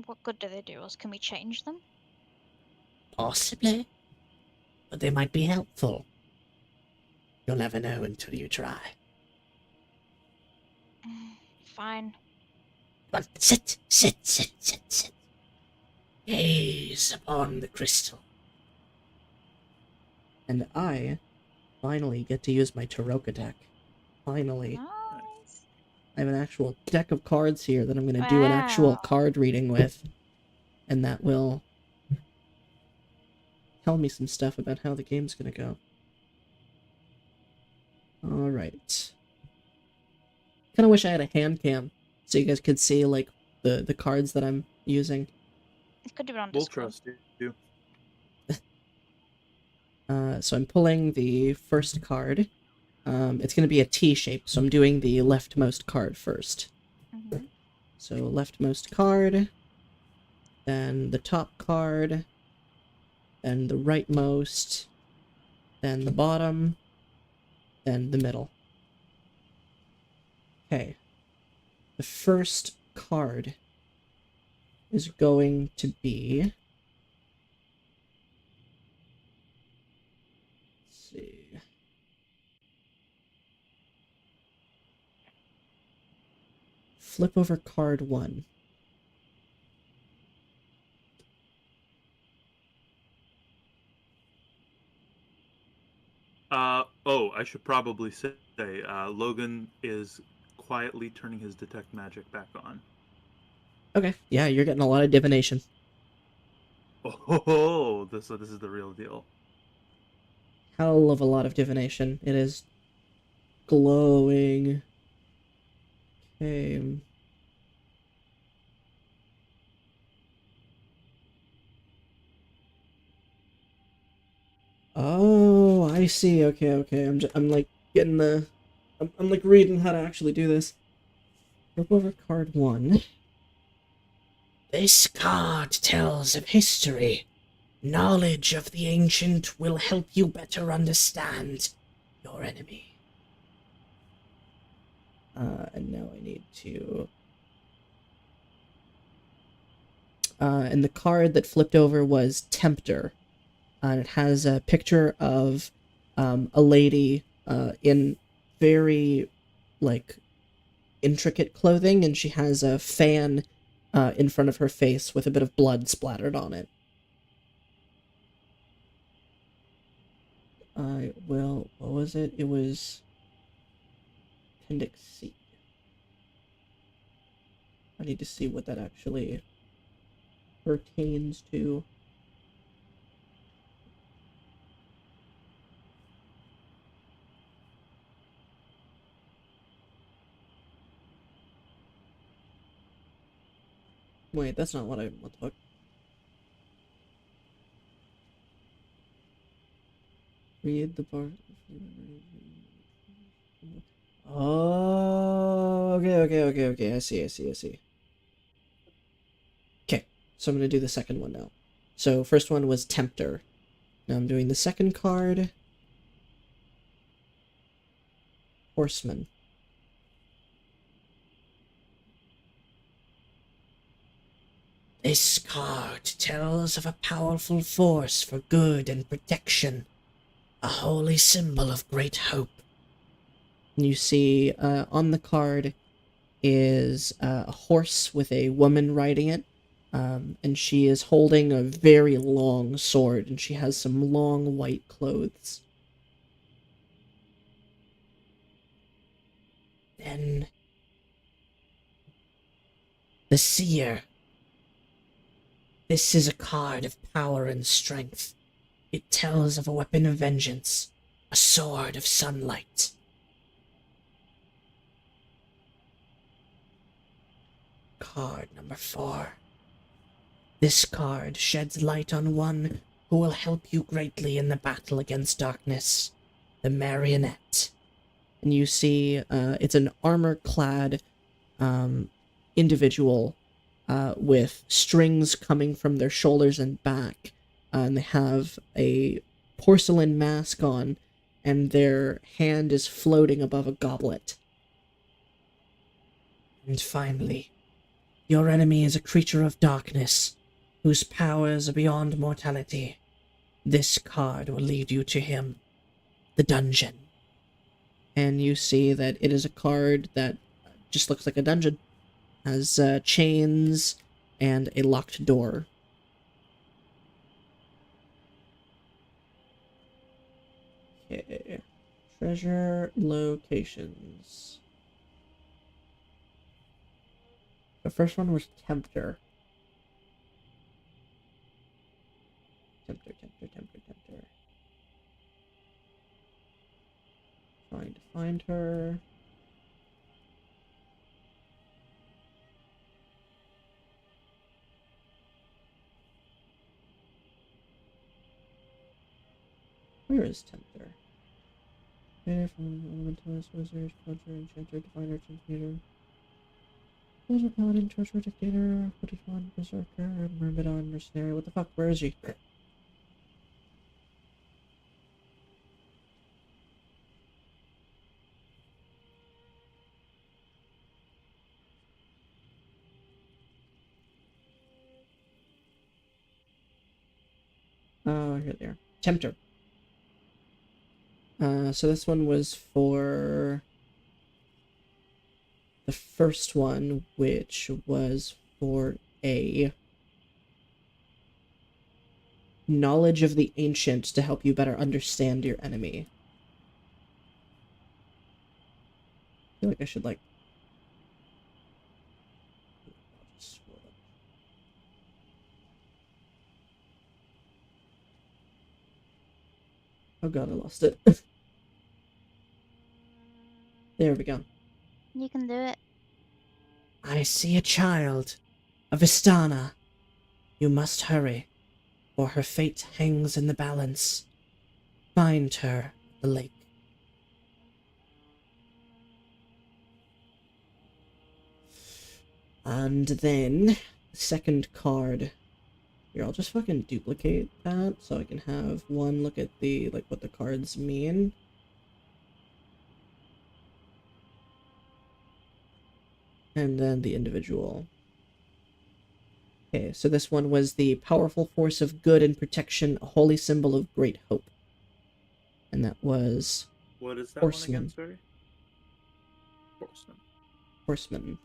what good do they do us? Can we change them? Possibly, but they might be helpful. You'll never know until you try. Fine. But sit. Gaze upon the crystal. And I finally get to use my Taroka deck. Finally. Nice. I have an actual deck of cards here that I'm going to do an actual card reading with. And that will tell me some stuff about how the game's going to go. Alright. Kind of wish I had a hand cam so you guys could see, like, the cards that I'm using. It could do it on We'll Discord. trust you. So I'm pulling the first card. It's going to be a T shape, so I'm doing the leftmost card first. Mm-hmm. So leftmost card, then the top card, then the rightmost, then the bottom, then the middle. Okay. The first card is going to be... Let's see... Flip over card 1. Oh, I should probably say, Logan is quietly turning his detect magic back on. Okay, yeah, you're getting a lot of divination. Oh, so this is the real deal. Hell of a lot of divination. It is glowing. Okay. Oh, I see. Okay. I'm like getting the... I'm like reading how to actually do this. Flip over card 1. This card tells of history. Knowledge of the ancient will help you better understand your enemy. And now I need to... and the card that flipped over was Tempter. And it has a picture of a lady in very, like, intricate clothing, and she has a fan in front of her face with a bit of blood splattered on it. What was it? It was Appendix C. I need to see what that actually pertains to. Wait, that's not what I want to look. Read the part. Oh, okay. I see. Okay, so I'm going to do the second one now. So first one was Tempter. Now I'm doing the second card. Horseman. This card tells of a powerful force for good and protection. A holy symbol of great hope. You see on the card is a horse with a woman riding it. And she is holding a very long sword, and she has some long white clothes. Then the Seer. This is a card of power and strength. It tells of a weapon of vengeance, a sword of sunlight. Card number 4. This card sheds light on one who will help you greatly in the battle against darkness, the Marionette. And you see it's an armor-clad individual with strings coming from their shoulders and back. And they have a porcelain mask on, and their hand is floating above a goblet. And finally, your enemy is a creature of darkness, whose powers are beyond mortality. This card will lead you to him, the dungeon. And you see that it is a card that just looks like a dungeon. Has chains and a locked door. Okay. Treasure locations. The first one was Tempter. Tempter. Trying to find her. Where is Tempter? Created from elementalist, wizard, conjurer, enchanter, diviner, transmuter. Wizard, paladin, sorcerer, dictator, hooded one, berserker, myrmidon, mercenary. What the fuck? Where is she? Oh, here they are. Tempter. So this one was for the first one, which was for a knowledge of the ancient to help you better understand your enemy. I feel like I should, like... Oh god, I lost it. There we go. You can do it. I see a child, a Vistana. You must hurry, for her fate hangs in the balance. Find her at the lake. And then, second card. Here, I'll just fucking duplicate that so I can have one look at the, like, what the cards mean. And then the individual. Okay, so this one was the powerful force of good and protection, a holy symbol of great hope. And that was... What is that Horseman. one again, sorry? Horseman. Horseman.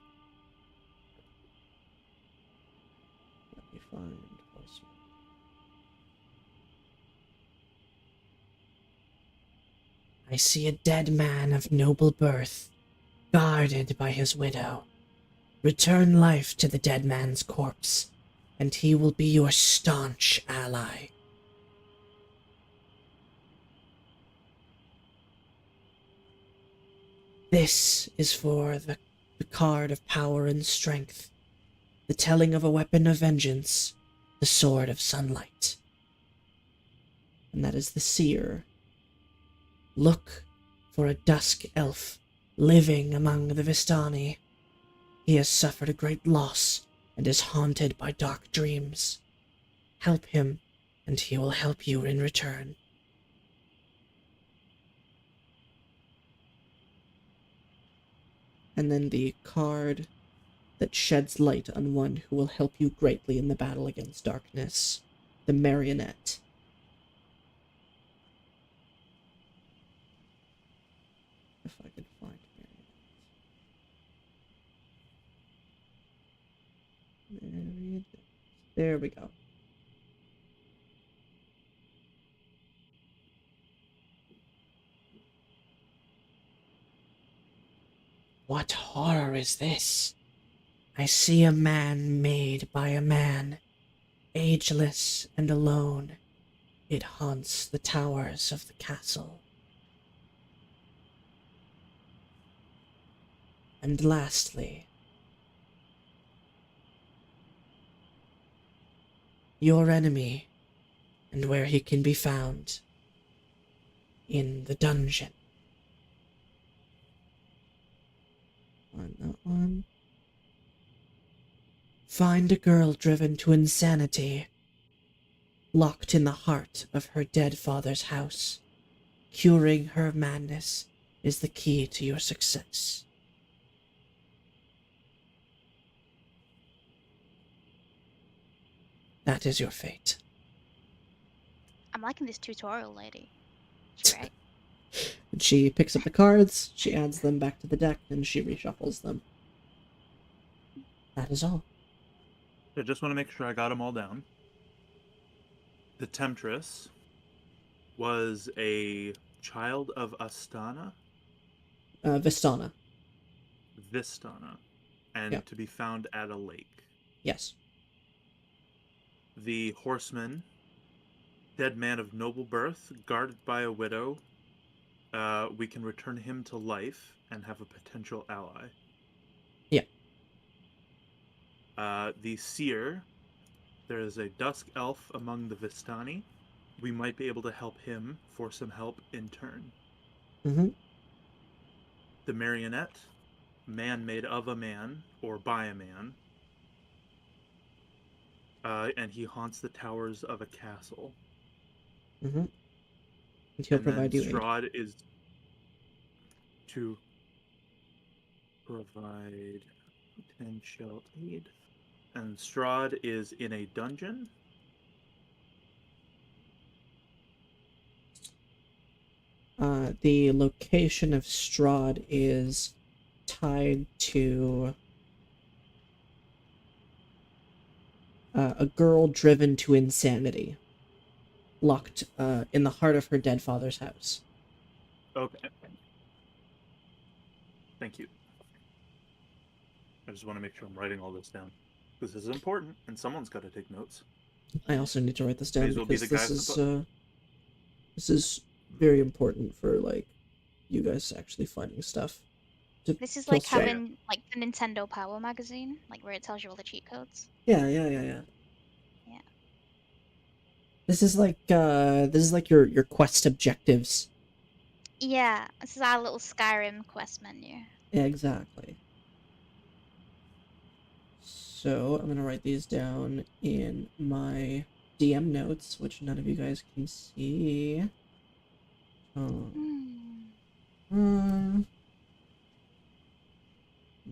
Let me find Horseman. I see a dead man of noble birth, guarded by his widow. Return life to the dead man's corpse, and he will be your staunch ally. This is for the card of power and strength, the telling of a weapon of vengeance, the sword of sunlight. And that is the seer. Look for a dusk elf living among the Vistani. He has suffered a great loss and is haunted by dark dreams. Help him, and he will help you in return. And then the card that sheds light on one who will help you greatly in the battle against darkness, the Marionette. If I could find Marionette. There we go. What horror is this? I see a man made by a man, ageless and alone. It haunts the towers of the castle. And lastly, your enemy, and where he can be found, in the dungeon. On that one. Find a girl driven to insanity, locked in the heart of her dead father's house. Curing her madness is the key to your success. That is your fate. I'm liking this tutorial lady. She's great. And she picks up the cards, she adds them back to the deck, and she reshuffles them. That is all. I just want to make sure I got them all down. The Temptress was a child of Astana? Vistana. Vistana. And Yeah. to be found at a lake. Yes. The Horseman, dead man of noble birth, guarded by a widow. We can return him to life and have a potential ally. Yeah. The Seer, there is a dusk elf among the Vistani. We might be able to help him for some help in turn. Mm-hmm. The marionette, man made of a man or by a man. And he haunts the towers of a castle. Mm-hmm. And he'll And then provide you aid. Strahd is to provide potential aid. And Strahd is in a dungeon. The location of Strahd is tied to a girl driven to insanity, locked in the heart of her dead father's house. Okay. Thank you. I just want to make sure I'm writing all this down. This is important, and someone's got to take notes. I also need to write this down Well because this is very important for like you guys actually finding stuff. This is like having like the Nintendo Power magazine, like where it tells you all the cheat codes. Yeah. Yeah. This is like your quest objectives. Yeah, this is our little Skyrim quest menu. Yeah, exactly. So I'm gonna write these down in my DM notes, which none of you guys can see.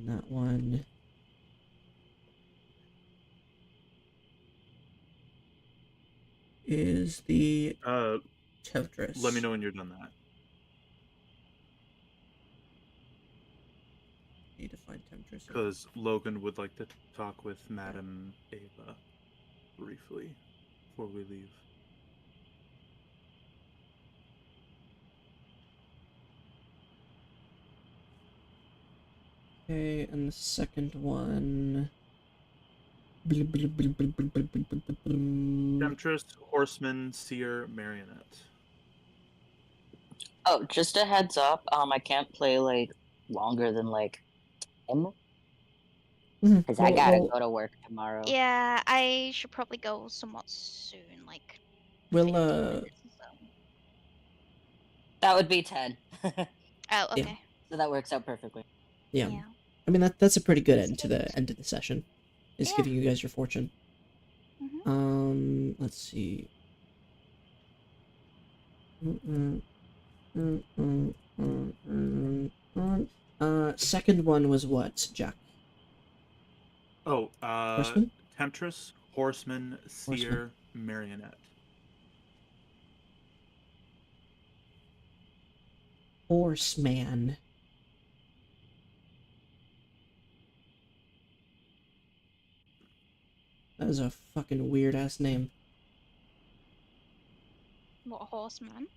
That one. Is the Temptress. Let me know when you're done that. Need to find Temptress. Because Logan would like to talk with Madame Ava briefly before we leave. Okay, and the second one. Temptress, Horseman, Seer, Marionette. Oh, just a heads up. I can't play like longer than like 10 because I gotta go to work tomorrow. Yeah, I should probably go somewhat soon, like. That would be 10. Oh, okay. Yeah. So that works out perfectly. Yeah. I mean that's a pretty good end to the session. Is giving you guys your fortune. Let's see. Second one was what, Jack? Oh, Horseman? Temptress, Horseman, Seer, Marionette. Horseman. That is a fucking weird ass name. What, Horseman?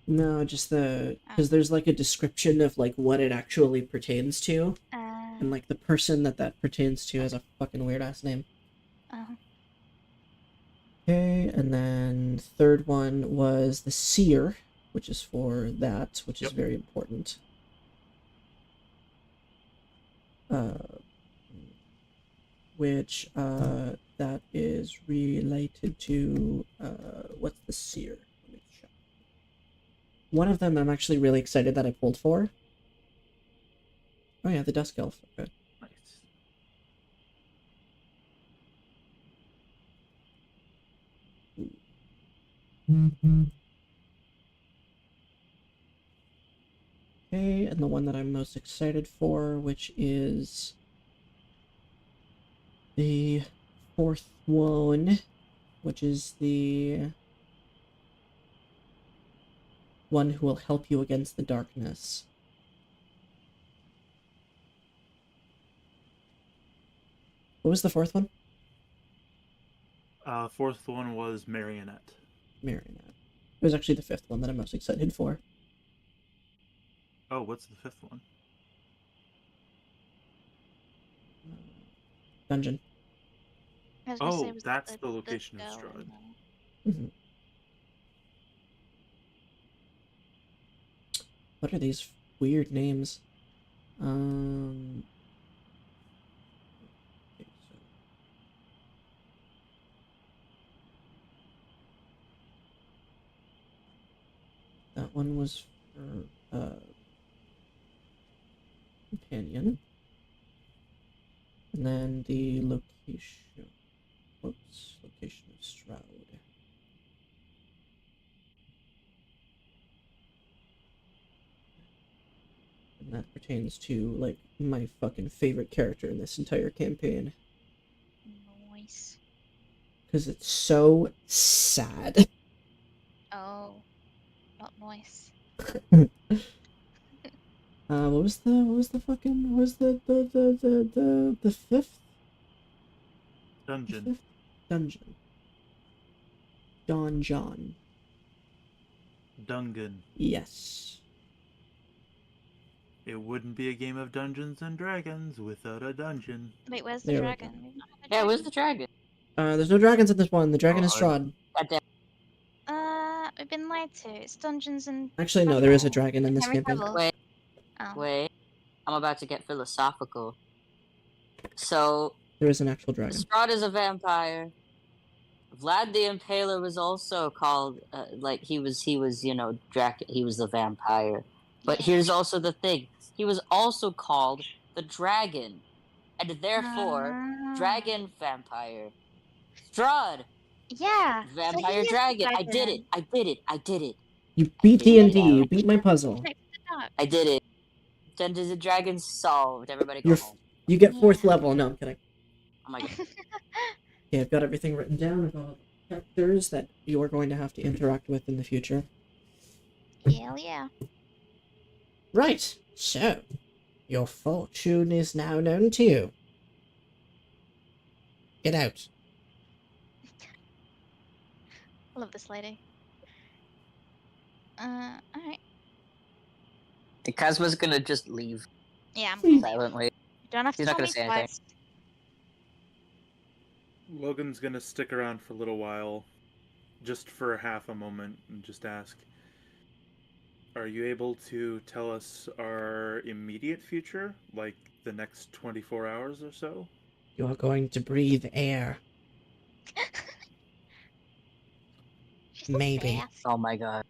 No, just because there's like a description of like what it actually pertains to, and like the person that pertains to has a fucking weird ass name. Okay, and then third one was the Seer, which is for that, which is very important. Which that is related to what's the Seer? Let me check. One of them I'm actually really excited that I pulled for. Oh yeah, the Dusk Elf. Okay. Nice. Okay, and the one that I'm most excited for, which is the fourth one, which is the one who will help you against the darkness. What was the fourth one? Fourth one was Marionette. Marionette. It was actually the fifth one that I'm most excited for. Oh, what's the fifth one? Dungeon. Oh, that's the location of Strahd. Mm-hmm. What are these weird names? That one was companion. And then the location. Whoops. Location of Stroud. And that pertains to, like, my fucking favorite character in this entire campaign. Nice. Because it's so sad. Oh, not nice. What was the fifth? Dungeon. The fifth dungeon. John. Dungan. Yes. It wouldn't be a game of Dungeons and Dragons without a dungeon. Wait, where's the There we dragon? go. We've not had the Yeah, where's dragon. the dragon? There's no dragons in this one. The dragon is Strahd. Goddamn. We've been lied to. It's Dungeons and Actually, no, there is a dragon in this Henry campaign. Cavill. Wait, Oh. wait. I'm about to get philosophical. So, There is an actual dragon. Strahd is a vampire. Vlad the Impaler was also called, he was, he was the vampire. But here's also the thing. He was also called the dragon. And therefore, dragon vampire. Strahd, Yeah. vampire he is the dragon. I dragon. did it. You beat did it. D&D. You beat my puzzle. I did it. Dungeons and Dragons solved. Everybody go You're home. You get 4th Yeah. level. No, I'm kidding. Oh my god. Yeah, I've got everything written down about characters that you are going to have to interact with in the future. Hell yeah. Right. So, your fortune is now known to you. Get out. I love this lady. Alright. Kazma's gonna just leave Yeah, I'm gonna silently. You don't have to He's not tell gonna me say anything. twice. Logan's gonna stick around for a little while, just for half a moment, and just ask, are you able to tell us our immediate future? Like the next 24 hours or so? You are going to breathe air. She's so Maybe. fast. Oh my god.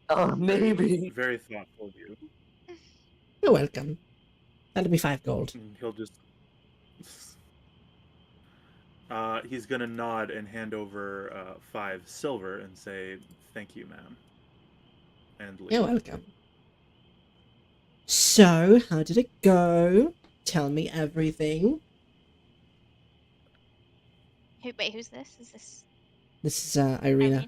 Oh, maybe. Very thoughtful of you. You're welcome. That'll be 5 gold. And he'll just... he's gonna nod and hand over 5 silver and say, thank you, ma'am. And leave. You're welcome. So, how did it go? Tell me everything. Wait, who's this? Is this This is Irina.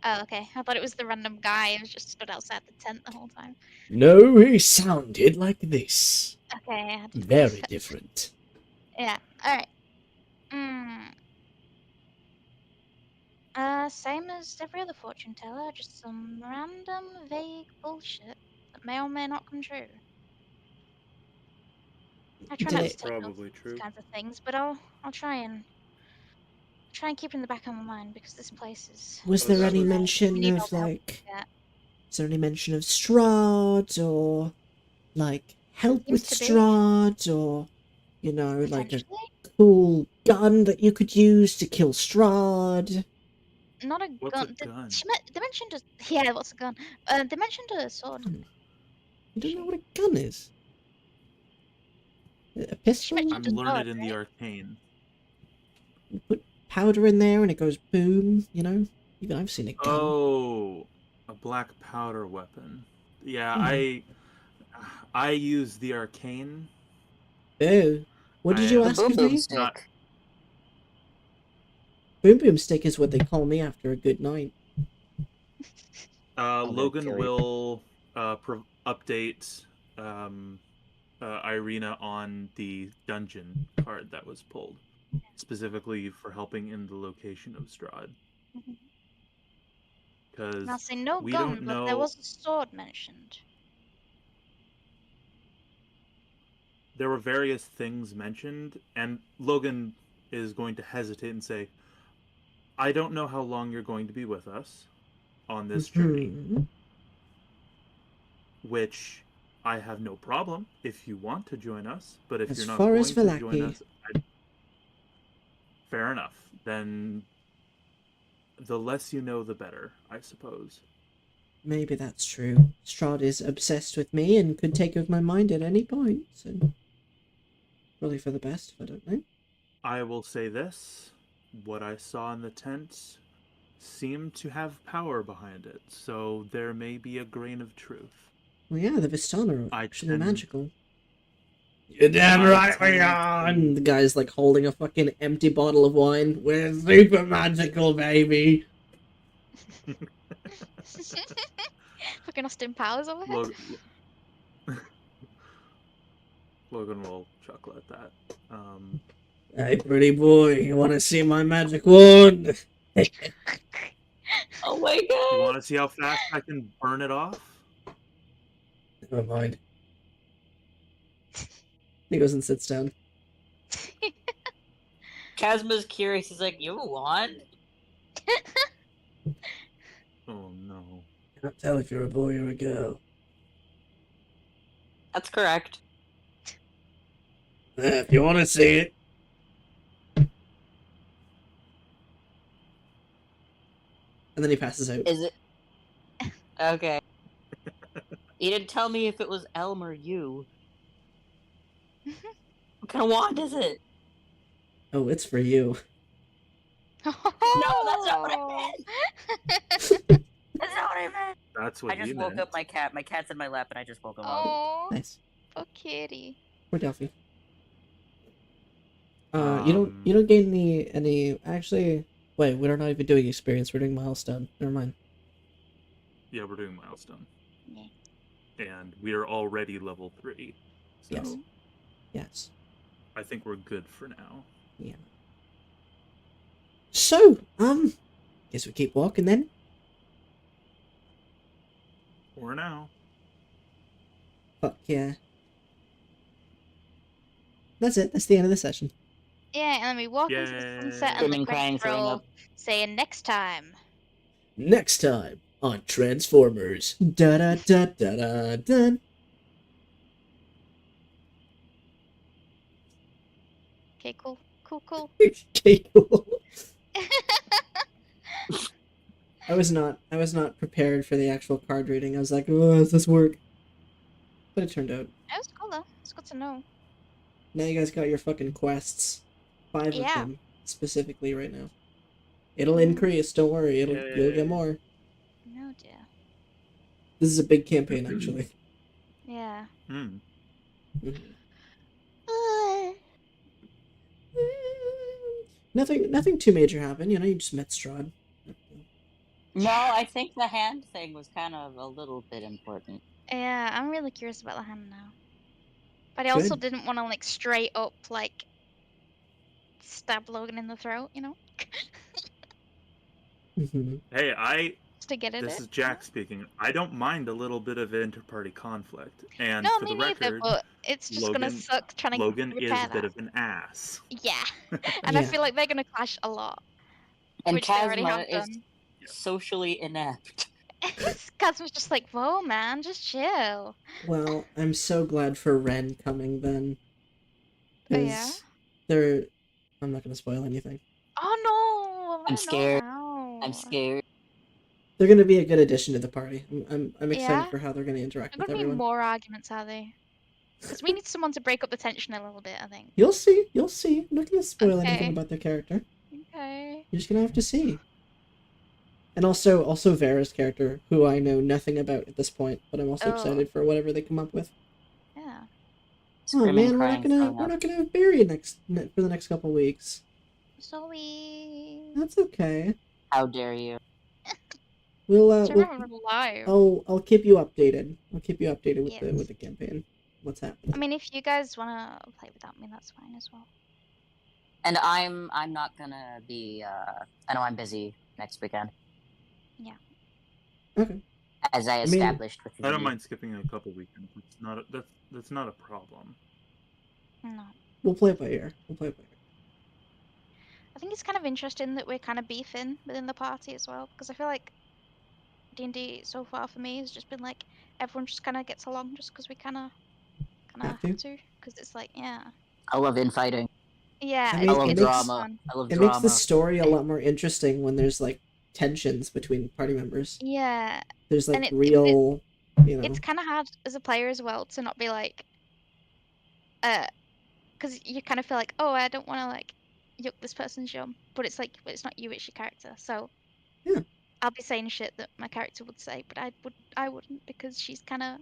Oh, okay. I thought it was the random guy who just stood outside the tent the whole time. No, he sounded like this. Okay, I had to Very different. Yeah, alright. Same as every other fortune teller, just some random, vague bullshit that may or may not come true. I try not Did to take notes Probably of true. these kinds of things, but I'll try and keep it in the back of my mind because this place is. Was Oh, there that any was- mention Need of, all the help like... we get. Is there any mention of Strahd, or, like, help Seems with to be. Strahd, or, you know, like a Potentially? cool gun that you could use to kill Strahd? Not a What's gun. a gun? They mentioned a. Yeah, what's a gun? They mentioned a sword. You don't know what a gun is? A pistol? mentioned- I'm Just learned odd, in the right? arcane. You put powder in there and it goes boom, you know? Even I've seen a gun. Oh, a black powder weapon. Yeah, I use the arcane. Oh. What did I you am- ask Boom of boom me? stick. Not- Boom boom stick is what they call me after a good night. gonna Logan kill you. will update Irina on the dungeon card that was pulled, specifically for helping in the location of Strahd. Mhm. Because And I'll say no we gun, don't but there know- was a sword mentioned. there were various things mentioned, and Logan is going to hesitate and say, I don't know how long you're going to be with us on this journey, Mhm. which I have no problem if you want to join us, but if As you're not far going as to join Vallaki. us, fair enough. Then the less you know, the better, I suppose. maybe that's true. Strahd is obsessed with me and could take over my mind at any point, so... Probably for the best, I don't know. I will say this. What I saw in the tent seemed to have power behind it, so there may be a grain of truth. Well, yeah, the Vistana are actually magical. You're damn right we are! And the guy's like holding a fucking empty bottle of wine. We're super magical, baby! Fucking Austin Powers over here. Logan will chuckle at that. Hey, pretty boy, you want to see my magic wand? Oh my You god! want to see how fast I can burn it off? Never mind. He goes and sits down. Kazma's curious. He's like, "You have a wand?" Oh no. Can't tell if you're a boy or a girl. That's correct. If you want to see it. And then he passes out. Is it? Okay. You didn't tell me if it was Elm or you. What kind of wand is it? Oh, it's for you. No, that's not what I meant. That's not what I meant. That's what I just he woke meant. up my cat. My cat's in my lap, and I just woke him up. Oh, Nice. poor kitty. Poor Delphi. You don't gain any actually. Wait, we're not even doing experience. We're doing milestone. Never mind. Yeah, we're doing milestone. Yeah. And we are already level 3. So Yes. Yes. I think we're good for now. Yeah. So, guess we keep walking then. For now. Fuck yeah. That's it. That's the end of the session. Yeah, and then we walk into the Yay. sunset and Screaming, the crying, credits throwing roll, up. saying next time. Next time on Transformers. Da da da da da da. Okay, cool. Cool. Okay, cool. I was not prepared for the actual card reading. I was like, oh, how does this work? But it turned out. That was cool though. It's good to know. Now you guys got your fucking quests. 5 Yeah. of them specifically right now. It'll increase, don't worry, you'll get more. No dear. This is a big campaign actually. Yeah. Hmm. Nothing too major happened, you just met Strahd. No, I think the hand thing was kind of a little bit important. Yeah, I'm really curious about the hand now. But I also Good. didn't want to like straight up like stab Logan in the throat, Mhm. Hey, just to get it. this is Jack speaking. I don't mind a little bit of inter-party conflict. And No, for me the neither. record, But it's just gonna Logan- suck trying to Logan is repair a bit that. of an ass. Yeah, and I Yeah. feel like they're gonna clash a lot, And which they already Kazma have is done. socially inept. Kazma's just like, whoa, man, just chill. Well, I'm so glad for Ren coming then. Oh, yeah? 'Cause I'm not gonna spoil anything. Oh no! I wanna know scared. now. I'm scared. They're gonna be a good addition to the party. I'm excited Yeah? for how they're gonna interact There with gonna be everyone. more arguments, are they? Because we need someone to break up the tension a little bit, I think. You'll see. I'm not gonna spoil anything Okay. about their character. Okay. You're just gonna have to see. And also Vera's character, who I know nothing about at this point, but I'm also Oh. excited for whatever they come up with. Yeah. Oh Screaming, man, crying, throwing we're up. not gonna have Barry for the next couple weeks. Sorry. That's okay. How dare you? We'll Remember live. I'll keep you updated. I'll keep you updated with Yes. the campaign. What's happening? I mean, if you guys wanna play without me, that's fine as well. And I'm not gonna be. I know I'm busy next weekend, Okay. as I I mean, established with you. I don't mind skipping a couple weekends. That's not a problem. No. We'll play it by ear. I think it's kind of interesting that we're kind of beefing within the party as well, because I feel like D&D so far for me has just been like everyone just kind of gets along just because we kind of Have have to, because it's like I love infighting. yeah, I mean, I love it it's makes- drama. fun. I love It drama. makes the story a lot more interesting when there's like tensions between party members. Yeah. There's like And real, you know. It's kind of hard as a player as well to not be like, because you kind of feel like, oh, I don't want to like yuck this person's yum, but it's like, but it's not you, it's your character. So yeah, I'll be saying shit that my character would say, but I wouldn't because she's kind of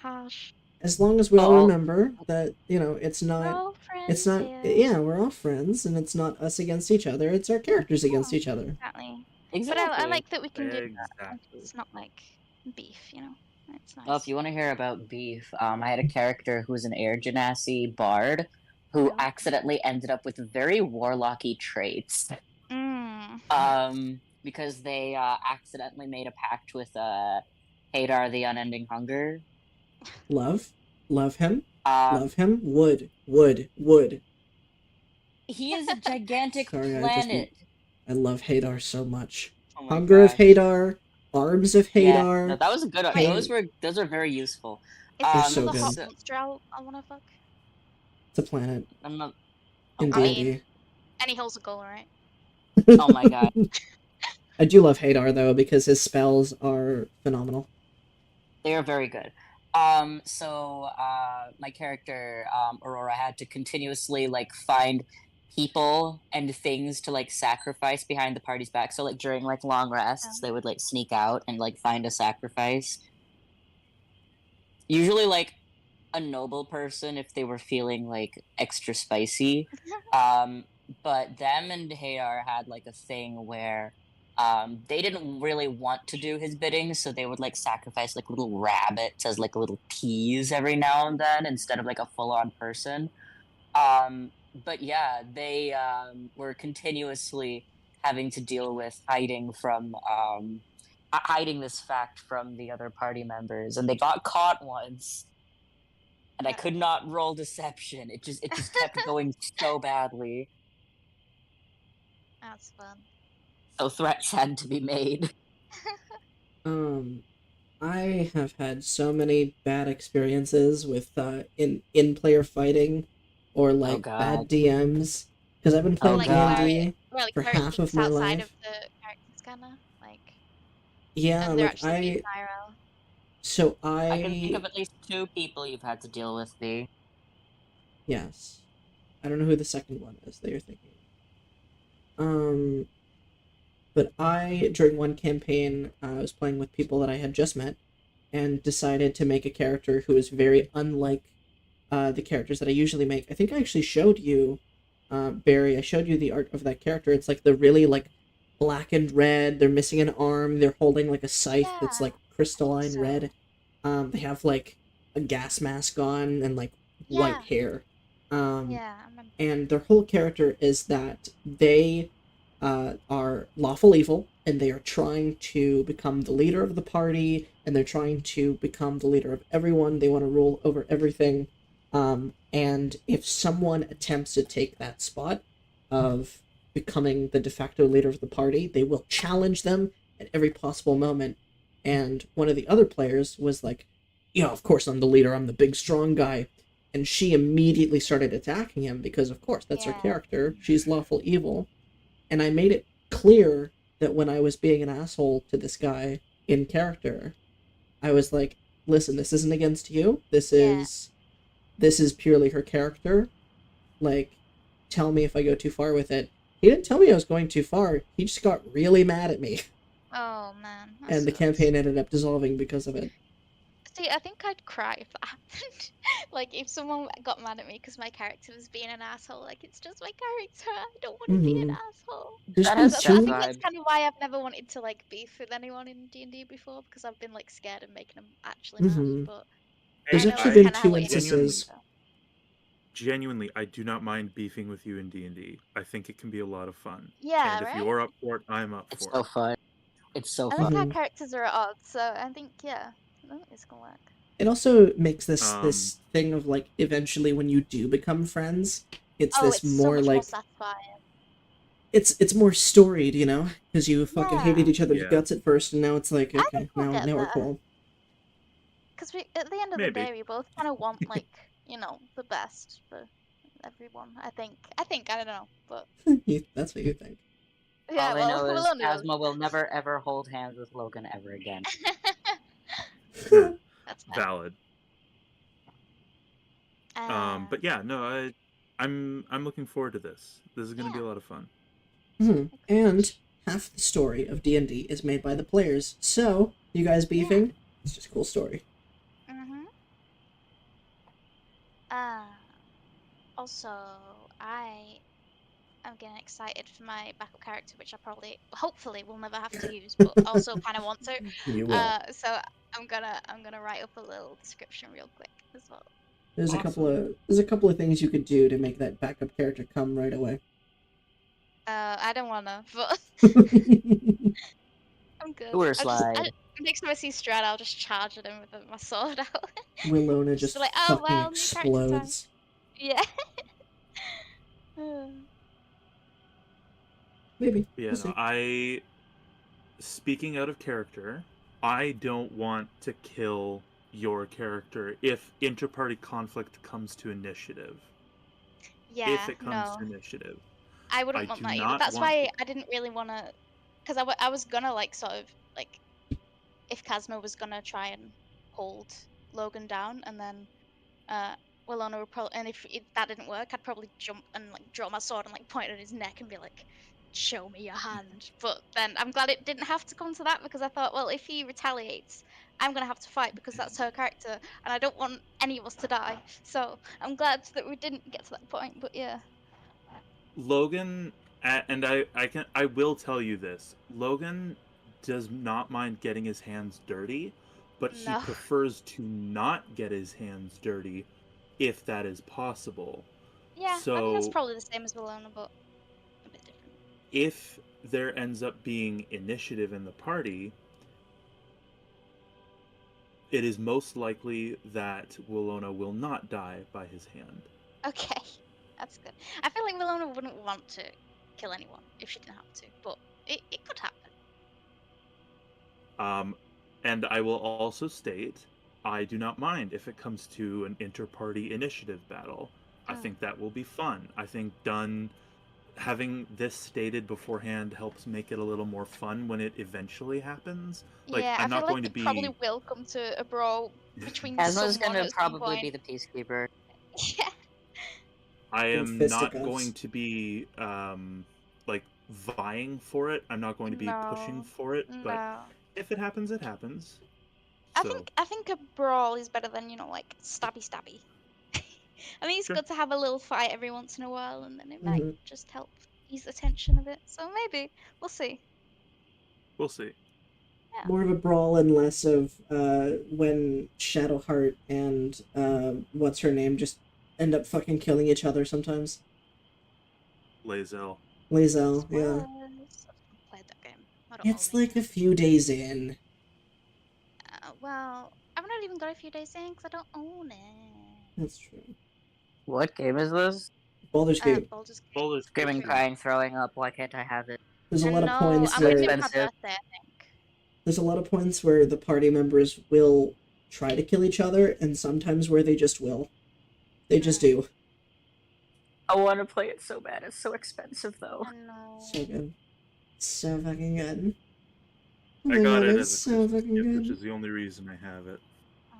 harsh. As long as we all remember that, you know, it's not, we're all friends it's not, here. yeah, we're all friends, and it's not us against each other. It's our characters against each other. Exactly. Exactly. But I like that we can do that. Exactly. It's not like beef, you know. It's nice. Well, if you want to hear about beef, I had a character who was an Air Genasi bard who accidentally ended up with very warlocky traits. Because they accidentally made a pact with Hadar the Unending Hunger. Love him. Love him. Would. He is a gigantic planet. I love Hadar so much. Oh Hunger of Hadar, Arms of Hadar. Yeah, no, that was a good one. Those are very useful. They're so good. Hot monster I wanna fuck. It's a planet. I'm not. In D&D. And he holds a goal, right? Oh my god. I do love Hadar though because his spells are phenomenal. They are very good. So my character Aurora had to continuously like find people and things to like sacrifice behind the party's back. So like during like long rests, they would like sneak out and like find a sacrifice. Usually like a noble person if they were feeling like extra spicy. But them and Hadar had like a thing where they didn't really want to do his bidding, so they would like sacrifice like little rabbits as like a little tease every now and then instead of like a full-on person. But yeah, they were continuously having to deal with hiding this fact from the other party members, and they got caught once. And I could not roll deception. It just kept going so badly. That's fun. So threats had to be made. I have had so many bad experiences with in-player fighting or like bad DMs because I've been playing D&D for half of my life. Of the characters, kinda like. Yeah, like I can think of at least 2 people you've had to deal with, B. Yes. I don't know who the second one is that you're thinking. But during one campaign, I was playing with people that I had just met and decided to make a character who is very unlike the characters that I usually make. I think I actually showed you, Barry, I showed you the art of that character. It's like the really like black and red, they're missing an arm, they're holding like a scythe that's like crystalline red. They have like a gas mask on and like white hair. And their whole character is that they are lawful evil and they are trying to become the leader of the party and they're trying to become the leader of everyone. They want to rule over everything. And if someone attempts to take that spot of becoming the de facto leader of the party, they will challenge them at every possible moment. And one of the other players was like, yeah, of course I'm the leader, I'm the big strong guy. And she immediately started attacking him because, of course, that's her character. She's lawful evil. And I made it clear that when I was being an asshole to this guy in character, I was like, listen, this isn't against you. This is purely her character. Like, tell me if I go too far with it. He didn't tell me I was going too far. He just got really mad at me. Oh, man. And the campaign ended up dissolving because of it. See, I think I'd cry if that happened. Like, if someone got mad at me because my character was being an asshole, like, it's just my character. I don't want to be an asshole. I think that's kind of why I've never wanted to, like, beef with anyone in D&D before, because I've been, like, scared of making them actually mad. But there's actually been 2 instances. Genuinely, I do not mind beefing with you in D&D. I think it can be a lot of fun. Yeah, and if you're up for it, I'm up for it. It's so fun. It's so fun. I like how characters are at odds, so I think, it's gonna work. It also makes this thing of like eventually when you do become friends, it's more like more satisfying. It's more storied, you know, because you fucking hated each other's guts at first, and now it's like okay, now we're cool. Because at the end of the day, we both kind of want like the best for everyone. I think I don't know, but that's what you think. Yeah, All I well, know is Willona will. Phasma will never ever hold hands with Logan ever again. That's fair. Valid. But yeah, no, I'm looking forward to this. This is going to be a lot of fun. And half the story of D&D is made by the players. So, you guys beefing? It's just a cool story. Also, I am getting excited for my backup character, which I probably, hopefully, will never have to use, but also kind of want to. You will. So I'm gonna write up a little description real quick as well. There's Awesome. a couple of things you could do to make that backup character come right away. I don't wanna, but I'm good. Sewer slide. Next time I see Strad, I'll just charge at him with my sword out. Willona just be like, oh fucking well, new character time. explodes. Yeah. Maybe. Yeah, We'll see. no, speaking out of character, I don't want to kill your character if inter-party conflict comes to initiative. Yeah, if it comes no. to initiative. I wouldn't want that either. That's why I didn't really want to, because I was gonna like sort of like, if Kazma was gonna try and hold Logan down, and then Willona would probably, and if that didn't work, I'd probably jump and like draw my sword and like point at his neck and be like, show me your hand. But then I'm glad it didn't have to come to that, because I thought, well, if he retaliates, I'm gonna have to fight because that's her character, and I don't want any of us to die. So I'm glad that we didn't get to that point. But yeah. Logan, and I will tell you this: Logan does not mind getting his hands dirty, but he prefers to not get his hands dirty, if that is possible. Yeah, so, I mean that's probably the same as Willona, but a bit different. If there ends up being initiative in the party, it is most likely that Willona will not die by his hand. Okay. That's good. I feel like Willona wouldn't want to kill anyone if she didn't have to, but it could happen. And I will also state, I do not mind if it comes to an inter-party initiative battle. I think that will be fun. I think having this stated beforehand helps make it a little more fun when it eventually happens. Like, yeah, I'm not going to be. Probably will come to a brawl between Asma's someone gonna at probably be the peacekeeper. Yeah. I am not going to be like vying for it. I'm not going to be pushing for it, but if it happens, it happens. So. I think a brawl is better than, like stabby. I think it's good to have a little fight every once in a while, and then it might just help ease the tension a bit. So maybe we'll see. We'll see. Yeah. More of a brawl and less of when Shadowheart and what's her name just end up fucking killing each other sometimes. Lae'zel, yeah. Played that game. It's like a few days in. Well, I've not even got a few days in because I don't own it. That's true. What game is this? Baldur's Gate. Baldur's Gate. Screaming, crying, throwing up. Why can't I have it? There's a lot of points where there's a lot of points where the party members will try to kill each other, and sometimes where they just will. They just do. I want to play it so bad. It's so expensive, though. So good. So fucking good. I got it as a Christmas gift, which is the only reason I have it.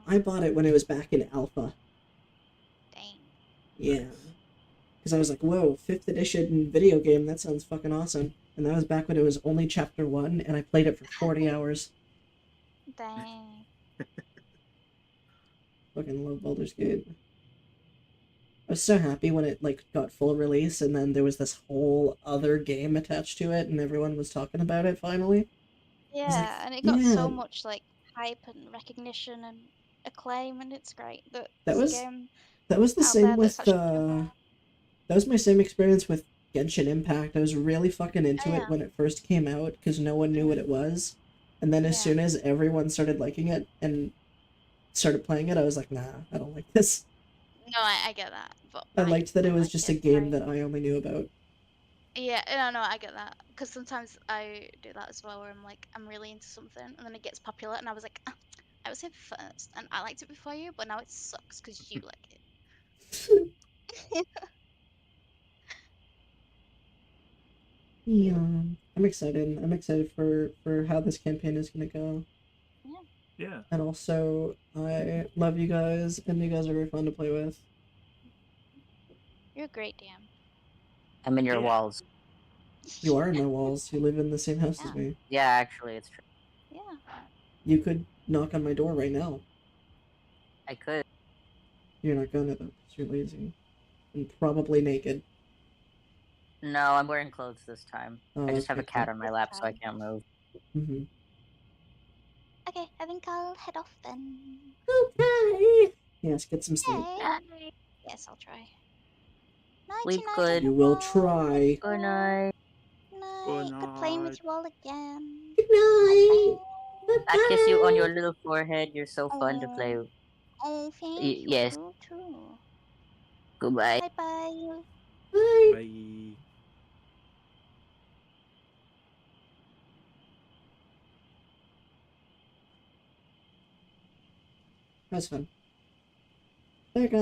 I bought it when it was back in alpha. Dang. Yeah. Because I was like, whoa, 5th edition video game, that sounds fucking awesome. And that was back when it was only chapter 1, and I played it for 40 hours. Dang. Fucking love Baldur's Gate. I was so happy when it got full release, and then there was this whole other game attached to it, and everyone was talking about it finally. Yeah, and it got so much hype and recognition and acclaim, and it's great. That was the same with that was my same experience with Genshin Impact. I was really fucking into it when it first came out because no one knew what it was, and then as soon as everyone started liking it and started playing it, I was like, nah, I don't like this. No, I get that, but I liked that it was just a game that I only knew about. Yeah, no, I get that. Because sometimes I do that as well, where I'm really into something, and then it gets popular, and I was like, I was here first, and I liked it before you, but now it sucks because you like it. Yeah. I'm excited. I'm excited for how this campaign is gonna go. Yeah. And also, I love you guys, and you guys are very fun to play with. You're great, Dan. I'm in your Yeah. walls. You are in my walls. You live in the same house as Yeah. me. Yeah, actually, it's true. Yeah. You could knock on my door right now. I could. You're not gonna though, because you're lazy. And probably naked. No, I'm wearing clothes this time. Oh, I just have a okay, cat cool. on my lap, so I can't move. Mm-hmm. Okay, I think I'll head off then. Okay. Yes, get some sleep. Hey. Yes, I'll try. Sleep Nighty night, good. You will everyone. try. Good night. Night. Good playing with you all again. Good night. Bye-bye. I kiss you on your little forehead. You're so fun to play Oh, with. oh, thank you. Yes. You too. Goodbye. Bye-bye. Bye. Bye. That was fun. Bye, guys.